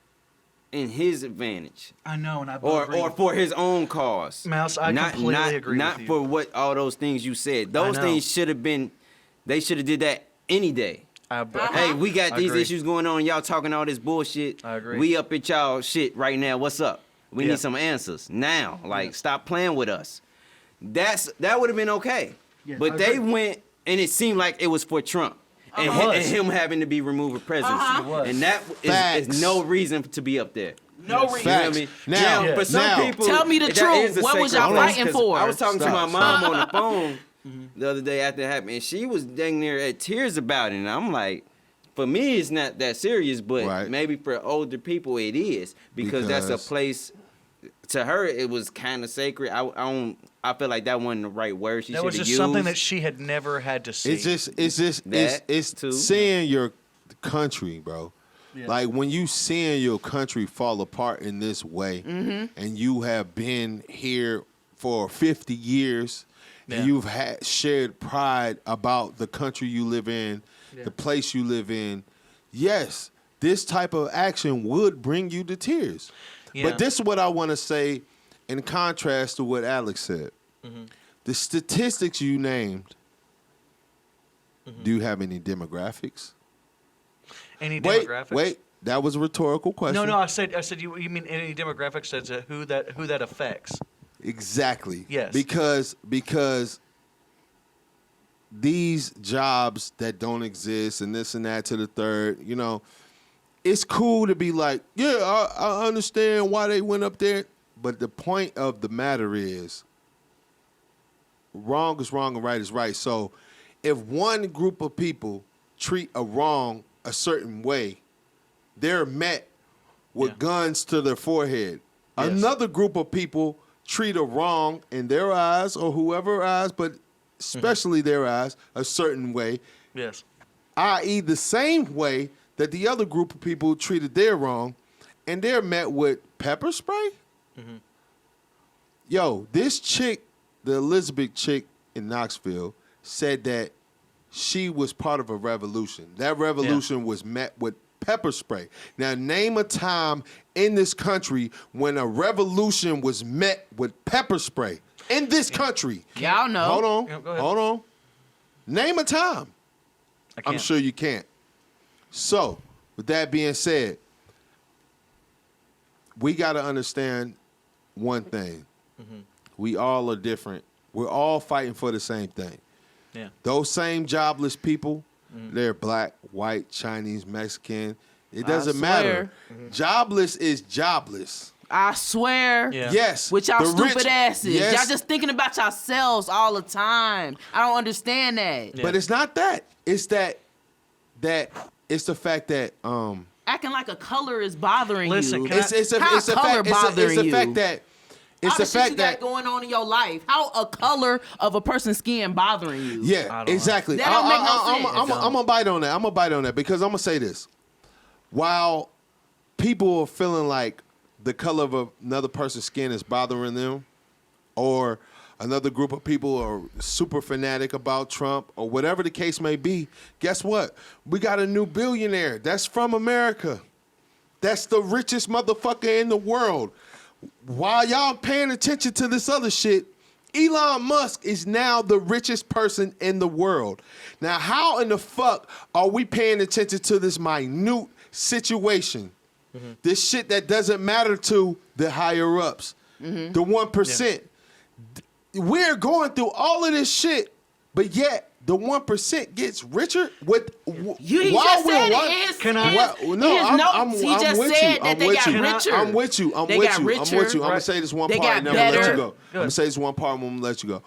in his advantage. I know, and or for his own cause. Mouse, I completely agree with you. Not for what all those things you said. Those things should have been. They should have did that any day. Hey, we got these issues going on. Y'all talking all this bullshit. I agree. We up at y'all shit right now. What's up? We need some answers now. Stop playing with us. That would have been okay. Yes, but they went. And it seemed like it was for Trump and him having to be removed of presidency. And that is no reason to be up there. No reason. You know what I mean? Now, for some people, tell me the truth. What was y'all fighting for? I was talking to my mom on the phone the other day after it happened, and she was dang near at tears about it. And I'm like, for me, it's not that serious, but maybe for older people, it is because that's a place. To her, it was kind of sacred. I feel like that wasn't the right word she should have used. That was just something that she had never had to see. It's seeing your country, bro. Yeah. Like when you seeing your country fall apart in this way, and you have been here for 50 years, and you've shared pride about the country you live in, the place you live in. Yes, this type of action would bring you to tears. Yeah. But this is what I want to say in contrast to what Alex said. The statistics you named, do you have any demographics? Any demographics? Wait, that was a rhetorical question. No, I said you mean any demographics as to who that affects? Exactly. Yes. Because these jobs that don't exist and this and that to the third, it's cool to be like, yeah, I understand why they went up there. But the point of the matter is, wrong is wrong and right is right. So if one group of people treat a wrong a certain way, they're met with guns to their forehead. Yes. Another group of people treat a wrong in their eyes or whoever eyes, but especially their eyes, a certain way. Yes. I.e. the same way that the other group of people treated their wrong, and they're met with pepper spray? Yo, this chick, the Elizabeth chick in Knoxville, said that she was part of a revolution. That revolution was met with pepper spray. Now, name a time in this country when a revolution was met with pepper spray. In this country. Y'all know. Hold on. Yeah, go ahead. Hold on. Name a time. I'm sure you can't. So, with that being said, we got to understand one thing. We all are different. We're all fighting for the same thing. Yeah. Those same jobless people, they're black, white, Chinese, Mexican. It doesn't matter. Jobless is jobless. I swear. Yeah. Yes. With y'all the stupid rich- asses. yes. Y'all just thinking about yourselves all the time. I don't understand that. Yeah. But it's not that. It's that it's the fact that Acting like a color is bothering Listen, you. can it's a How it's a color fact it's a bothering you? fact that it's All the the shit fact you that got going on in your life. How a color of a person's skin bothering you? yeah, I don't exactly. know. That don't make no sense. I'm gonna bite on that. I'm gonna bite on that because I'm gonna say this. While people are feeling like the color of another person's skin is bothering them, or another group of people are super fanatic about Trump, or whatever the case may be, guess what? We got a new billionaire that's from America. That's the richest motherfucker in the world. While y'all paying attention to this other shit, Elon Musk is now the richest person in the world. Now, how in the fuck are we paying attention to this minute situation? This shit that doesn't matter to the higher ups, the 1%. We're going through all of this shit, but yet the 1% gets richer with He while just we're said one. it is. Can I- He just with said you. that I'm they with got you. richer. I'm with you. I'm They with got you. I'm richer. with you. I'm gonna say this one They part and got then I'm gonna let better. you go. I'm gonna say this one part and I'm gonna let you go.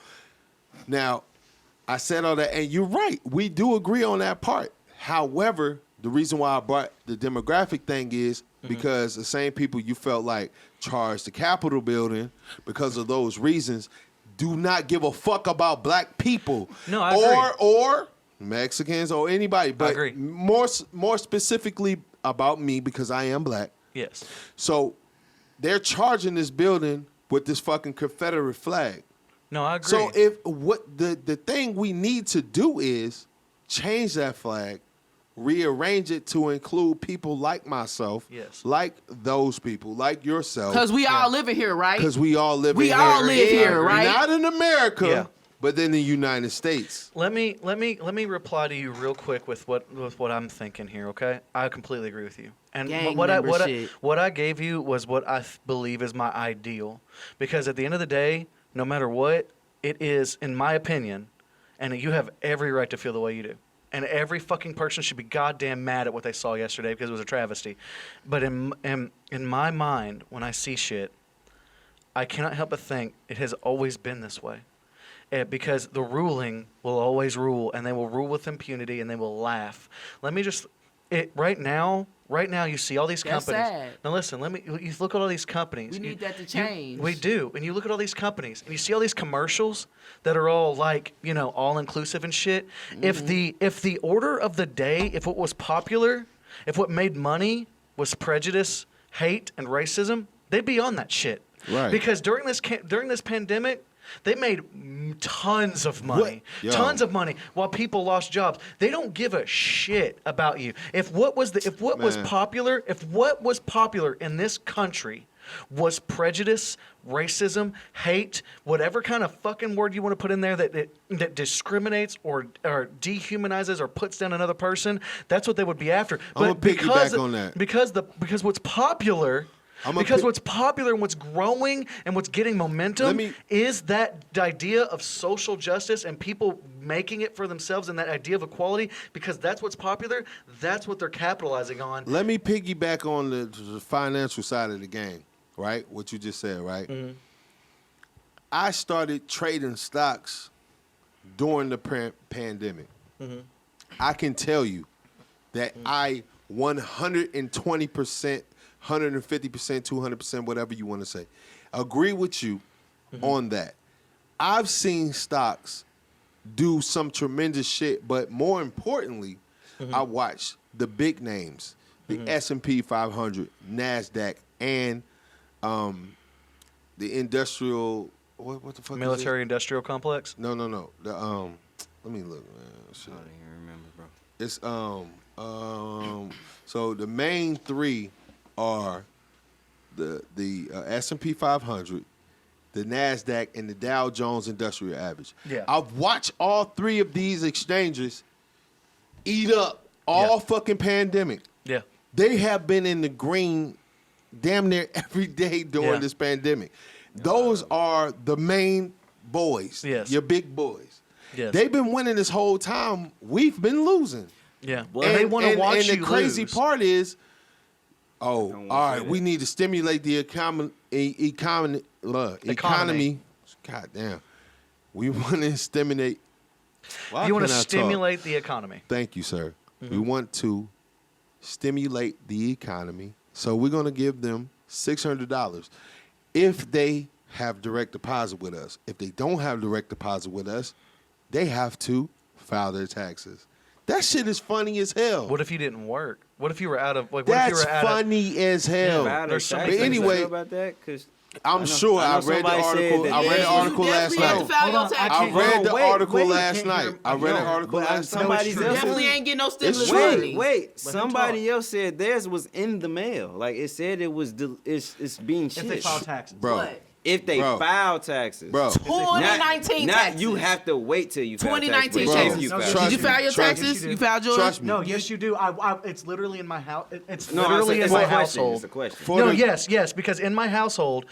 Now, I said all that, and you're right. We do agree on that part. However, the reason why I brought the demographic thing is because the same people you felt like charged the Capitol building because of those reasons do not give a fuck about black people. No, I agree. Or Mexicans or anybody, but agree. more specifically about me because I am black. Yes. So they're charging this building with this fucking Confederate flag. No, I agree. So if what the thing we need to do is change that flag, rearrange it to include people like myself, Yes. like those people, like yourself. Because we all living here, right? Because we all live We in all live here, right? Not in America, Yeah. but in the United States. Let me reply to you real quick with what I'm thinking here. Okay, I completely agree with you. And Gang what member shit. I gave you was what I believe is my ideal, because at the end of the day, no matter what, it is, in my opinion, and you have every right to feel the way you do. And every fucking person should be goddamn mad at what they saw yesterday because it was a travesty. But in my mind, when I see shit, I cannot help but think it has always been this way. Because the ruling will always rule, and they will rule with impunity, and they will laugh. Let me just, right now you see all these That's companies. sad. Now listen, you look at all these companies. We need that to You- change. we do, and you look at all these companies, and you see all these commercials that are all like, all inclusive and shit. If the order of the day, if what was popular, if what made money was prejudice, hate, and racism, they'd be on that shit. Right. Because during this pandemic, they made tons of money. What? Yo. Tons of money while people lost jobs. They don't give a shit about you. If what was popular in this country was prejudice, racism, hate, whatever kind of fucking word you want to put in there that discriminates or dehumanizes or puts down another person, that's what they would be after. I'm gonna piggyback on that. Because what's popular. What's popular and what's growing and what's getting momentum is that idea of social justice and people making it for themselves and that idea of equality, because that's what's popular. That's what they're capitalizing on. Let me piggyback on the financial side of the game, right? What you just said, right? Mm-hmm. I started trading stocks during the pandemic. Mm-hmm. I can tell you that I 120%, 150%, 200%, whatever you want to say, agree with you on that. I've seen stocks do some tremendous shit, but more importantly, I watched the big names, the S&P 500, NASDAQ, and the industrial, what the fuck Military is industrial complex? it? No. The, let me look, man. Shit. I don't even remember, bro. It's so the main three are the S&P 500, the NASDAQ, and the Dow Jones Industrial Average. Yeah. I've watched all three of these exchanges eat up all fucking pandemic. Yeah. They have been in the green damn near every day during this pandemic. Those are the main boys. Yes. Your big boys. Yes. They've been winning this whole time. We've been losing. Yeah. Well, they want to watch you And the crazy lose. part is, all want right, to say we that. need to stimulate the economy. God damn. We want to stimulate. Why You want to can't I talk? stimulate the economy. Thank you, sir. We want to stimulate the economy. So we're going to give them $600 if they have direct deposit with us. If they don't have direct deposit with us, they have to file their taxes. That shit is funny as hell. What if you didn't work? What if you were out of like? What if you That's were out funny as hell. About There's it, so Zach, many But things anyway, about that, 'cause I'm I sure know I read the somebody said article. that- I read the Yeah, article you last definitely have night. to file your Hold on, taxes. I read the Wait, article wait, last can't night. hear- I read the No, article but last night. somebody else Definitely ain't getting no stimulus true. money. Wait, who somebody talk? else said theirs was in the mail. Like it said it was it's being If they shipped. file taxes. Bro, What? If they Bro. file taxes. bro. 2019 not taxes. you have to wait till you file 2019 taxes. taxes. If you Bro, file trust Did you me, file your trust me. taxes? You You filed yours? Trust me. No, yes, you do. It's literally in my house. It's No, literally it's in a my question. household. It's a question. For No, the- yes, because in my household,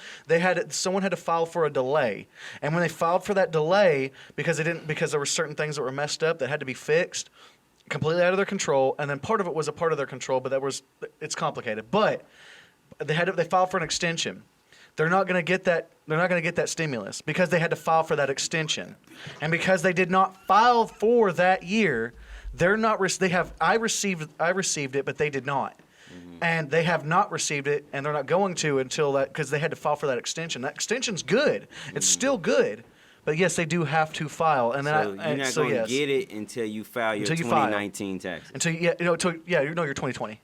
someone had to file for a delay, and when they filed for that delay, because there were certain things that were messed up that had to be fixed, completely out of their control, and then part of it was a part of their control, but it's complicated. But they filed for an extension. They're not going to get that. They're not going to get that stimulus because they had to file for that extension, and because they did not file for that year, they're not. I received it, but they did not. And they have not received it, and they're not going to until that because they had to file for that extension. That extension's good; it's still good, but yes, they do have to file. And then So you're not going to get it until you file your Until you file. 2019 taxes. until your 2020,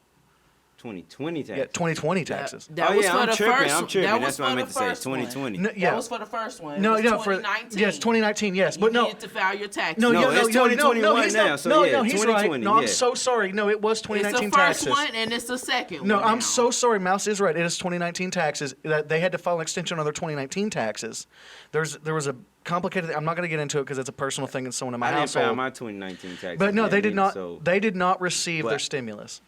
2020 taxes. yeah, 2020 taxes. That Oh, was yeah, for I'm the tripping, first. I'm tripping. That That's was what I for meant the to say, first one. 2020. No, yeah, That was for the first one. no, It was no, 2019. yes, 2019, yes, but You no. needed to file your taxes. No, No, yeah, it's no, 2021 he's now, not. so No, yeah, no, he's 2020, right. No, I'm yeah. so sorry. No, it was It's 2019 the first taxes. one and it's the second No, one. I'm now. so sorry. Mouse is right. It is 2019 taxes. That they had to file an extension on their 2019 taxes. There was a complicated. I'm not going to get into it because it's a personal thing and someone in my I didn't household. file my 2019 taxes. But no, yet they did either, not. So They did not receive their But- stimulus.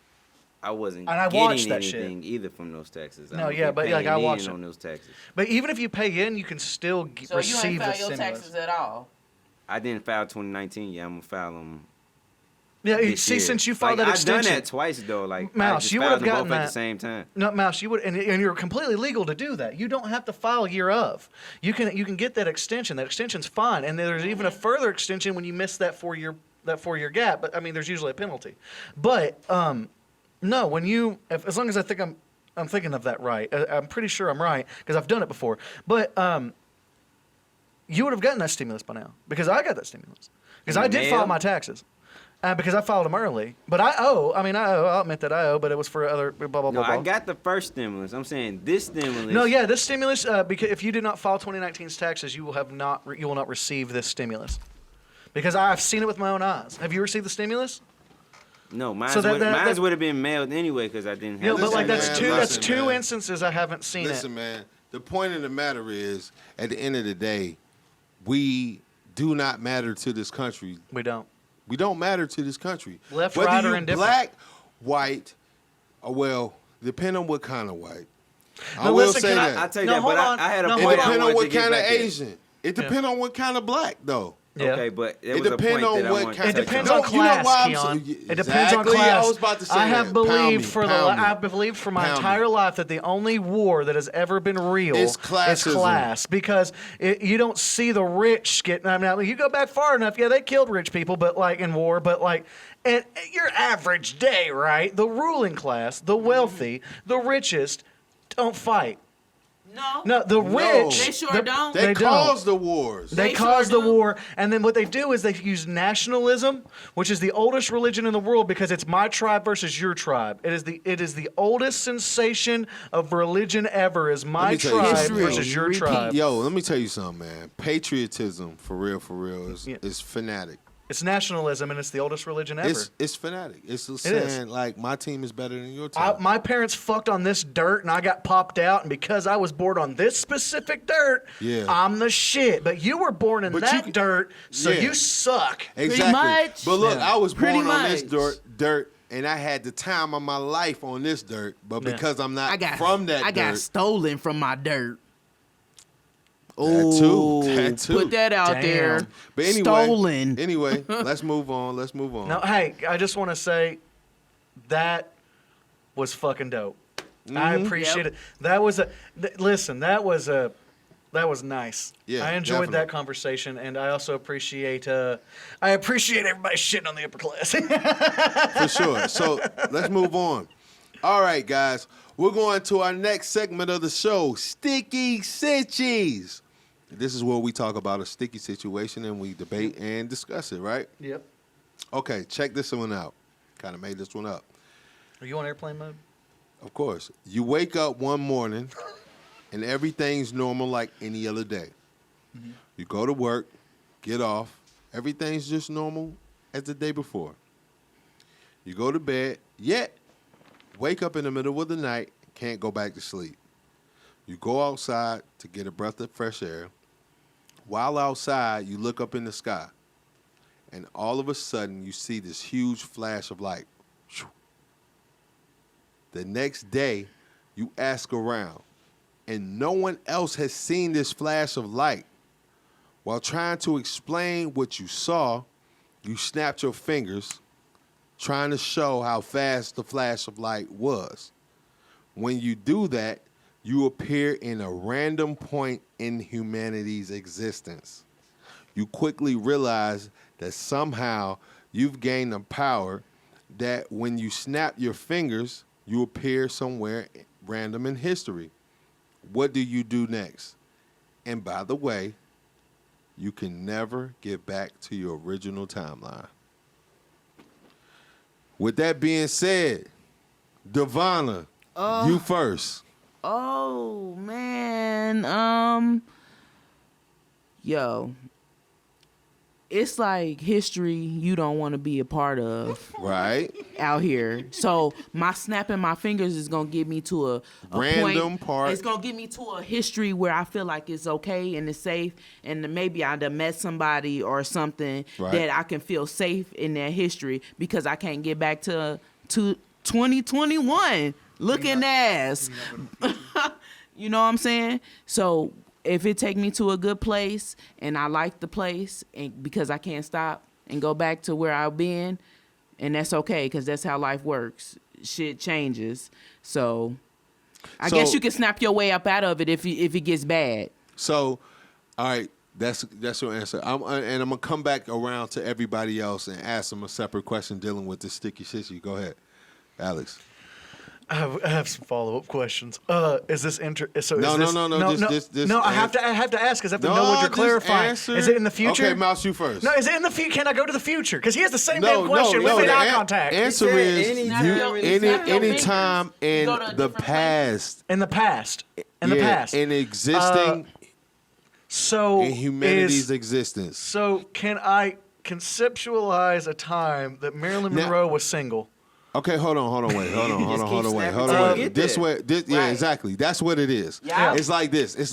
I wasn't And I getting watched that shit. anything either from those taxes. No, I would yeah, be but, like, paying I in watched it. on those taxes. But even if you pay in, you can still So you receive ain't the file your stimulus. taxes at all. I didn't file 2019. Yeah, I'm gonna file them. Yeah, This see, year. since you filed like, that I've done extension, that twice though. Like I Mouse, just you filed would've them gotten both at that. the same time. no, Mouse, you would, and you're completely legal to do that. You don't have to file year of. You can get that extension. That extension's fine, and there's even a further extension when you miss that 4-year gap. But I mean, there's usually a penalty. But no, as long as I'm thinking of that right, I'm pretty sure I'm right because I've done it before. But you would have gotten that stimulus by now because I got that stimulus because In I the did file mail? my taxes. Because I filed them early, but I owe. I'll admit that I owe, but it was for other blah blah No, blah. blah. I got the first stimulus. I'm saying this stimulus. No, yeah, this stimulus. Because if you did not file 2019's taxes, you will not receive this stimulus. Because I've seen it with my own eyes. Have you received the stimulus? No, mine So that- would have been mailed anyway because I didn't have. Yeah, the but like Listen, that's man, two. That's listen, two man. instances I haven't seen Listen, it. man. The point of the matter is, at the end of the day, we do not matter to this country. We don't. We don't matter to this country. Left, Whether right, or you indifferent. black, white, or well, depend on what kind of white. I No, will listen, say can that. I tell you No, that, but hold on. I had a No, It point. hold I depends on wanted what to get kind of back at. Asian. It depends on what kind of black, though. Yeah. Okay, but there It was a depends point on that I what wanted kind to It touch depends on. on No, you know class, why I'm Keon. so- It depends on Exactly, class. I was about to say I have that. believed Pound me, for pound me. I've believed for my Pound me. entire life that the only war that has ever been real It's is classism. class because you don't see the rich getting. I mean, you go back far enough. Yeah, they killed rich people, but like in war, but like. At your average day, right? The ruling class, the wealthy, the richest, don't fight. No, the rich. They sure the- don't. They don't. cause the wars. They They cause sure the do. war, and then what they do is they use nationalism, which is the oldest religion in the world because it's my tribe versus your tribe. It is the oldest sensation of religion ever. Is my me tell you tribe something. versus your Repeat. tribe. Yo, let me tell you something, man. Patriotism, for real, Yeah. is fanatic. It's nationalism, and it's the oldest religion ever. It's fanatic. It's is. saying like my team is better than your team. My parents fucked on this dirt, and I got popped out, and because I was born on this specific dirt, Yeah. I'm the shit. But you were born in But that you- dirt, so yeah. you suck. Exactly. much. But look, Yeah. I was Pretty born on this much. dirt, and I had the time of my life on this dirt. But Yeah. because I'm not I got from that I got dirt, stolen from my dirt. Oh, That too. put that out there. But anyway, Stolen. Anyway, let's move on. No, hey, I just want to say that was fucking dope. I appreciate it. That was listen. That was nice. Yeah, I enjoyed definitely. that conversation, and I also appreciate everybody shitting on the upper class. For sure. So let's move on. All right, guys. We're going to our next segment of the show, Sticky Sitchies. This is where we talk about a sticky situation and we debate and discuss it, right? Yep. Okay, check this one out. Kind of made this one up. Are you on airplane mode? Of course. You wake up one morning and everything's normal like any other day. Mm-hmm. You go to work, get off, everything's just normal as the day before. You go to bed, yet wake up in the middle of the night, can't go back to sleep. You go outside to get a breath of fresh air. While outside, you look up in the sky, and all of a sudden, you see this huge flash of light. The next day, you ask around, and no one else has seen this flash of light. While trying to explain what you saw, you snapped your fingers, trying to show how fast the flash of light was. When you do that, you appear in a random point in humanity's existence. You quickly realize that somehow you've gained a power that when you snap your fingers, you appear somewhere random in history. What do you do next? And by the way, you can never get back to your original timeline. With that being said, Devonna, you first. Oh man, yo, it's like history you don't want to be a part of, right? Out here. So my snapping my fingers is gonna get me to a random part. It's gonna get me to a history where I feel like it's okay and it's safe, and then maybe I'd have met somebody or something that I can feel safe in that history because I can't get back to 2021 looking ass. You know what I'm saying? So if it take me to a good place and I like the place and because I can't stop and go back to where I've been, and that's okay because that's how life works. Shit changes. So I guess you can snap your way up out of it if it gets bad. So, all right, that's your answer. I'm gonna come back around to everybody else and ask them a separate question dealing with this sticky shit. You go ahead, Alex. I have some follow-up questions. Is this No. I have to ask because I have to know what you're clarifying. Answer. Is it in the future? Okay, Mouse, you first. No, is it in the future? Can I go to the future? Because he has the same damn question with eye contact. Answer is any time in the past. In the past. In the past. In existing. So in humanity's existence. So can I conceptualize a time that Marilyn Monroe was single? Okay, hold on, wait. Yeah, exactly. That's what it is. Yeah. It's like this. It's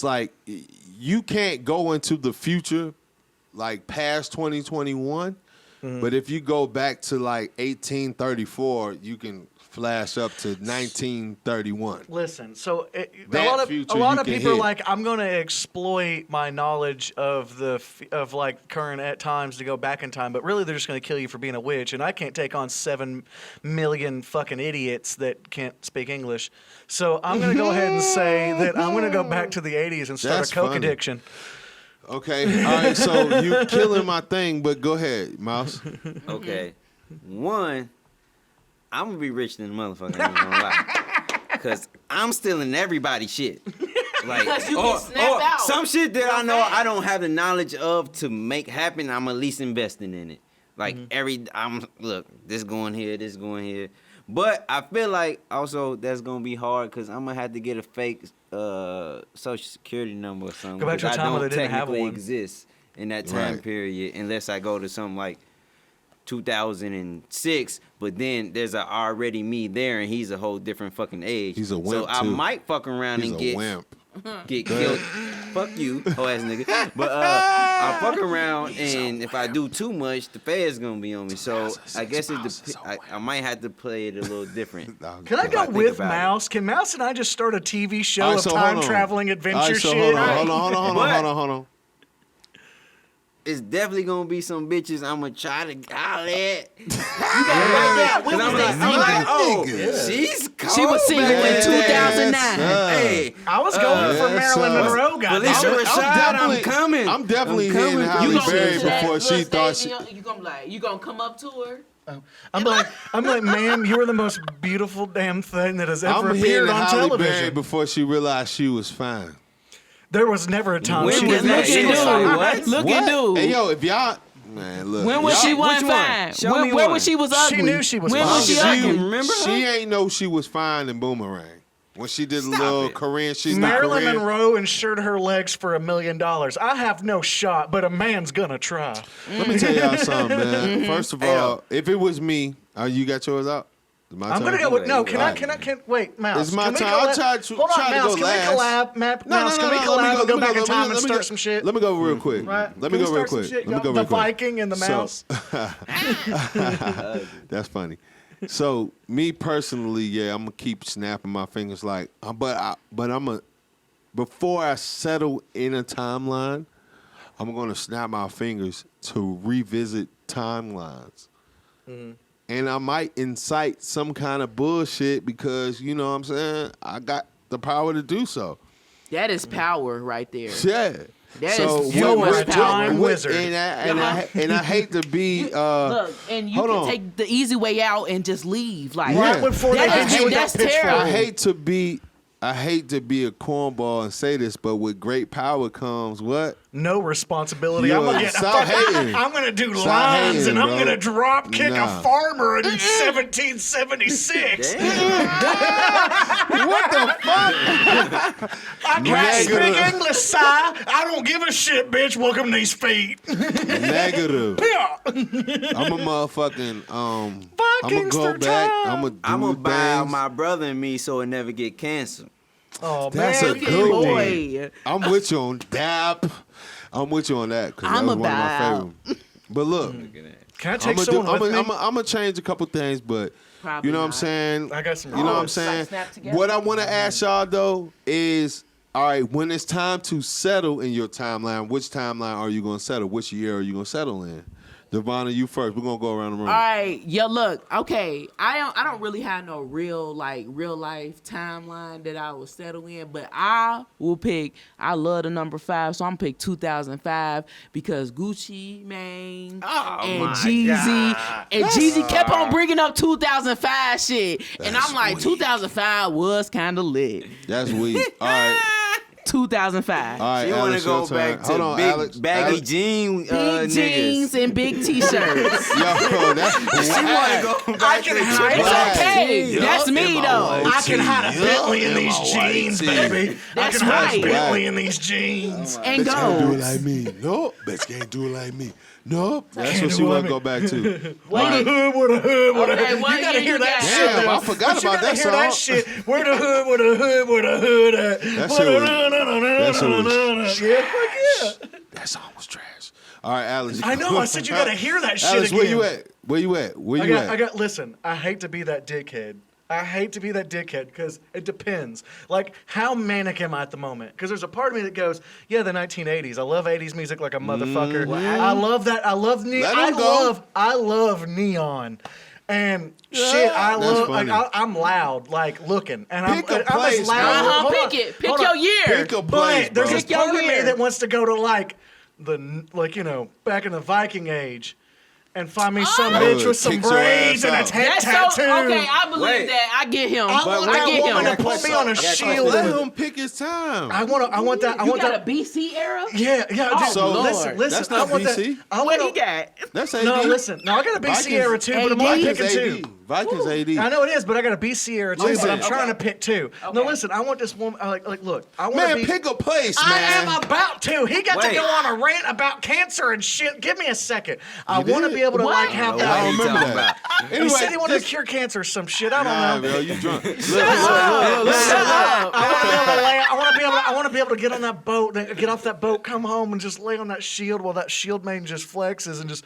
like you can't go into the future like past 2021, but if you go back to like 1834, you can flash up to 1931. Listen, so a future lot you of can people are hit. like, I'm going to exploit my knowledge of like current at times to go back in time, but really they're just going to kill you for being a witch, and I can't take on 7 million fucking idiots that can't speak English. So I'm going to go ahead and say that I'm going to go back to the 80s and start That's a coke funny. addiction. Okay, all right, so you killing my thing, but go ahead, Mouse. Okay. One, I'm gonna be rich than a motherfucker. I ain't gonna lie, cause I'm stealing everybody's shit. Like, or some shit that I know I don't have the knowledge of to make happen. I'm at least investing in it. Like look, this going here, this going here. But I feel like also that's gonna be hard because I'm gonna have to get a fake social security number or something. Go back to a time where they didn't have one. Exist in that time period unless I go to something like 2006, but then there's already me there, and he's a whole different fucking age. He's a wimp, so I might fuck around and get get killed. Fuck you, hoe ass nigga. But I fuck around, and if I do too much, the feds gonna be on me. So I guess I might have to play it a little different. Can I go with Mouse? Can Mouse and I just start a TV show of time traveling adventure shit? Hold on. It's definitely gonna be some bitches I'm gonna try to holler at. She was single in 2009. Hey, I was going for Marilyn Monroe, guys. Felicia Rashad, I'm coming. I'm definitely hitting Halle Berry before she thought she. You gonna come up to her? I'm like, ma'am, you are the most beautiful damn thing that has ever I'm appeared hitting on Halle television. Berry before she realized she was fine. There was never a time When she was didn't that? she was fine. What? Look at dude. Hey yo, if y'all, man, look. When was she wasn't fine? Where was she was ugly? She knew she was when fine. was she ugly? Remember her? She ain't know she was fine in Boomerang when she did a little Korean. She's Marilyn Korean. Monroe insured her legs for $1 million. I have no shot, but a man's gonna try. Let me tell y'all something, man. First of all, if it was me, you got yours out. I'm gonna go with no. Can I? Wait, Mouse. It's my can we time. I'll collab- try to Hold on, go Mouse. Can last. we collab? Mouse, can we Let collab me and go back in let me time go, and let me start go. some shit? Let me go real quick. Right? Let me Can go we real start some quick. shit, Let me go y'all? real The quick. Viking and the mouse. That's funny. So me personally, yeah, I'm gonna keep snapping my fingers like, but I'm a. Before I settle in a timeline, I'm gonna snap my fingers to revisit timelines. Mm-hmm. And I might incite some kind of bullshit because, you know what I'm saying, I got the power to do so. That is power right there. Yeah. That so is so much power. Wizard. And I hate to be. Look, and you can take the easy way out and just leave. Like right before they hit you with that pitchfork. I hate to be a cornball and say this, but with great power comes what? No responsibility. Yo, I'm gonna stop hating. I'm gonna do Stop lines hating, and I'm bro. gonna drop kick a farmer in 1776. What the fuck? I can't speak English, Si. I don't give a shit, bitch. Welcome to these feet. Negative. Yeah. I'm a motherfucking I'm gonna go back. I'm gonna buy things. my brother and me so it never get canceled. Oh, That's man. a good boy. one. I'm with you on DAP. I'm with you on that because that was one of my favorite. But look, Can I take someone with me? I'm gonna change a couple things, but Probably you know what I'm not. saying? I got some. You know what I'm saying? snap together. What I want to ask y'all though is, all right, when it's time to settle in your timeline, which timeline are you gonna settle? Which year are you gonna settle in? Devonna, you first. We're gonna go around the room. All right, yo, look, okay. I don't really have no real life timeline that I will settle in, but I will pick. I love the number 5, so I'm gonna pick 2005 because Gucci Mane and Jeezy and Jeezy kept on bringing up 2005 shit, and I'm like, 2005 was kind of lit. That's weak. All right. 2005. All right, You want Alex, to go your turn. back to Hold on, big Alex. baggy Alex. jeans, Big jeans and big t-shirts. Yo, that's She want to go back to the It's Right. okay. Yup. That's me though. I can hide a Bentley in these jeans, baby. That's I can hide right. a Bentley in these jeans. And Bitch can't do it go. like me. Nope. Bitch can't do it like me. Nope. That's Can't what do she it want like to go back to. With a hood, with a hood, with a Okay, hood. what You gotta year hear you that got? shit. Damn, though. I forgot But you about gotta that hear that song. shit. Where the hood, with a hood, with a hood at? That shit was- Yeah, fuck yeah. That song was trash. All right, Alex. I know. I said you gotta hear that shit Alex, again. where you at? Where you at? Where you at? Listen, I hate to be that dickhead. Because it depends. Like, how manic am I at the moment? Because there's a part of me that goes, yeah, the 1980s. I love 80s music like a motherfucker. I love that. I love neon. I love neon. And shit, I That's love. funny. I'm loud, like looking, and I'm Pick a I'm place, as loud. man. Hold on, Pick it. Pick hold your on. year. Pick a place, But there's bro. this Pick your part of me year. that wants to go to like back in the Viking age, and find me some bitch with some Kicks your braids ass and a out. head That's tattoo. so okay. I believe Wait. that. I get him. I want I that get woman him. to put me on a shield. Let with- him pick his time. I want that. I You want got that. a BC era? Yeah. Oh, Dude, So, listen. that's not I want BC. That. I What want he got? That's AD. No, listen. No, I got a BC Vikings- era too, but I'm only AD? picking Vikings two. AD. Vikings AD. I know it is, but I got a BC era too. Listen. But I'm trying to pick two. No, Okay. listen. I want this woman. Look. I want to Man, be. pick a place, I man. am about to. He got to Wait. go on a rant about cancer and shit. Give me a second. I want to did? be able to What? have I that. don't remember talking that. He Anyway, said he wanted this- to cure cancer or some shit. I Nah, don't know. bro, you drunk. Look, Shut up. I want to be able to lay. I want to to be able to get on that boat, then get off that boat, come home, and just lay on that shield while that shield maiden just flexes and just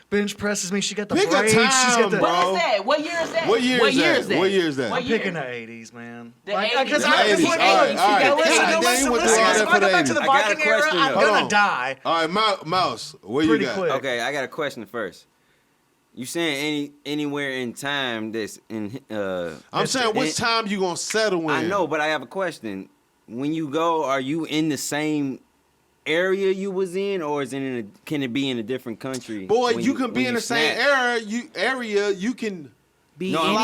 bench presses me. She got the Pick a braids. time, She's got the. bro. What is that? What year is that? What year is that? What year is that? I'm picking the 80s, man. The Like, 80s. because The I 80s. like, All right, all right. Now listen, God now damn, listen, you went listen. through all If that I for go the back to the 80s. I got a Viking era, question, I'm though. Hold gonna on. die. All right, Mouse, what you Pretty got? quick. Okay, I got a question first. You saying anywhere in time that's in I'm saying which time you gonna settle in? I know, but I have a question. When you go, are you in the same area you was in, or can it be in a different country? Boy, when you can be when in you the same snap? area. You can Be No, anywhere.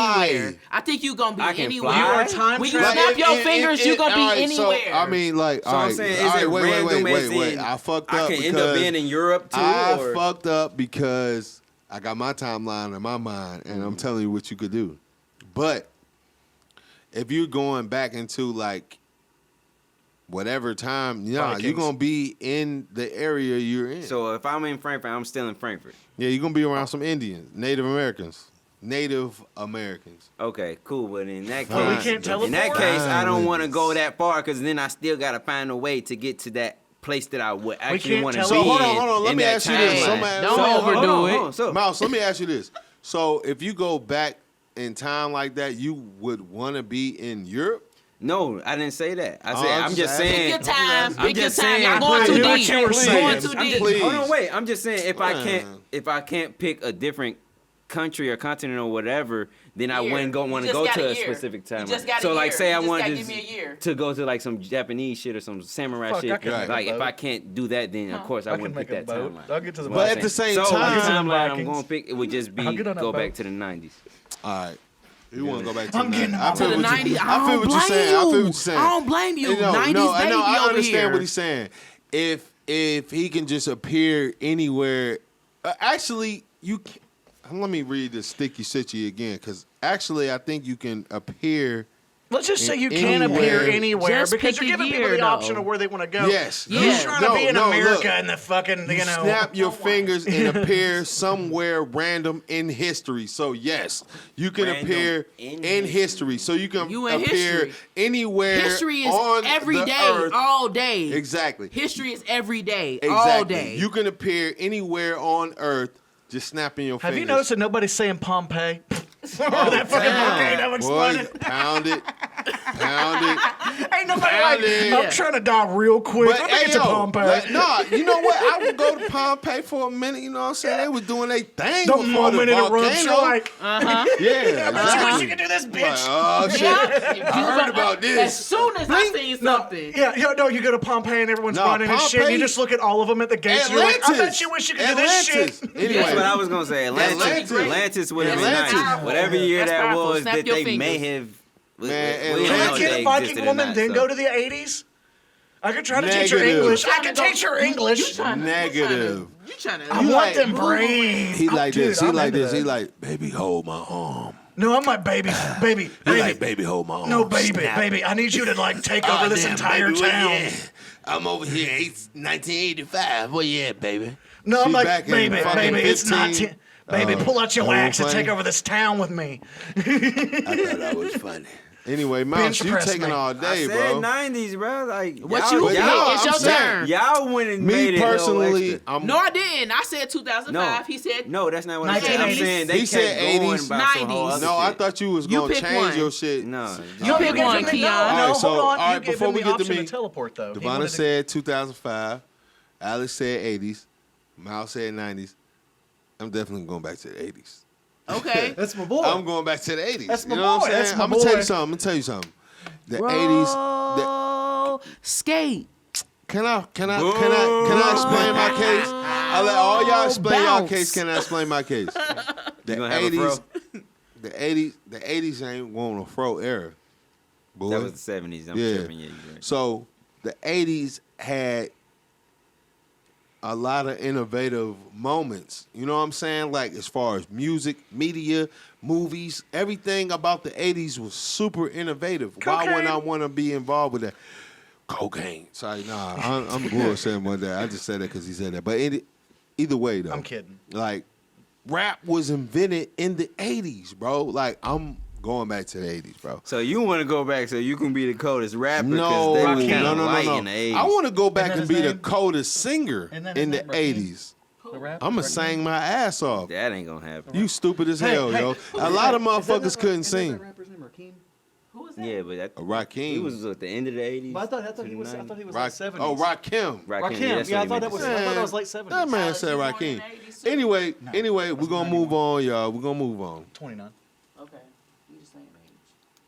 fly. I think you gonna be I can anywhere. fly. You are time when you traveling. snap your fingers, you gonna be all right, anywhere. So, I mean, like, So all I'm right, saying, all is right, it random as wait. in I fucked I up can because end up being in Europe too, I or fucked up because I got my timeline in my mind, and I'm telling you what you could do. But if you're going back into like whatever time, yeah, Vikings. you're gonna be in the area you're in. so if I'm in Frankfurt, I'm still in Frankfurt. Yeah, you're gonna be around some Indians, Native Americans. Okay, cool. But in that Oh, we case, can't teleport? in that case, I don't want to Fine. go that far because then I still gotta find a way to get to that place that I would actually can't want to be tele- in. So hold on. Let in me that ask you this. timeline. Somebody- Don't so- overdo hold it. on, so- Mouse, let me ask you this. So if you go back in time like that, you would want to be in Europe? No, I didn't say that. I Oh, said I'm I'm just just asking. saying. Pick your time. I'm Pick your just time. saying. Y'all going I too knew what deep. you were Going saying. too I'm deep. just, Please. hold on, wait. I'm just saying if Man. I can't pick a different country or continent or whatever, then I Year. wouldn't want You to just go got to a a year. specific You time. just got a So like, year. say You I just wanted gotta give me a year. to go to like some Japanese shit or some samurai Fuck, I shit. can make a Like if boat. I can't do that, then of course I I can wouldn't make pick a that boat. timeline. I'll get to the That's what But I'm at the saying. same so time- the Vikings. timeline I'm going to pick, it would just be I'll get on that go back boat. to the 90s. All right. You want to go back to I'm the getting 90s. on To the what you- 90s. I I feel don't what you're blame saying. I feel what you. you're saying. I don't blame you. No, 90s no, baby I over understand here. what he's saying. If he can just appear anywhere, actually, you can, let me read the sticky sitchy again, because actually I think you can appear. Let's just say you can Anywhere. appear anywhere Just because pick you're a giving people year, the option though. of where they want to go. Yes. Yeah. You're trying to be in America look. and the fucking, You snap your fingers and appear somewhere random in history. So yes, you can Random appear in in history. So you can You in appear history. anywhere. History is on every the day, earth. all day. Exactly. History is every day, Exactly. all day. You can appear anywhere on earth, just snapping your Have fingers. you noticed that nobody's saying Pompeii? Oh, that fucking damn. volcano Boy, exploded? pound it. Ain't nobody Pound like, it. I'm trying to die real quick. But Let me hey, get to yo, Pompeii. nah, you know what? I would go to Pompeii for a minute. You know what I'm saying? They was doing their thing The before moment the it erupts, volcano. you're like, Yeah, I wish you could do this, bitch. Like, oh shit! Yeah. I heard about this. As soon as I see something. No, you go to Pompeii and everyone's No, running and shit. And you Pompeii- just look at all of them at the gates. And you're like, I bet Atlantis. you wish you could do this Atlantis. shit. Anyway, That's what I was gonna say. Atlantis would have been Atlantis. nice. Whatever year That's that powerful. was, Snap that your they may fingers. have. Man, we don't Can know I if get they a Viking existed or woman, not, then so. go to the 80s? I could try to teach her Negative. English. I can teach her English. Negative. You trying to? I want like- them brains. He like Dude, this. He I'm like into this. that. He like, baby, hold my arm. No, I'm like, baby. He like, baby, hold my arm. No, baby, Snap. baby. I need you to like take over this Damn, entire baby, where town. you at? I'm over here, 1985. Where you at, baby? No, I'm She like, back in baby, fucking baby, it's 15. not. Baby, pull out your Oh, axe and funny. take over this town with me. I thought that was funny. Anyway, Mouse, Bench you press taking me. all I day, said bro. 90s, bro. Like What y'all- you But pick? no, It's I'm your saying- turn. Y'all went and made Me it a little personally, extra. I'm No, I didn't. I said 2005. He said No, that's not what I said. I'm 1980s. saying they He kept said going 80s, about some whole 90s. other No, I shit. thought you was You gonna pick change one. your shit. No, You just- pick one, Keon. No, Alright, so- hold on. alright, You gave before him we the get to option me, to teleport, though. He Devonna wanted to- said 2005. Alex said 80s. Miles said 90s. I'm definitely going back to the 80s. okay. That's my boy. I'm going back to the 80s. That's my you know boy. what I'm saying? That's my I'm gonna tell boy. you something. I'm gonna tell you something. The 80s. Oh, skate. Can I explain my case? I let all y'all explain y'all Bounce. case. Can I explain my case? The You gonna have a fro? the 80s ain't going to fro era. Boy. That was the 70s. I'm Yeah. tripping. Yeah, you're right. So the 80s had a lot of innovative moments. You know what I'm saying? Like as far as music, media, movies, everything about the 80s was super innovative. Why wouldn't I want to be involved with that? Cocaine. Sorry, nah, I'm bullshitting one day. I just said that because he said that. But either way, though. I'm kidding. Like, rap was invented in the 80s, bro. Like, I'm going back to the 80s, bro. So you want to go back so you can be the coldest rapper? No, they was kinda no. light in the 80s. I want to go back and be the name? coldest singer Isn't that in his the name, 80s. The rap? I'm going to sing my ass off. That ain't gonna happen. You stupid as hell, hey, yo. A lot of motherfuckers couldn't sing. rapper's name, Rakim? Who was that? Yeah, but that, Rakim. he was at the end of the 80s. But I thought he was to the like 90s. 70s. Oh, Rakim. Rakim. Yeah, I thought that was late 70s. That man said Rakim. Anyway, we're going to move on, y'all. We're going to move on. 29. Okay. You just saying age.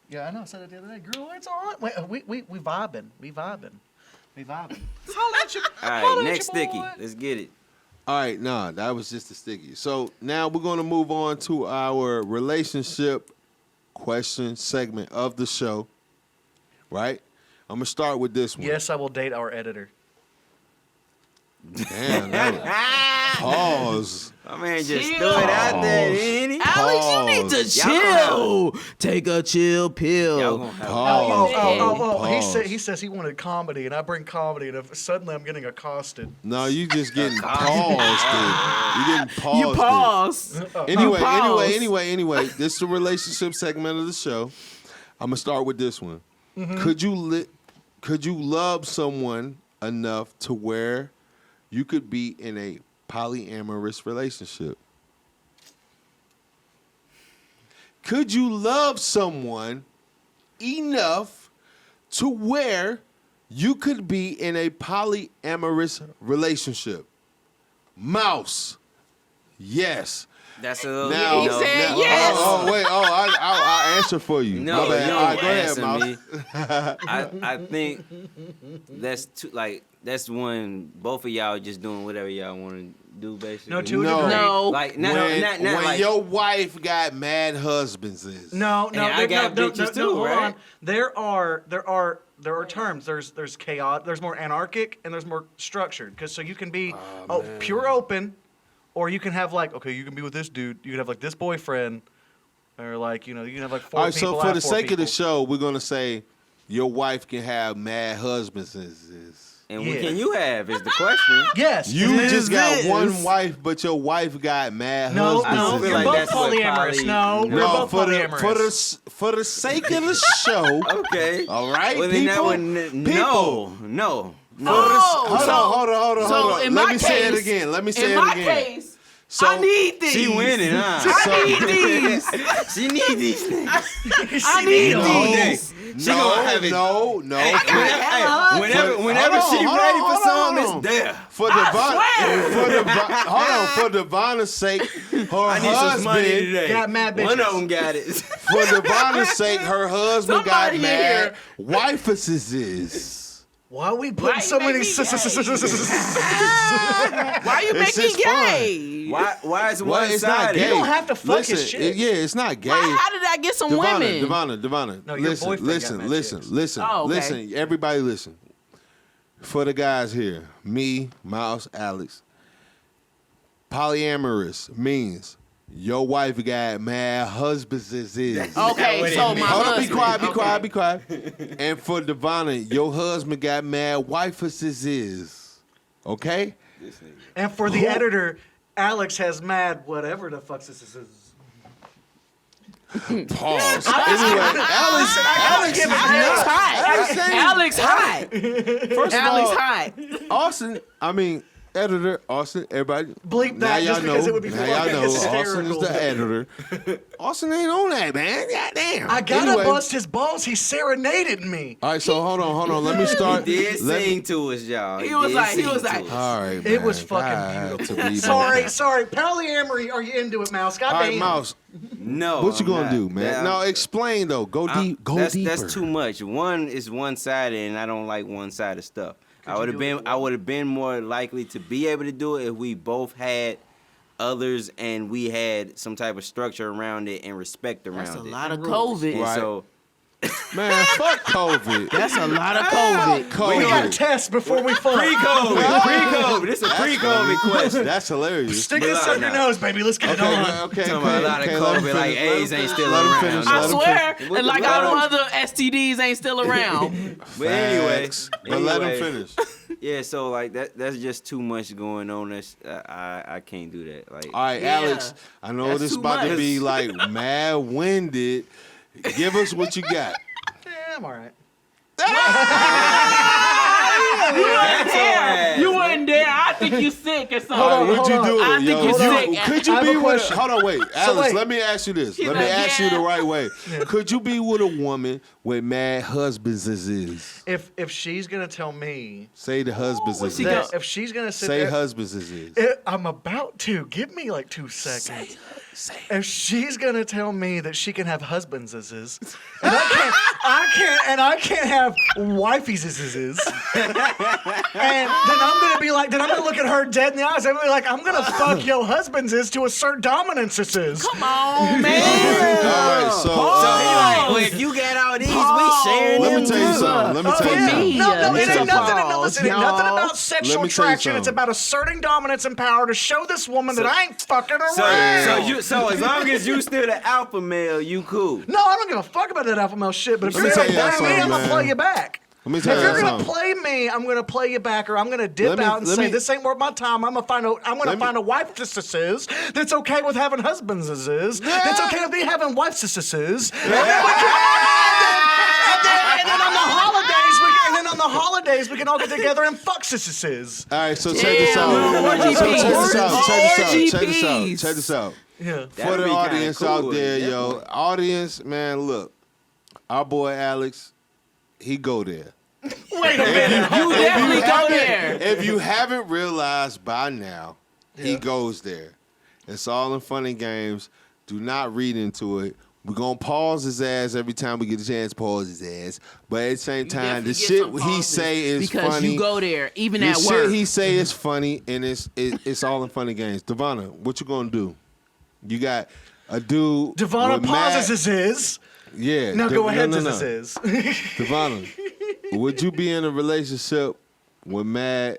Yeah, I know. I said it the other day. Girl, it's all right. Wait, we vibing. We vibing. Holla at you. All right, holla at next you, boy. sticky. Let's get it. All right, nah, that was just a sticky. So now we're going to move on to our relationship question segment of the show, right? I'm going to start with this one. Yes, I will date our editor. Damn, that pause. My man just threw it out there, didn't he? Alex, you need to chill. Take a chill pill. Y'all gonna have Pause. He Pause. said he says he wanted comedy, and I bring comedy, and suddenly I'm getting accosted. No, you just getting paused. You getting paused. You pause. Anyway. This is the relationship segment of the show. I'm gonna start with this one. Mm-hmm. Could you love someone enough to where you could be in a polyamorous relationship? Could you love someone enough to where you could be in a polyamorous relationship? Mouse. Yes. That's a little. Now, He said yes. I'll answer for you. No, My bad. you All right, don't go ahead, answer Mouse. me. I think that's too that's when both of y'all just doing whatever y'all want to do, basically. No, to a No. degree. No. Like not when like your wife got mad husbands is. No, And I got bitches too, hold right? on. There are terms. There's chaotic. There's more anarchic, and there's more structured. So you can be pure open, or you can have you can be with this dude. You can have like this boyfriend, or you can have like four All right, people. so for out the four sake of the people. show, we're gonna say your wife can have mad husbands is. and what Yeah. can you have is the question. Yes. You it just got is. one wife, but your wife got mad No, husbands. no, is. feel you're like both that's what polyamorous. No, we're No, both for polyamorous. for the sake of the show. Okay. All right, Well, then that people. would People. no. Hold on. So in Let my me say it case- again. Let me say In it my again. case, So I need these. She winning, huh? I need these. She need these niggas. I need No. these. She gonna have it. No. Whenever she ready for something, hold on. it's there. For Divana's sake, her I need some money husband. today. Got mad One bitches. of them got it. For Divana's sake, her husband Somebody got mad. here. Wifeses is. Why are we putting Why so you many? make me Why you It's making just fun. gay? Why is Well, one it's not sided? gay. You don't have to fuck his Listen, shit. yeah, it's not gay. How did I get some women? Divana. No, your boyfriend got mad chicks. Listen. Oh, okay. Listen. Everybody listen. For the guys here, me, Mouse, Alex, polyamorous means your wife got mad husbands is. Okay, so my Hold on, husband. be quiet. And for Divana, your husband got mad wifeses is. Okay? And for the editor, Alex has mad whatever the fuck this is. Pause. Anyway, Alex Alex hot. First of Alex all, hot. Editor, Austin, everybody. Bleep now that y'all just know. because it would be Now y'all fucking know Austin is hysterical. the editor. Austin ain't on that, man. Goddamn. I gotta Anyway, bust his balls. He serenaded me. All right, so hold on. Let me start. Did Let me- sing to us, y'all. He was did like- he sing was to like- us. All right, It was man. fucking God, beautiful. to be Sorry. Polyamory. Are you into it, Mouse? All right, Goddamn. Mouse. No. What you I'm gonna not. do, man? That- No, explain though. Go deep. Go that's, deeper. That's too much. One is one sided, and I don't like one sided stuff. I would have been more likely to be able to do it if we both had others and we had some type of structure around it and respect around That's a it. lot of COVID. And so Man, fuck COVID. That's a lot of COVID. COVID. We got tests before we fuck. pre-COVID. This is a pre-COVID question. That's hilarious. Stick this up your nose, baby. Let's get it on. Okay. Talking about a lot of okay, let him COVID, like finish, AIDS ain't still let him around. finish, I let I him swear, What and the like fuck? all them other STDs ain't still around. But anyway, Facts. But let him finish. Yeah, so like that's just too much going on. That's I can't do that. Like All right, Yeah. Alex, I know That's this too about to much. be like mad winded. Give us what you got. I'm all right. You wasn't there. I think you sick or something. What'd you do? I think you sick. Could you be with? Hold on, wait, Alex. wait. Let me ask you this. Let me ask you the right way. Could you be with a woman with mad husbands? Is If she's gonna tell me, say the husbands is. that if she's gonna sit Say there, husbands is. I'm about to. Give me like 2 seconds. If she's gonna tell me that she can have husbands and I can't have wifeys and then I'm gonna be like, then I'm gonna look at her dead in the eyes. I'm gonna be like, I'm gonna fuck your husbands to assert dominance. Come on, man. All right, So he like, well, if you got all these, we sharing let them me tell you too. something. Let me tell you something. No, it It's ain't a nothing. pause, Listen, it's nothing y'all. about sexual Let me tell you attraction. It's something. about asserting dominance and power to show this woman that I ain't fucking around. So as long as you still the alpha male, you cool. No, I don't give a fuck about that alpha male shit. But if Let you're me gonna tell y'all play me, something, I'm gonna man. play you back. Let me If tell you you're gonna something. play me, I'm gonna play you back, or I'm gonna dip Let me- out and let say me- this ain't worth my time. I'm gonna find a wife sisters that's okay with having husbands that's okay with me having wife sisters. And then on the holidays we can all get together and fuck sisters. All right, so check this out. Check this out. Yeah. For the audience out there, yo. Audience, man, look. Our boy Alex, he go there. Wait a minute. You definitely go there. If you haven't realized by now, he goes there. It's all in fun and games. Do not read into it. We're going to pause his ass every time we get a chance to pause his ass. But at the same time, the shit he say is because funny. you go there, even The at shit work. he say is funny, and it's all in fun and games. Devonna, what you going to do? You got a dude. Devonna with pauses his. Yeah. Now go ahead, no. this is. Devonna, would you be in a relationship with mad?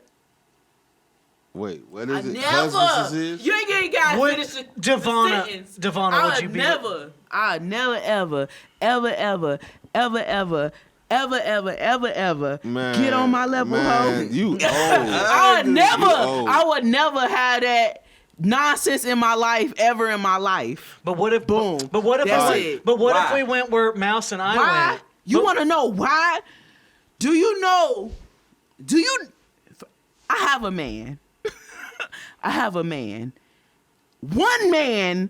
Wait, what is it? Husbands is? You ain't got to finish the sentence. Devonna, would you be? I'll never, ever Man, get on my level, man, hoe. you old. I old. would never have that nonsense in my life ever in my life. But what if? Boom. But what if? That's it. But what if Why? we went where Mouse and I Why? went? You want to know why? Do you know? I have a man. One man,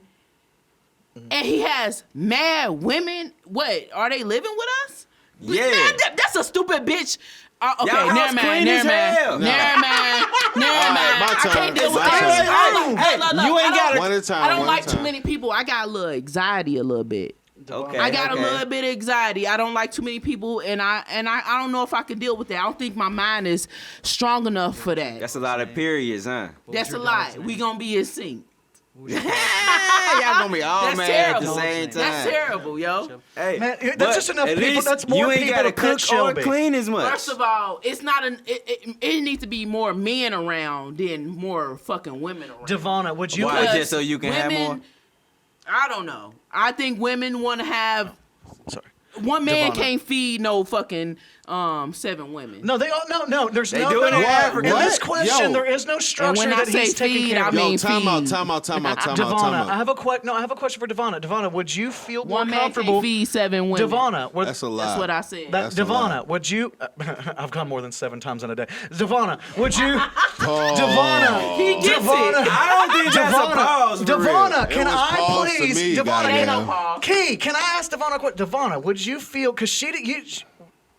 and he has mad women. What? Are they living with us? Yeah. Man, that's a stupid bitch. Okay, Y'all house never mind. clean as hell. Never mind. my I turn. can't deal with My that. turn. Hey, you ain't got One at a time. I don't one like at a too time. many people. I got a little anxiety a little bit. Okay. I got a little bit of anxiety. I don't like too many people, and I don't know if I can deal with that. I don't think my mind is strong enough for that. That's a lot of periods, huh? That's a lot. We gonna be in sync. Y'all gonna be all That's mad terrible. at the same time. That's terrible, yo. Hey, Man, that's but just enough at people- least that's more you ain't people gotta to put cook or Shelby. clean as much. First of all, it's not it needs to be more men around than more fucking women around. Devonna, would you? Why? Because Just so you can have women- more? I don't know. I think women want to have. Sorry. One man Devonna. can't feed no fucking 7 women. No, they all no. There's They no. do it in Africa. In this What? question, Yo. there is no structure when I that say he's taking feed, care I of. mean Yo, time out. Devonna, I have a question for Devonna. Devonna, would you feel more One man comfortable? can't feed 7 women. Devonna, That's a lie. That's what I said. That's a lie. Devonna, would you? I've gone more than 7 times in a day. Devonna, would you? Oh. Devonna, He gets Devonna, it. I don't think that's a pause for real. Devonna, It can was I pause to please? me, Devonna, goddamn. Ain't no pause. Key, can I ask Devonna a question? Devonna, would you feel? Because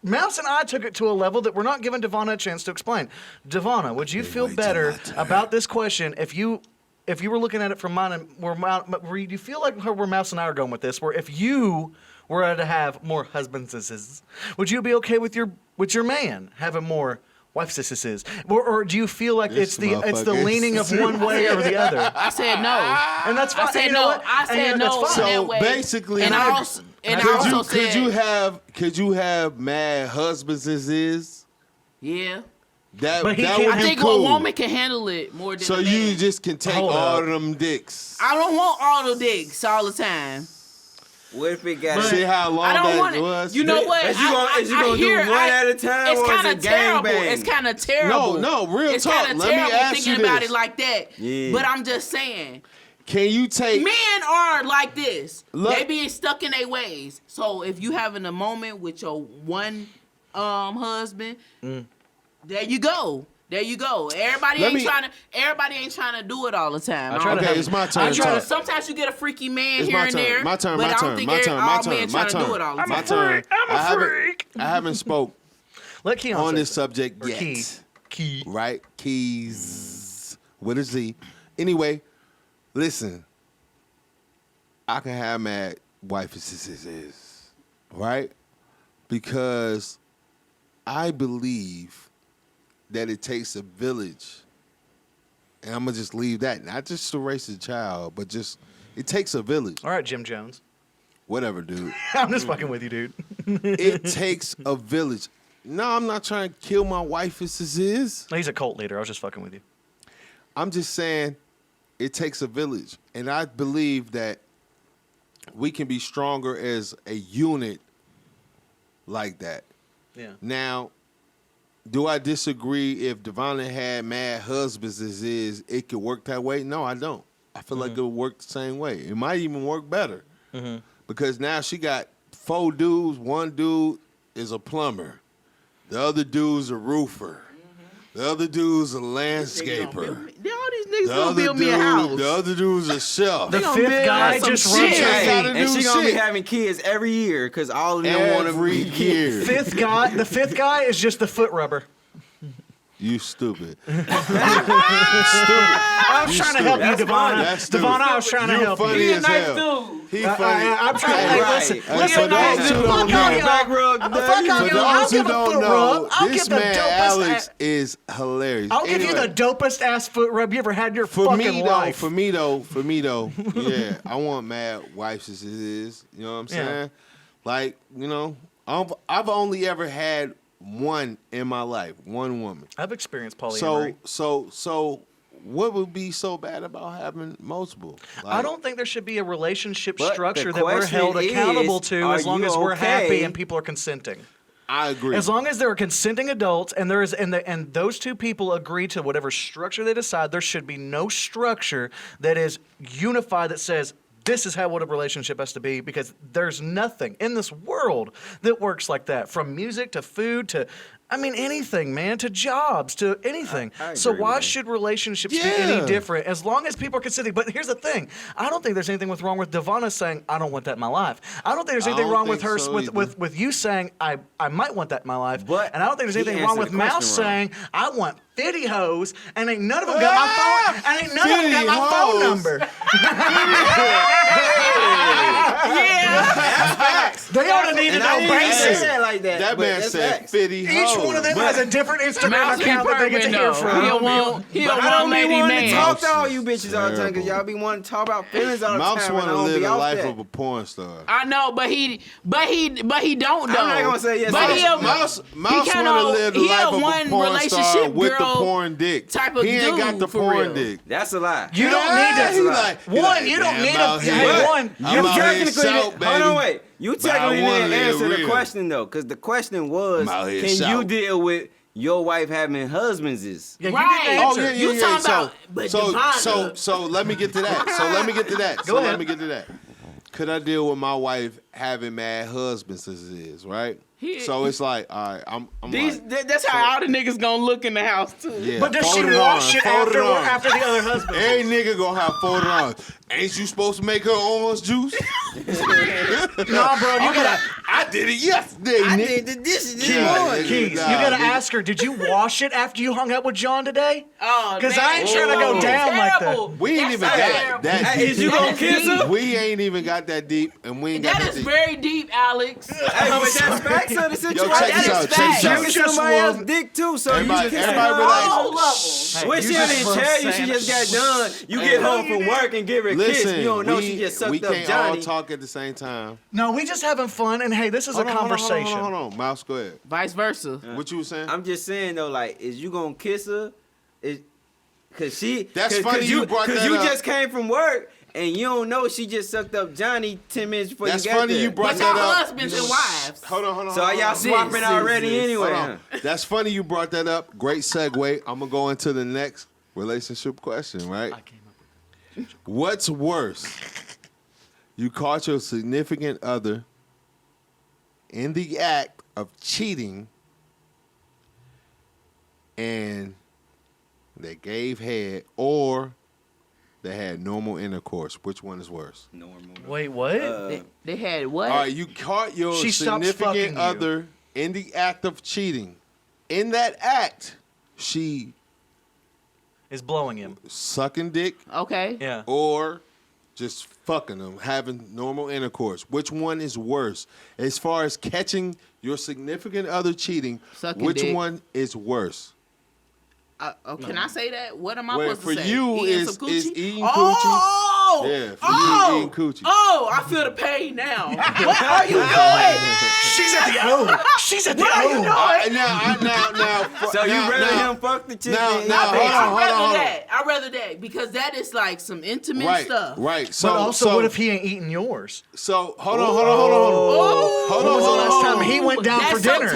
Mouse and I took it to a level that we're not giving Devonna a chance to explain. Devonna, would you feel better about this question if you were looking at it from mine and where you feel like where Mouse and I are going with this, where if you were to have more husbands, would you be okay with your man having more wife sisters? Or do you feel like This it's the motherfucker. leaning of one way or the other? I said no. And that's fine. I said You know no. what? I said And no that's fine. in that So way. basically, and I also said, could you have mad husbands is? yeah. That But he that can't- would I be think cool. a woman can handle it more than So a man. you just can take Hold all up. of them dicks. I don't want all the dicks all the time. What if it got? See how long I don't that want it. was? You know what? Is you gonna do hear- one at a time, It's or is kind it of gang terrible. bang? It's kind of terrible. No, real it's talk. kind of Let me terrible ask thinking you about this. it like that. Yeah. But I'm just saying. Can you take? Men are like this. Look. They being stuck in their ways. So if you having a moment with your one husband, there you go. There you go. Everybody ain't trying to do it all the time. It's my turn. Sometimes you get a freaky man here and turn. there. My turn. But My I don't turn. think My turn. all My men turn. trying My to do it all the turn. time. My turn. I'm a freak. I haven't spoke Let Keon on say this it. subject Or yet. Key. Right? Keys. With a Z. Anyway, listen. I can have mad wife is, right? Because I believe that it takes a village. And I'm going to just leave that. Not just to raise a child, but just, it takes a village. All right, Jim Jones. Whatever, dude. I'm just fucking with you, dude. It takes a village. No, I'm not trying to kill my wife as this is. No, he's a cult leader. I was just fucking with you. I'm just saying it takes a village. And I believe that we can be stronger as a unit like that. Yeah. Now, do I disagree if Devonna had mad husbands as is, it could work that way? No, I don't. I feel like it would work the same way. It might even work better. Because now she got 4 dudes. One dude is a plumber. The other dude's a roofer. The other dude's a landscaper. All these niggas gonna build me a house. The other dude's a chef. The fifth guy just runs her And feet. she gonna be having kids every year because all of them want to every be year. The fifth guy is just the foot rubber. You stupid. I was trying to help you, Devonna. That's stupid. Devonna, I was trying to You help funny you. as hell. He funny. I'm trying to listen. For those who don't know, this man Alex is hilarious. I'll give you the dopest ass foot rub you ever had in your fucking life. For me though, yeah, I want mad wives as it is. You know what I'm saying? Like, you know, I've only ever had one in my life, one woman. I've experienced polyamory. So what would be so bad about having multiple? Like, I don't think there should be a relationship But structure the that we're held question accountable is, to are as long you as we're okay? happy and people are consenting. I agree. As long as there are consenting adults and there is and those two people agree to whatever structure they decide, there should be no structure that is unified that says this is how what a relationship has to be, because there's nothing in this world that works like that. From music to food to anything, man, to jobs, to anything. I So agree, why man. should relationships be any different as long as people are consenting? But here's the thing. I don't think there's anything wrong with Devonna saying, I don't want that in my life. I don't think there's anything wrong with her, with you saying, I might want that in my life. But and I don't think there's he anything wrong answered with the Mouse question wrong. saying, I want 50 hoes, and ain't none of them got my phone, and ain't none of them got my phone number. They ought to need to know basics. Like that. That man said 50 hoes. Each one of them has a different Instagram Mouse account that they get to hear from. He don't want I don't be lady wanting to man. talk to all you bitches all the time because y'all be wanting to talk about feelings all the Mouse time. want and I to don't live be the off life that. of a porn star. I know, but he don't though. I'm not gonna say yes. But he Mouse want to kinda- live the he life a of a one porn relationship star with the girl porn dick. type of He ain't got dude, the for porn real. dick. That's a lie. You don't need to. He like, You don't need "Damn, a. here. Hey, What? one. I'm out here technically shout, hold baby. on, wait. You But I technically wanna didn't live answer the real. question though, because the question was, I'm out here can you shout. deal with your wife having husbands? Yeah, Right. You Oh didn't answer. You talking about- but Devonna- So let me get to that. Go ahead. Let me get to that. Could I deal with my wife having mad husbands as it is, right? So it's like, all right, I'm That's how all the niggas gonna look in the house too. yeah, But does she fold it wash on, it fold after on. after the other husband? Every nigga gonna have folded on. Ain't you supposed to make her orange juice? Nah, bro, you gotta. I did it yesterday, I nigga. did the dishes this Yeah, morning. nigga, Keys, nah, you gotta nigga. ask her. Did you wash it after you hung out with John today? Oh, Because I ain't trying to go down like that. We ain't even got that Hey, deep. is you gonna kiss her? We ain't even got that deep, and we ain't got That that is deep. very deep, Alex. Hey, but that's facts of the situation. check this That out. is Check this facts. out. You Just somebody one- else's dick too, so Everybody- you just everybody can't. relax. Whole level. When she didn't tell you she just got done, you get home from work and give her a kiss. Listen, You don't know she just we sucked up can't all Johnny. talk at the same time. No, we just having fun, and hey, this is a conversation. Hold on. Mouse, go ahead. Vice versa. What you was saying? I'm just saying though, like, is you gonna kiss her? Cause she. That's funny you brought that you up. just came from work and you don't know she just sucked up Johnny 10 minutes before That's you got funny there. you brought But that y'all up. husbands and wives. Hold on. So y'all swapping already anyway. Hold on. That's funny you brought that up. Great segue. I'm gonna go into the next relationship question, right? What's worse? You caught your significant other in the act of cheating and they gave head, or they had normal intercourse. Which one is worse? Normal. Wait, what? They had what? All right, you caught your She stopped fucking significant you. other in the act of cheating. In that act, she Is blowing him. sucking dick Okay. Yeah. or just fucking them, having normal intercourse. Which one is worse? As far as catching your significant other cheating, Sucking which dick. one is worse? Can I say that? What am I Well, supposed for to say? you Eating is some coochie? eating Oh! coochie. Yeah, for you eating coochie. Oh, I feel the pain now. What are you doing? She's at the O. She's at the What are you O. doing? So you rather him fuck the chick? Now, than- now, hold on. I'd rather that because that is like some intimate stuff. Right. So, But also, what if he ain't eating yours? So hold on. When was the last time he went down for dinner?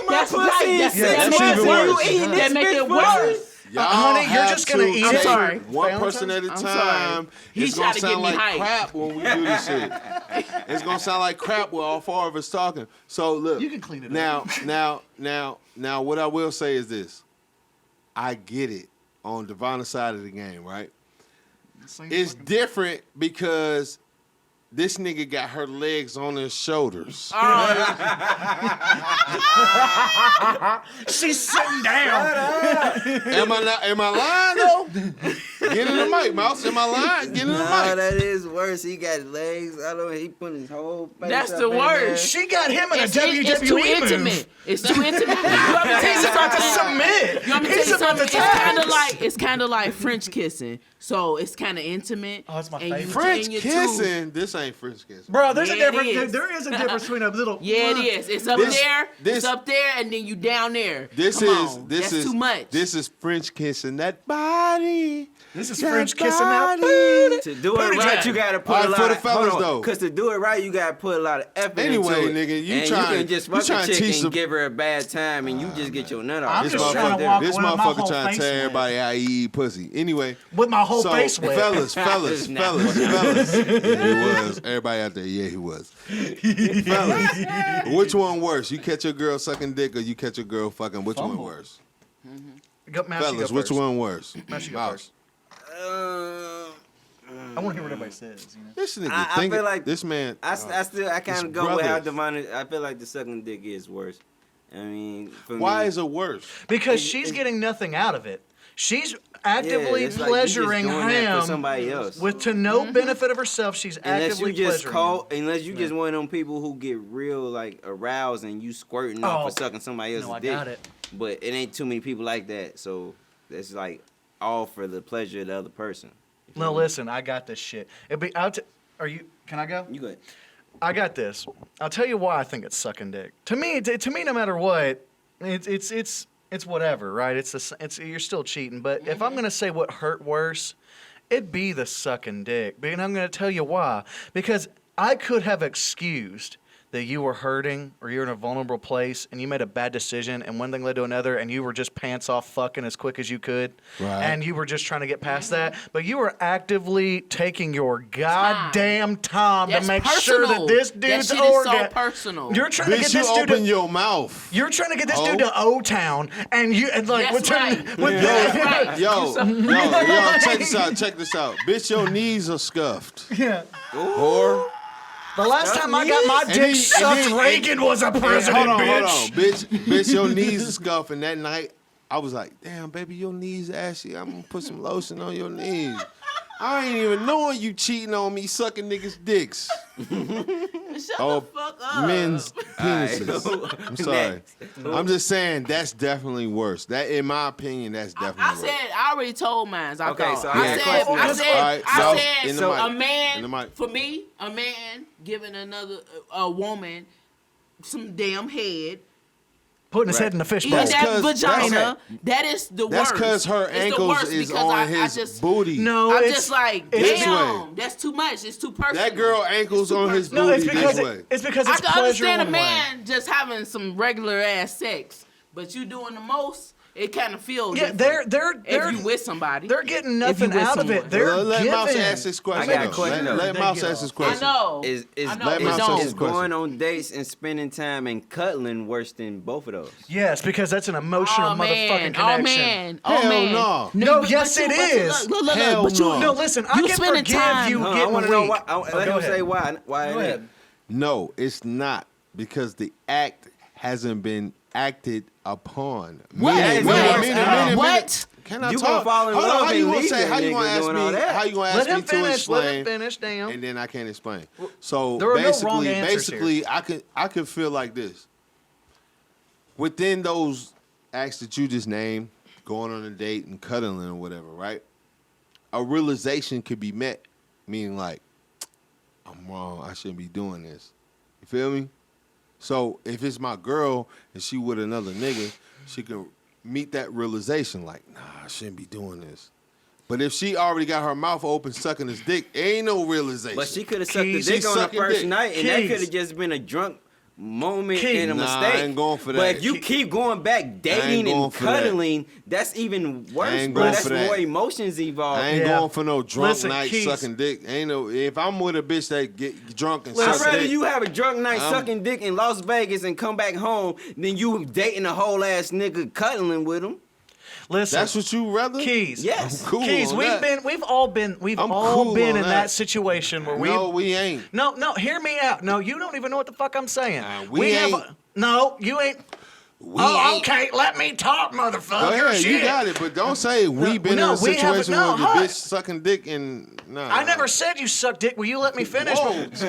That's right. Yeah, That that's makes even it worse. worse. That make it worse. Y'all honey, you're have just gonna to eat take it. Sorry. one person at a I'm time. sorry. He's It's gonna trying to get sound me like hyped. crap when we do this shit. It's gonna sound like crap with all four of us talking. So look, You can clean it now, now, what I will say is this: I get it on Devonna's side of the game, right? It's different because this nigga got her legs on his shoulders. She's sitting down. Am I lying though? Get in the mic, Mouse. Am I lying? Get in the No, mic. that is worse. He got legs. I don't know. He put his whole face That's up the in worst. there. She got him in a It's WWE too move. intimate. It's too intimate. You want me to tell He's you about to something? submit. You want me to tell He's you about something? to It's kind of like French kissing. So it's kind of intimate. Oh, it's my and you favorite. French and you kissing. This ain't French kissing. Bro, there's Yeah, a difference. it is. There is a difference between a little. Yeah, it is. It's up This- there. this- It's up there, and then you down there. This Come is on. this That's is too much. This is French kissing that body. This is That French kissing that body. booty. To do it right, you gotta put All a right, lot for the of fellas, though. Because to do it right, you gotta put a lot of effort Anyway, into it. nigga, you and trying- you can just you fuck trying a to chick teach and some- give her a bad time, and you just get your nut off. I'm This just trying to walk this with my motherfucker whole trying to face tell wet. everybody how he eat pussy. Anyway, With my whole so face wet. fellas. Nah. Yeah, he was. Everybody out there, yeah, he was. Fellas, which one worse? You catch your girl sucking dick or you catch your girl fucking? Which one worse? Go, Matt, you Fellas, go which first. one worse? Matt, you go Mouse. first. I want to hear what everybody says. You know? This nigga, I think feel like this man. I kind his of go with how brothers. Devon. I feel like the sucking dick is worse. I mean, for Why me, is it worse? Because she's getting nothing out of it. She's actively it's like you just pleasuring doing that for him somebody else. with to no benefit of herself. She's Unless actively you just pleasuring him. unless you just one of them people who get real like aroused and you squirting off for sucking somebody else's No, I dick. got it. But it ain't too many people like that, so that's like all for the pleasure of the other person. You feel No, me? listen, I got this shit. Are you? Can I go? You good? I got this. I'll tell you why I think it's sucking dick. To me, no matter what, it's whatever, right? It's you're still cheating. But if I'm gonna say what hurt worse, it'd be the sucking dick. And I'm gonna tell you why. Because I could have excused that you were hurting or you're in a vulnerable place and you made a bad decision and one thing led to another and you were just pants off fucking as quick as you could. Right. And you were just trying to get past that. But you were actively taking your goddamn time That's to make personal. sure that this dude's that shit is so organ. personal. You're trying to Bitch, get you this dude open to, your mouth. you're trying to get this Oh. dude to O-Town and like That's right. Yo, right. yo, check this out. Bitch, your knees are scuffed. Yeah. Whore. The last time I got my dick sucked, Reagan was a president, hold on, bitch. bitch, your knees are scuffed. And that night, I was like, damn, baby, your knees ashy. I'm gonna put some lotion on your knees. I ain't even knowing you cheating on me, sucking niggas' dicks. Shut Oh, the fuck up. men's penises. I'm sorry. I'm just saying that's definitely worse. That, in my opinion, that's definitely I worse. said I already told mine. Okay, so I got a question. All right, I so said in the so mic. a In the man mic. for me, a man giving a woman some damn head. Putting his head in the fishbowl. Eating that 'cause- vagina, that is the worst. That's because her It's the ankles worst is because on I his just, booty. No, I'm it's just like, it's- damn, that's too much. It's too personal. That girl ankles on his No, booty it's because this way. it's because I it's can pleasure understand a one way. man just having some regular ass sex, but you doing the most. it kind of feels. Yeah, different they're if you with somebody. They're getting If you nothing with out of someone. it. They're Let giving. Mouse ask this question. I got a question, though. Let Mouse ask this question. I know. Is I know, let but Mouse don't. ask is this question. going on dates and spending time and cuddling worse than both of those? Yes, because that's an emotional motherfucking connection. Oh man! Oh Hell man! no. No, yes, it is. Look, Hell but you, no. No, listen, I You can spending forgive time- you No, I getting want to know weak. why. Let go him ahead. say why. Why Go it ahead. is. No, it's not because the act hasn't been acted upon. What? What? Can I You talk? gonna fall in Hold on, love how you and gonna leave say? that How you nigga gonna ask doing me? all that? How you gonna Let ask him me to finish. explain? Let him finish. Damn. And then I can't explain. So There are no basically, wrong answers here. I could feel like this. Within those acts that you just named, going on a date and cuddling or whatever, right? A realization could be met, meaning like, I'm wrong. I shouldn't be doing this. You feel me? So if it's my girl and she with another nigga, she can meet that realization like, nah, I shouldn't be doing this. But if she already got her mouth open sucking his dick, ain't no realization. But she could have sucked the Keys. dick She on the sucking first dick. night, and that Keys. could have just been a drunk moment Keys. and a Nah, mistake. I ain't going for But that. if you keep going back dating going and for that. cuddling, that's even worse, ain't bro. going That's for that. more emotions involved. I ain't Yeah. going for no drunk Listen, night Keys. sucking dick. Ain't no. If I'm with a bitch that get drunk and I'd suck rather dick, you have a drunk night I'm- sucking dick in Las Vegas and come back home than you dating a whole ass nigga cuddling with him. Listen, that's what you rather. Keys. Yes. I'm cool Keys, on we've that. all been I'm cool in on that that. situation where No, we ain't. No, hear me out. No, you don't even know what the fuck I'm saying. we ain't. No, you ain't. We Oh, ain't. okay, let me talk, motherfucker. Go ahead, Shit. you got it, but don't say we've been no, in a we haven't- situation no, where the huh? bitch sucking dick and nah. I never said you suck dick. Will you let me finish? Whoa, pause.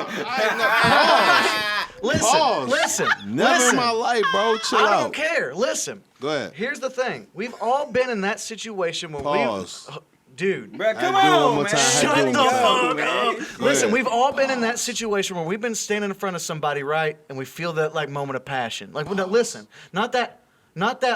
Listen, Pause. listen. Never listen. in my life, bro. Chill I out. don't care. Listen. Go ahead. Here's the thing. We've all been in that situation where Pause. dude. Bro, come do it one on, more man. time. Shut do the it one more time. fuck up. Listen, ahead. we've all been in that situation where we've been standing in front of somebody, right? And we feel that like moment of passion. Like, no, listen, not that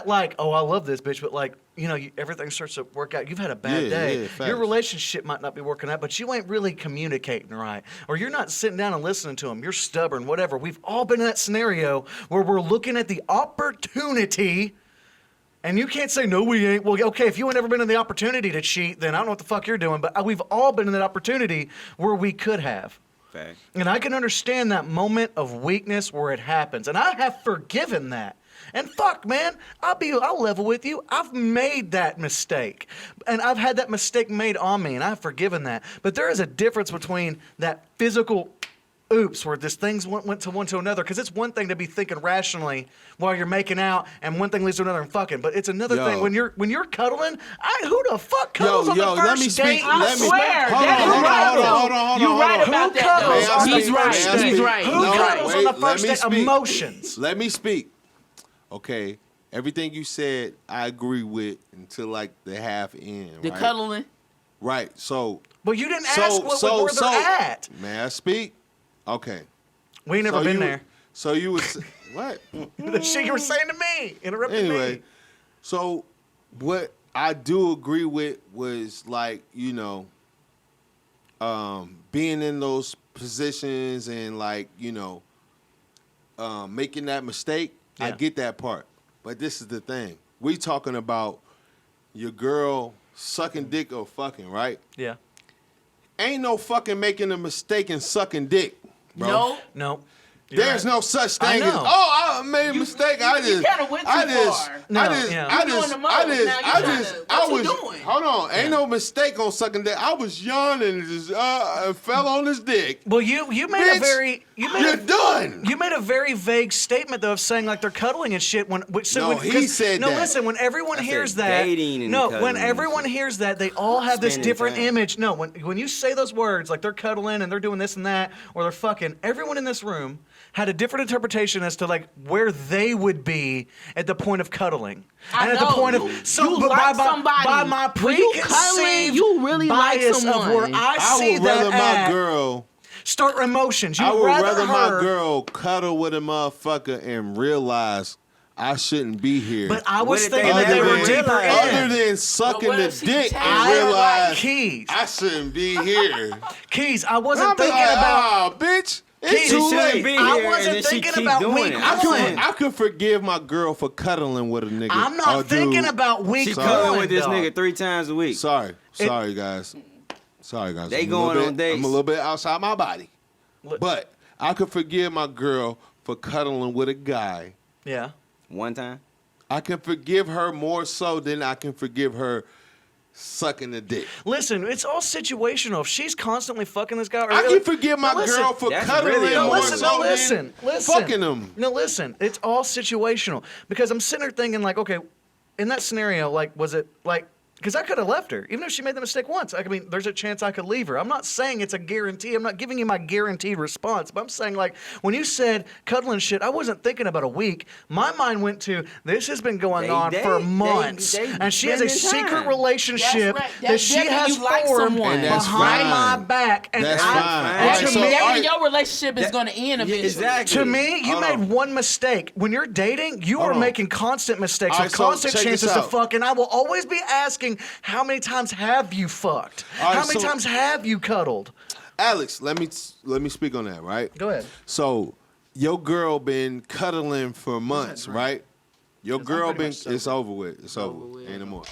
like, oh, I love this bitch, but like, you know, everything starts to work out. You've had a bad day. Yeah, facts. Your relationship might not be working out, but you ain't really communicating right. Or you're not sitting down and listening to them. You're stubborn, whatever. We've all been in that scenario where we're looking at the opportunity. And you can't say, no, we ain't. Well, okay, if you ain't ever been in the opportunity to cheat, then I don't know what the fuck you're doing. But we've all been in that opportunity where we could have. Fact. And I can understand that moment of weakness where it happens. And I have forgiven that. And fuck, man, I'll level with you. I've made that mistake. And I've had that mistake made on me, and I've forgiven that. But there is a difference between that physical oops, where this things went to one to another. Because it's one thing to be thinking rationally while you're making out, and one thing leads to another and fucking. But it's another thing when you're cuddling. Who the fuck cuddles on the first let me speak. date? Let me swear, hold that on, is hold right, on, though. hold on. You right about Who that, cuddles though. on the He's right. first date? He's right. Who He's cuddles right. on the Wait, first let me date? speak. Emotions. Let me speak. Okay, everything you said, I agree with until like the half end. The right? cuddling. Right. So. But you didn't ask where they're at. May I speak? Okay. We ain't never been there. So you was what? The shit you were saying to me. Interrupted Anyway, me. so what I do agree with was like, you know, being in those positions and like, you know, making that mistake. I Yeah. get that part. But this is the thing. We talking about your girl sucking dick or fucking, right? Yeah. Ain't no fucking making a mistake and sucking dick, bro. No. There's no such I thing as, know. I made a mistake. I kinda went too far. Hold on. Ain't no mistake on sucking dick. I was young and just fell on his dick. Well, you made You're done. You made a very vague statement though of saying like they're cuddling and shit. He said that. No, listen. When everyone I hears said that, dating and when cuddling and everyone shit. hears that, they all have this Spending different time. image. No, when you say those words like they're cuddling and they're doing this and that or they're fucking, everyone in this room had a different interpretation as to like where they would be at the point of cuddling. I And at the know. point of You but like by somebody. my When you preconceived cuddling, you really like bias someone. of where I see would that rather my at, girl. start emotions. I You would rather my her, girl cuddle with a motherfucker and realize I shouldn't be here. But I was What did they thinking that they were never deeper realize? in. Other than sucking what the if she dick takes and it? realize Keys. I shouldn't be here. Keys, I I'm wasn't be thinking like, about. oh, bitch. It's too late. I wasn't thinking about week one. I could forgive my girl for cuddling with a nigga. I'm not thinking about week one. She cuddling with this nigga 3 times a week. Sorry, guys. They going on dates. I'm a little bit outside my body, but I could forgive my girl for cuddling with a guy. Yeah. One time. I can forgive her more so than I can forgive her sucking the dick. Listen, it's all situational. If she's constantly fucking this guy, I can forgive my girl for cuddling more so than fucking him. No, listen, it's all situational because I'm sitting there thinking like, okay, in that scenario, like, was it like? Because I could have left her, even if she made the mistake once. I mean, there's a chance I could leave her. I'm not saying it's a guarantee. I'm not giving you my guaranteed response. But I'm saying, like, when you said cuddling shit, I wasn't thinking about a week. My mind went to, this has been going on for months. And she has a secret relationship that she has formed behind my back. And that's fine. And your relationship is going to end eventually. Exactly. To me, you made one mistake. When you're dating, you are making constant mistakes with constant chances to fuck. And I will always be asking, how many times have you fucked? How many times have you cuddled? Alex, let me speak on that, right? Go ahead. So, your girl been cuddling for months, right? Your girl been, it's over with. It's over with. Ain't no more.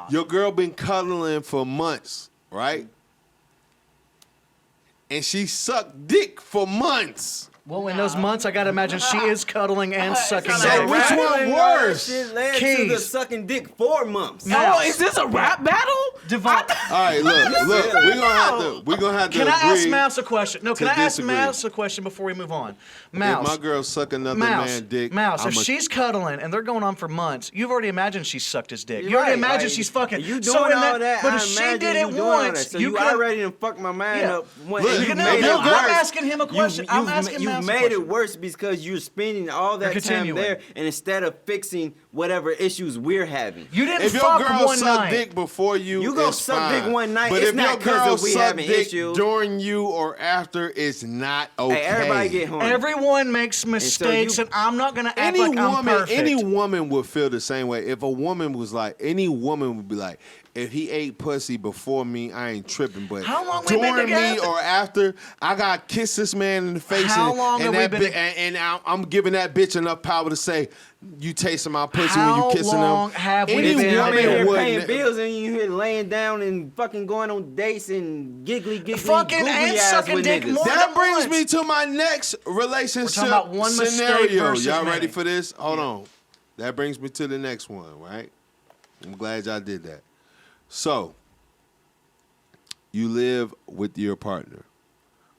Your girl been cuddling for months, right? And she sucked dick for months. Well, in those months, I gotta imagine she is cuddling and sucking dick. So which one worse? Shit led to the sucking dick 4 months. No, is this a rap battle? Devon. All right, look. We're gonna have to. Can I agree ask Mouse a question? No, can I ask disagree. Mouse a question before we move on? Mouse. If my girl suck another man dick, Mouse, if she's cuddling and they're going on for months, you've already imagined she sucked his dick. You already imagined she's fucking. You doing all that? But if she did it once, so you already done fucked my mind up. I'm asking him a question. I'm asking Mouse a question. You made it worse because you're spending all that time there, and instead of fixing whatever issues we're having. You didn't if fuck your girl one suck night. dick before you gonna it's suck fine. dick one night. But It's if not your because girl of we suck having dick issues. during you or after, it's not okay. Hey, everybody get horny. Everyone makes mistakes, and I'm not gonna act like I'm perfect. Any woman would feel the same way. If a woman was like, any woman would be like, if he ate pussy before me, I ain't tripping. But how long we been during me together? or after, I got to kiss this man in the face. How long have we been and I'm giving that bitch enough power to say, you tasting my pussy when you kissing How long him. have we Any been woman together? would paying bills and you here laying down and fucking going on dates and giggly, fucking googly and ass sucking with dick niggas. more That than brings once. me to my next relationship We're talking about one mistake scenario. versus Y'all many. ready for this? Hold on. That brings me to the next one, right? I'm glad y'all did that. So, you live with your partner.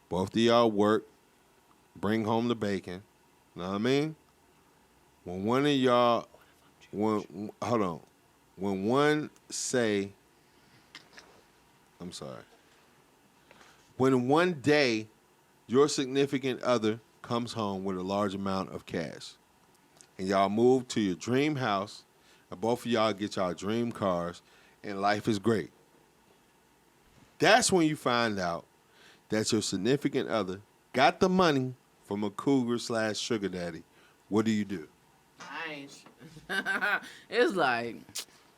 Both of y'all work, bring home the bacon. Know what I mean? When one of y'all, when one say, I'm sorry. When one day your significant other comes home with a large amount of cash and y'all move to your dream house and both of y'all get y'all dream cars and life is great. That's when you find out that your significant other got the money from a cougar/sugar daddy. What do you do? It's like,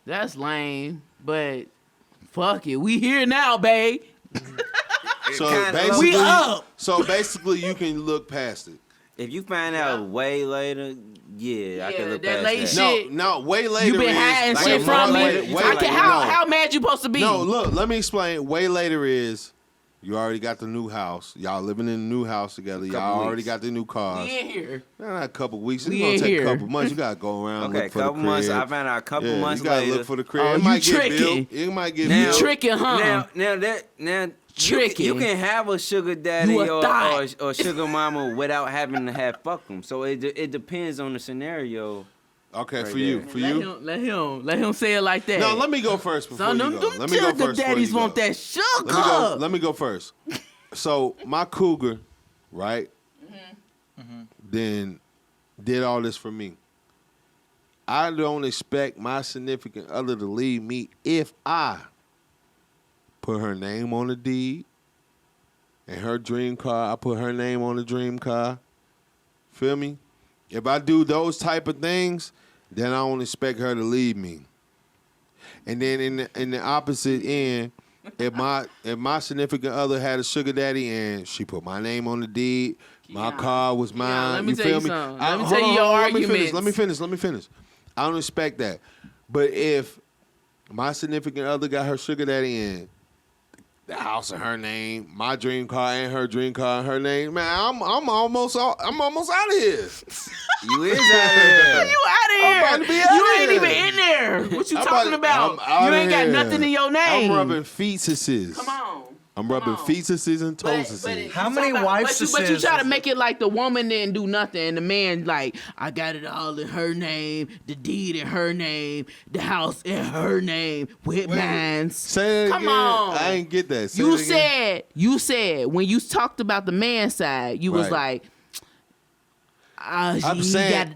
that's lame, but fuck it. We here now, babe. We up. So basically, you can look past it. If you find out way later, I can look past that. Shit. No, way later. You been hiding shit from me. How mad you supposed to be? No, look, let me explain. Way later is you already got the new house. Y'all living in the new house together. Y'all already got the new cars. We in here. Not a couple weeks. It's We gonna in take here. a couple months. You gotta go around. Okay, look for the couple months. crib. I found out a couple months you gotta later. look for the crib. Oh, it you might get tricking. built. It might get Now- built. Tricking, huh? Now, Tricking. you can have a sugar daddy You a or thot. sugar mama without having to have fuck them. So it depends on the scenario. Okay, right for you, there. for you. Let him say it like that. No, let me go first before Son, you them go. Let me go sugar first. daddies before you want go. that sugar. Let me go first. So my cougar, right? Then did all this for me. I don't expect my significant other to leave me if I put her name on the deed and her dream car. I put her name on the dream car. Feel me? If I do those type of things, then I don't expect her to leave me. And then in the opposite end, if my significant other had a sugar daddy and she put my name on the deed, my car was mine. let me you tell feel you me? something. Let me tell you your arguments. Let me finish. I don't expect that. But if my significant other got her sugar daddy and the house in her name, my dream car and her dream car in her name, man, I'm almost out of here. You is out of here. You out of here. I'm about to be out You of ain't here. even in there. What you I'm talking about- about? I'm You outta ain't got here. nothing in your name. I'm rubbing fetuses. Come on. I'm rubbing fetuses and toeses. How many wives But you try to make it like the woman didn't do nothing, and the man like, I got it all in her name, the deed in her name, the house in her name, with mine. Say it Come again. on. I ain't get that. Say You it again. said when you talked about the man side, you was Right. like,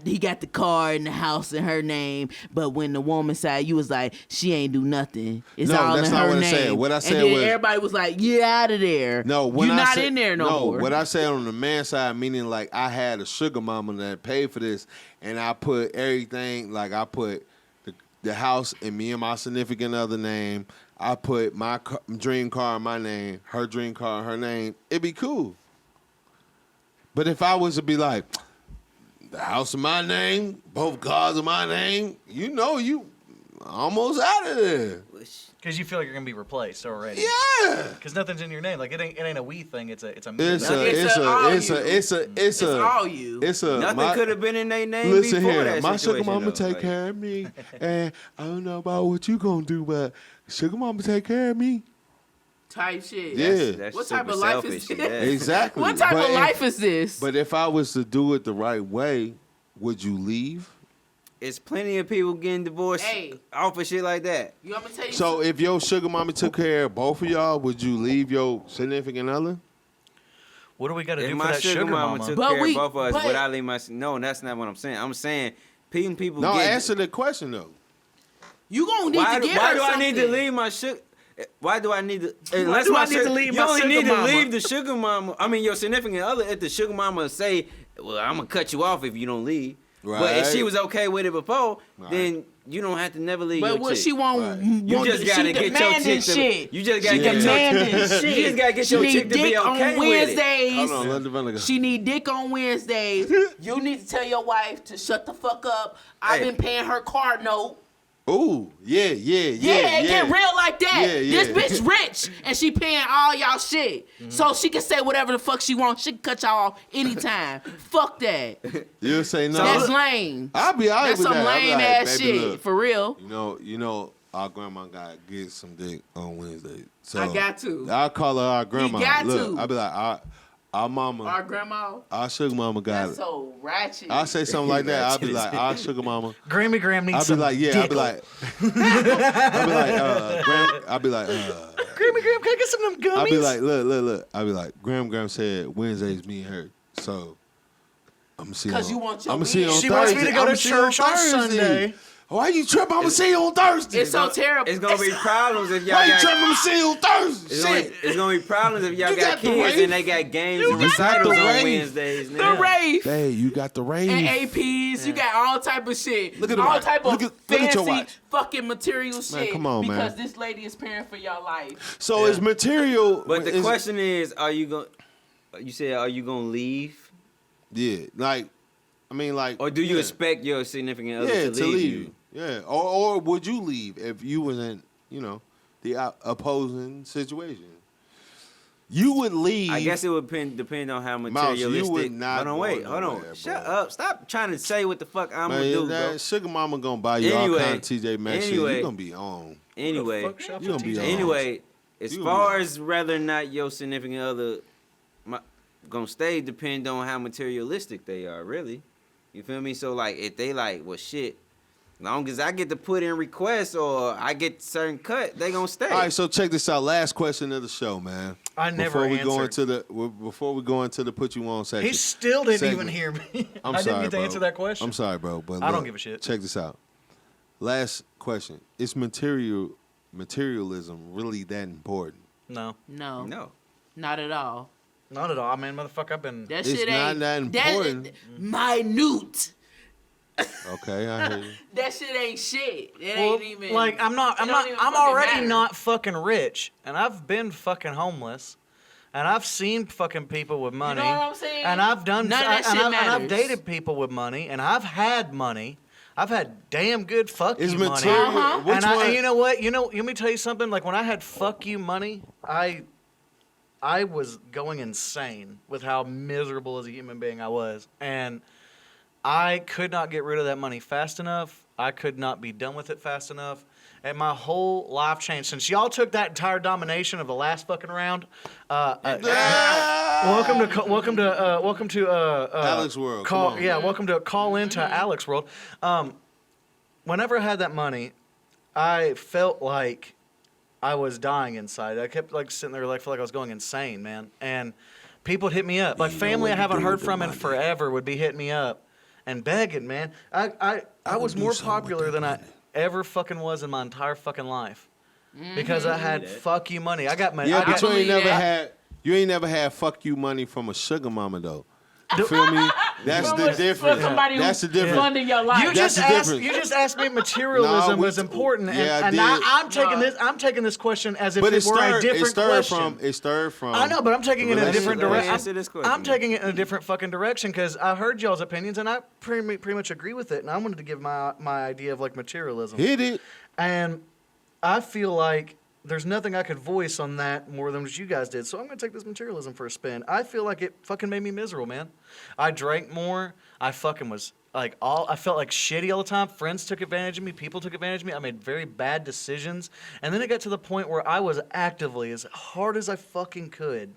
he got the car and the house in her name, but when the woman side, you was like, she ain't do nothing. It's No, all that's in not her what I name. said. What I said and then was- everybody was like, "You out of there. No, when you're I not said, in there no more." what I said on the man side, meaning like I had a sugar mama that paid for this, and I put everything, like I put the house in me and my significant other name. I put my dream car in my name, her dream car in her name. It'd be cool. But if I was to be like, the house in my name, both cars in my name, you know you almost out of there. Because you feel like you're gonna be replaced already. Yeah. Because nothing's in your name. Like it ain't a we thing. It's a It's all you. Nothing could have been in their name Listen before here, that my sugar situation, mama though. take Like, care of me, and I don't know about what you gonna do, but sugar mama take care of me. Type shit. Yeah. That's What type super of life selfish, is this? yeah. Exactly. What type of life is this? But if I was to do it the right way, would you leave? It's plenty of people getting divorced off of shit like that. You want me to tell you So if your sugar mama took care of both of y'all, would you leave your significant other? What do we got to If do for my that sugar mama took care of both of us, would I leave my? No, that's not what I'm saying. I'm saying people. No, get, answer the question though. You gonna need why, to get why her do I need to something. leave my sugar? Why do I need to? Why Unless do my I need to sugar, leave you my only sugar need mama? to leave the sugar mama. I mean, your significant other. If the sugar mama say, "Well, I'm gonna cut you off if you don't leave," but if she was okay with it before, then you don't have to never leave. But your what chick. she want, You just gotta get your chick to. shit. You just gotta She get your demanding You shit. just gotta get She your need chick to be dick okay on with it. Wednesdays. Hold on, let the fella go. She need dick on Wednesdays. You need to tell your wife to shut the fuck up. I've been paying her car note. Ooh, yeah. It get real like that. Yeah. This bitch rich and she paying all y'all shit. So she can say whatever the fuck she wants. She can cut y'all off anytime. Fuck that. You'll say no. That's lame. I'll be all right That's with some that. I'll be lame like, ass baby, shit. look, For real. You know, our grandma got to get some dick on Wednesday. So I got to. I'll call her our grandma. got Look, to. I'll be like, our mama, Our grandma. our sugar mama got That's it. so ratchet. I'll say something like that. I'll be like, our sugar mama. Grammy Graham needs I'll be some like, yeah. dick. I'll be like, I'll be like, Grammy Graham, can I get some of them gummies? I'll be like, look. I'll be like, Graham said Wednesday's me and her. So I'm gonna see. Because you want your I'm gonna see you on She Thursday. wants me to go I'ma to see you church on Sunday. Why you tripping? I'm gonna see you on Thursday. It's so terrible. It's gonna be problems if y'all Why you got. tripping? I'm gonna see you on Thursday. It's gonna be problems if y'all You got got the kids rave. and they got games and got the recitals on rave. Wednesdays. The Now. rave. Hey, you got the rave. And APs, you got all type of shit. Look at the all watch. type of Look at your fancy watch. fucking material shit. come on, man. Because this lady is paying for your life. So it's material. But the question is, are you gonna? You said, are you gonna leave, Yeah, like, I mean, like. or do you yeah. expect your significant other to leave you? Yeah, or would you leave if you was in, the opposing situation? You would leave. I guess it would depend on how Mouse, materialistic. you would not hold on, wait, go hold on. nowhere, Shut bro. up. Stop trying to say what the fuck I'm gonna do, bro. Sugar mama gonna buy you all kind of TJ Maxx shit. You gonna be on. Anyway, You gonna be on. anyway, as You gonna far be- as whether or not your significant other gonna stay, depend on how materialistic they are, really. You feel me? So like, if they like, well, shit. Long as I get to put in requests or I get certain cut, they gonna stay. All right, so check this out. Last question of the show, man. I never before we go answered. before we go into the put you on section. He still didn't segment. even hear me. I'm I sorry, didn't get to bro. answer that question. I'm sorry, bro, but I don't look, give a shit. Check this out. Last question: is materialism really that important? No. No. No. Not at all. Not at all, man. Motherfucker, I've been. That It's shit not ain't that important. minute. Okay, I hear you. That shit ain't shit. It ain't even. Like I'm already matter. not fucking rich, and I've been fucking homeless, and I've seen fucking people with money. You know what I'm saying? And I've done. None of that shit and I've matters. dated people with money, and I've had money. I've had damn good fuck Is you money. material? Which And one? you know what? Let me tell you something. Like when I had fuck you money, I was going insane with how miserable as a human being I was, and I could not get rid of that money fast enough. I could not be done with it fast enough. And my whole life changed. Since y'all took that entire domination of the last fucking round, welcome to Alex World. Call, Come on. yeah, welcome to call into Alex World. Whenever I had that money, I felt like I was dying inside. I kept like sitting there, like felt like I was going insane, man. And people would hit me up, like family I haven't heard from in forever would be hitting me up and begging, man. I was more popular than I ever fucking was in my entire fucking life because I had fuck you money. I got money. Yeah, but you ain't never had fuck you money from a sugar mama though. You feel me? That's the difference. That's the difference. Funding your life. You just asked me if materialism was important, and I'm taking this question as if it were a different question. It stirred from. I know, but I'm taking it in a different direction. I'm taking taking it in a different fucking direction because I heard y'all's opinions and I pretty much agree with it. And I wanted to give my idea of like materialism. Hit it. And I feel like there's nothing I could voice on that more than what you guys did. So I'm going to take this materialism for a spin. I feel like it fucking made me miserable, man. I drank more. I fucking was like I felt like shitty all the time. Friends took advantage of me. People took advantage of me. I made very bad decisions. And then it got to the point where I was actively, as hard as I fucking could,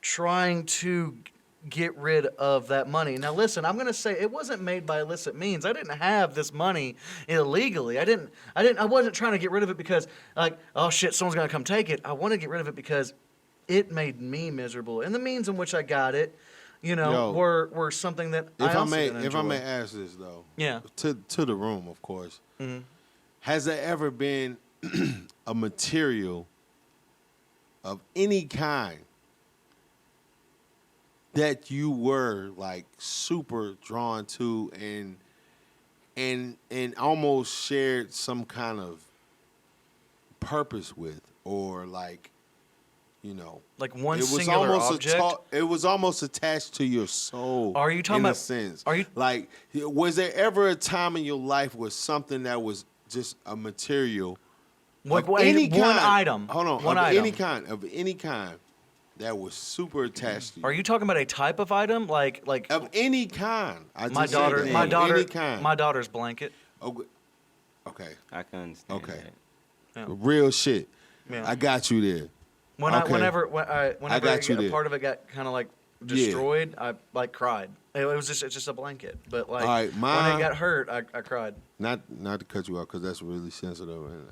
trying to get rid of that money. Now listen, I'm going to say it wasn't made by illicit means. I didn't have this money illegally. I wasn't trying to get rid of it because like, oh shit, someone's going to come take it. I wanted to get rid of it because it made me miserable. And the means in which I got it, were something that if I may ask this though. Yeah. To the room, of course. Mm-hmm. Has there ever been a material of any kind that you were like super drawn to and almost shared some kind of purpose with, or like, like one singular object? It was almost attached to your soul. Are you talking in about? a sense? Are you like? Was there ever a time in your life where something that was just a material, like any kind, one item? Hold on, one of item. any kind that was super attached to you? Are you talking about a type of item, like of any kind? My daughter's blanket. Okay. I can understand. Okay. Yeah. Real shit. Yeah. I got you there. Whenever I got you a there. part of it got kind of like destroyed, I like cried. It's just a blanket, but like right, when it got hurt, I cried. Not to cut you off because that's really sensitive, and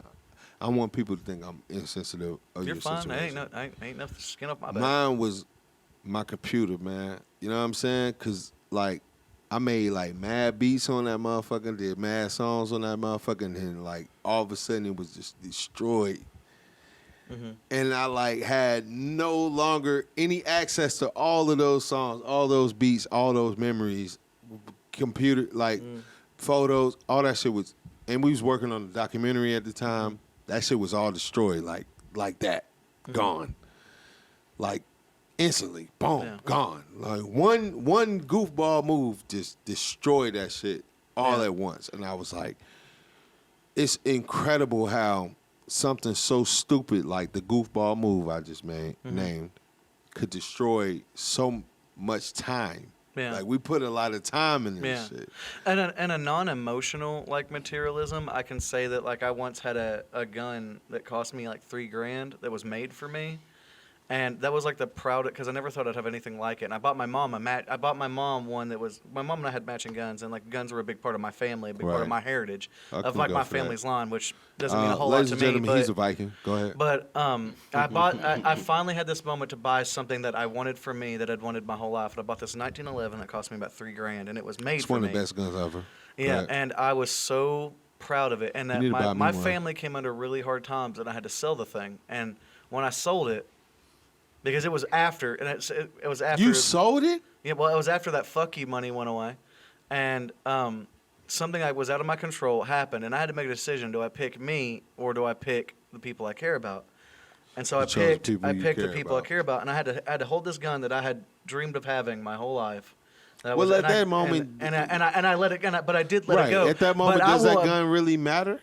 I want people to think I'm insensitive of You're your fine. situation. Ain't no skin off my back. Mine was my computer, man. You know what I'm saying? Cause like I made like mad beats on that motherfucker, did mad songs on that motherfucker, and then like all of a sudden it was just destroyed. Mm-hmm. And I like had no longer any access to all of those songs, all those beats, all those memories, computer like photos, all that shit was. And we was working on a documentary at the time. That shit was all destroyed, like that, gone, like instantly, boom, gone. Like one goofball move just destroyed that shit all at once. And I was like, it's incredible how something so stupid like the goofball move I just named could destroy so much time. Yeah. Like we put a lot of time in this shit. And a non-emotional like materialism, I can say that like I once had a gun that cost me like $3,000 that was made for me. And that was like the proudest, because I never thought I'd have anything like it. And I bought my mom one that was, my mom and I had matching guns, and like guns were a big part of my family, a big part of my heritage, of like my family's line, which doesn't mean a whole lot to me. Ladies and gentlemen, he's a Viking. Go ahead. But I finally had this moment to buy something that I wanted for me, that I'd wanted my whole life. And I bought this 1911 that cost me about $3,000, and it was made it's for me. It's one of the best guns ever. Yeah, and I was so proud of it. And that my family came under really hard times, and I had to sell the thing. And when I sold it, because it was after, and it was after. You sold it? Yeah, well, it was after that fuck you money went away, and something that was out of my control happened, and I had to make a decision: do I pick me or do I pick the people I care about? And so I picked the people I care about, and I had to hold this gun that I had dreamed of having my whole life. At that moment, I let it go, but I did let it go. At that moment, does that gun really matter?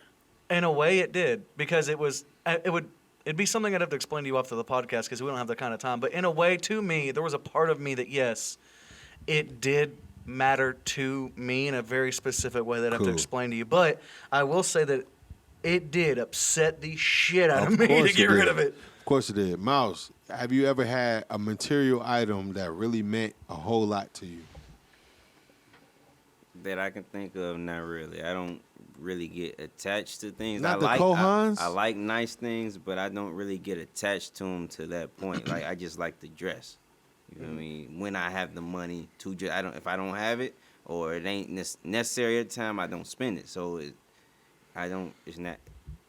In a way, it did, because it'd be something I'd have to explain to you after the podcast because we don't have that kind of time. But in a way, to me, there was a part of me that, yes, it did matter to me in a very specific way that I have to explain to you. But I will say that it did upset the shit out of me to get rid of it. Of course it did. Mouse, have you ever had a material item that really meant a whole lot to you? That I can think of, not really. I don't really get attached to things. Not the Kohans? I like nice things, but I don't really get attached to them to that point. Like, I just like to dress. You know what I mean? When I have the money to dress, if I don't have it or it ain't necessary at the time, I don't spend it. So it's not.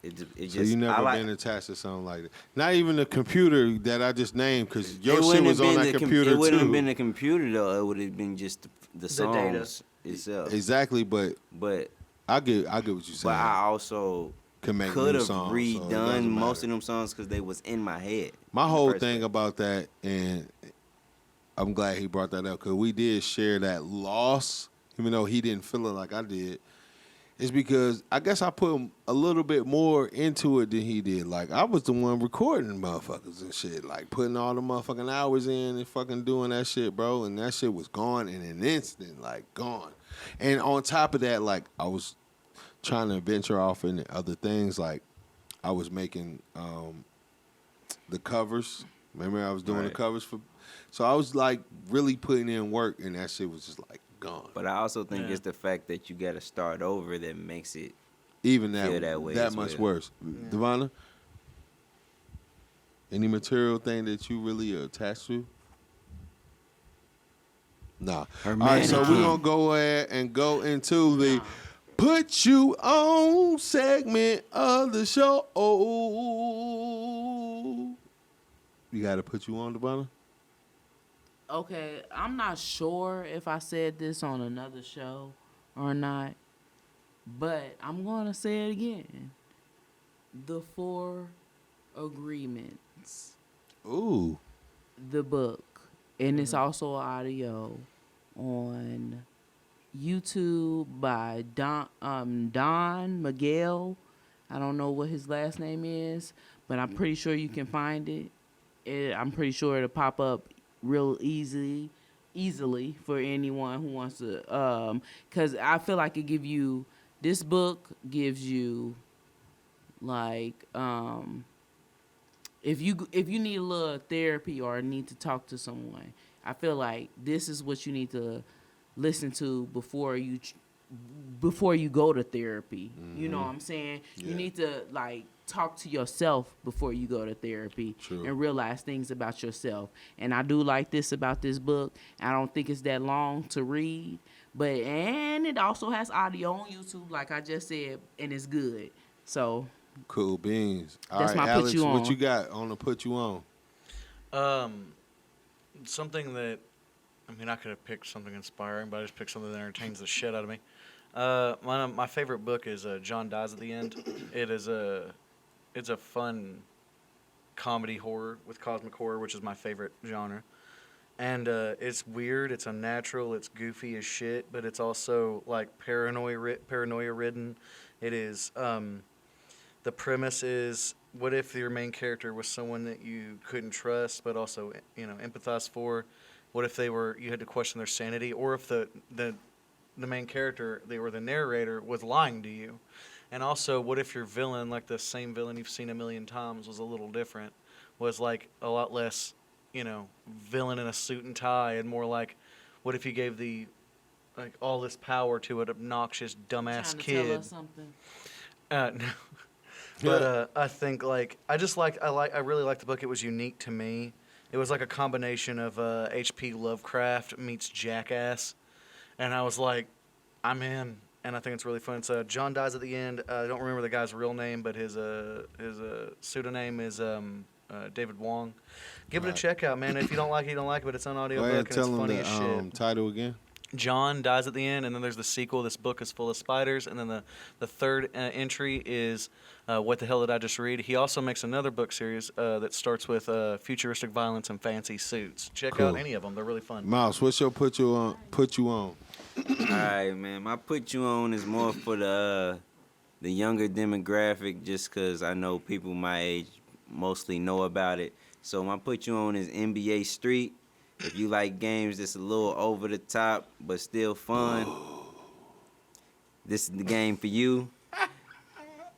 It just. So you never been attached to something like that? Not even the computer that I just named, because your shit was on that computer too. It wouldn't have been the computer though. It would have been just the songs itself. Exactly, but I get what you're saying. But I also could have redone most of them songs because they was in my head. My whole thing about that, and I'm glad he brought that up, because we did share that loss, even though he didn't feel it like I did. It's because I guess I put a little bit more into it than he did. Like, I was the one recording motherfuckers and shit, like putting all the motherfucking hours in and fucking doing that shit, bro. And that shit was gone in an instant, like gone. And on top of that, like, I was trying to venture off into other things. Like, I was making the covers. Remember, I was doing the covers for. So I was like really putting in work, and that shit was just like gone. But I also think it's the fact that you got to start over that makes it even feel that way that much worse. Devonna, any material thing that you really attached to? Nah. All right, so we're gonna go ahead and go into the Put You On segment of the show. You got to put you on, Devonna? Okay, I'm not sure if I said this on another show or not, but I'm going to say it again. The 4 Agreements. Ooh. The book. And it's also audio on YouTube by Don Miguel. I don't know what his last name is, but I'm pretty sure you can find it. I'm pretty sure it'll pop up real easily for anyone who wants to, because I feel like this book gives you, like, if you need a little therapy or need to talk to someone, I feel like this is what you need to listen to before you go to therapy. Mm-hmm. You know what I'm saying? Yeah. You need to, like, talk to yourself before you go to therapy. True. And realize things about yourself. And I do like this about this book. I don't think it's that long to read, and it also has audio on YouTube, like I just said, and it's good. So cool beans. All that's right, my Alex, put you on. what you got on the Put You On? Something that, I mean, I could have picked something inspiring, but I just picked something that entertains the shit out of me. My favorite book is John Dies at the End. It's a fun comedy horror with cosmic horror, which is my favorite genre. And it's weird, it's unnatural, it's goofy as shit, but it's also like paranoia-ridden. It is, the premise is, what if your main character was someone that you couldn't trust, but also, empathize for? What if you had to question their sanity? Or if the main character, or the narrator, was lying to you? And also, what if your villain, like the same villain you've seen a million times, was a little different? Was like a lot less, villain in a suit and tie, and more like, what if you gave all this power to an obnoxious, dumbass kid? Trying to tell us something? No. But I think I really liked the book. It was unique to me. It was like a combination of H.P. Lovecraft meets Jackass, and I was like, I'm in. And I think it's really fun. It's John Dies at the End. I don't remember the guy's real name, but his pseudonym is David Wong. Give it a check out, man. If you don't like it, you don't like it, but it's an audio book and it's funny as shit. Title again? John dies at the end, and then there's the sequel. This book is full of spiders, and then the third entry is what the hell did I just read? He also makes another book series that starts with futuristic violence and fancy suits. Check out any of them; they're really fun. Mouse, what's your put you on? All right, man. My put you on is more for the younger demographic, just because I know people my age mostly know about it. So my put you on is NBA Street. If you like games that's a little over the top but still fun, this is the game for you.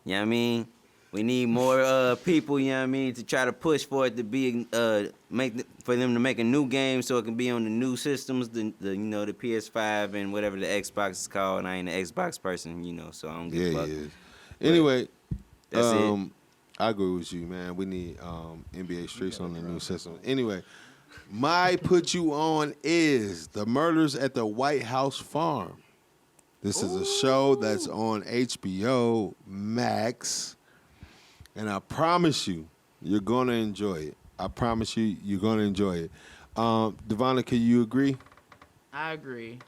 You know what I mean? We need more people, you know what I mean, to try to push for it to be for them to make a new game so it can be on the new systems, the PS5 and whatever the Xbox is called. And I ain't an Xbox person, so I don't give a fuck. Yeah. Anyway, that's it. I agree with you, man. We need NBA Streets on the new system. Anyway, my put you on is The Murders at the White House Farm. This is a show that's on HBO Max, and I promise you, you're going to enjoy it. I promise you, you're going to enjoy it. Devonna, can you agree? I agree.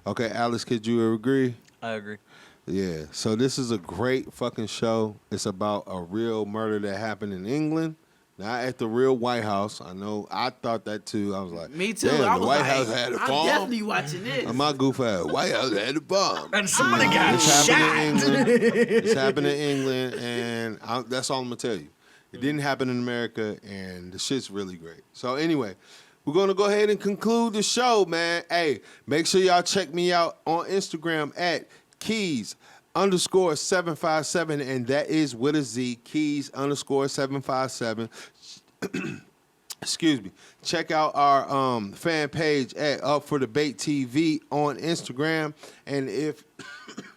Okay, Alice, could you agree? I agree. Yeah, so this is a great fucking show. It's about a real murder that happened in England, not at the real White House. I know, I thought that too. I was like, me too. Damn, I was the White like, House had a farm. I'm definitely watching this. My goof ass, White House had a bomb. And somebody got shot. It's happened in England, and that's all I'm gonna tell you. It didn't happen in America, and the shit's really great. So anyway, we're gonna go ahead and conclude the show, man. Hey, make sure y'all check me out on Instagram at Keys_757, and that is with a Z, Keys_757. Excuse me. Check out our fan page at Up for Debate TV on Instagram, and if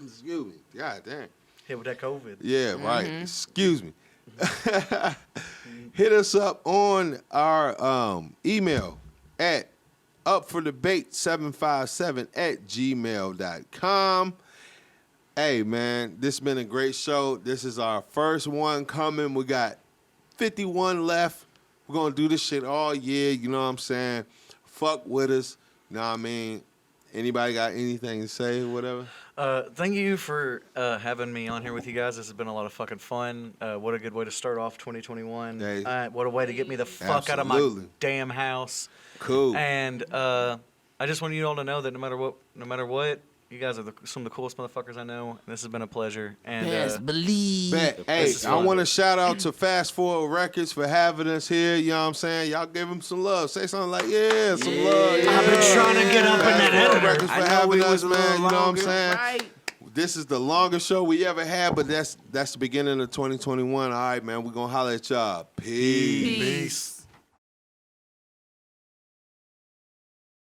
excuse me, god damn, Hit with that COVID. yeah, right. Excuse me. Hit us up on our email at upfordebate757@gmail.com. Hey, man, this has been a great show. This is our first one coming. We got 51 left. We're going to do this shit all year, you know what I'm saying? Fuck with us, you know what I mean? Anybody got anything to say or whatever? Thank you for having me on here with you guys. This has been a lot of fucking fun. What a good way to start off 2021. Hey. What a way to get me the fuck out of my damn house. Cool. And I just want you all to know that no matter what, you guys are some of the coolest motherfuckers I know. This has been a pleasure. And Best believe. Hey, I want to shout out to Fast Forward Records for having us here. You know what I'm saying? Y'all give them some love. Say something like, yeah, some love. Yeah. I've been trying to get up in that editor. Records for having us, man. You know what I'm saying? Right. This is the longest show we ever had, but that's the beginning of 2021. All right, man. We're going to holler at y'all. Peace.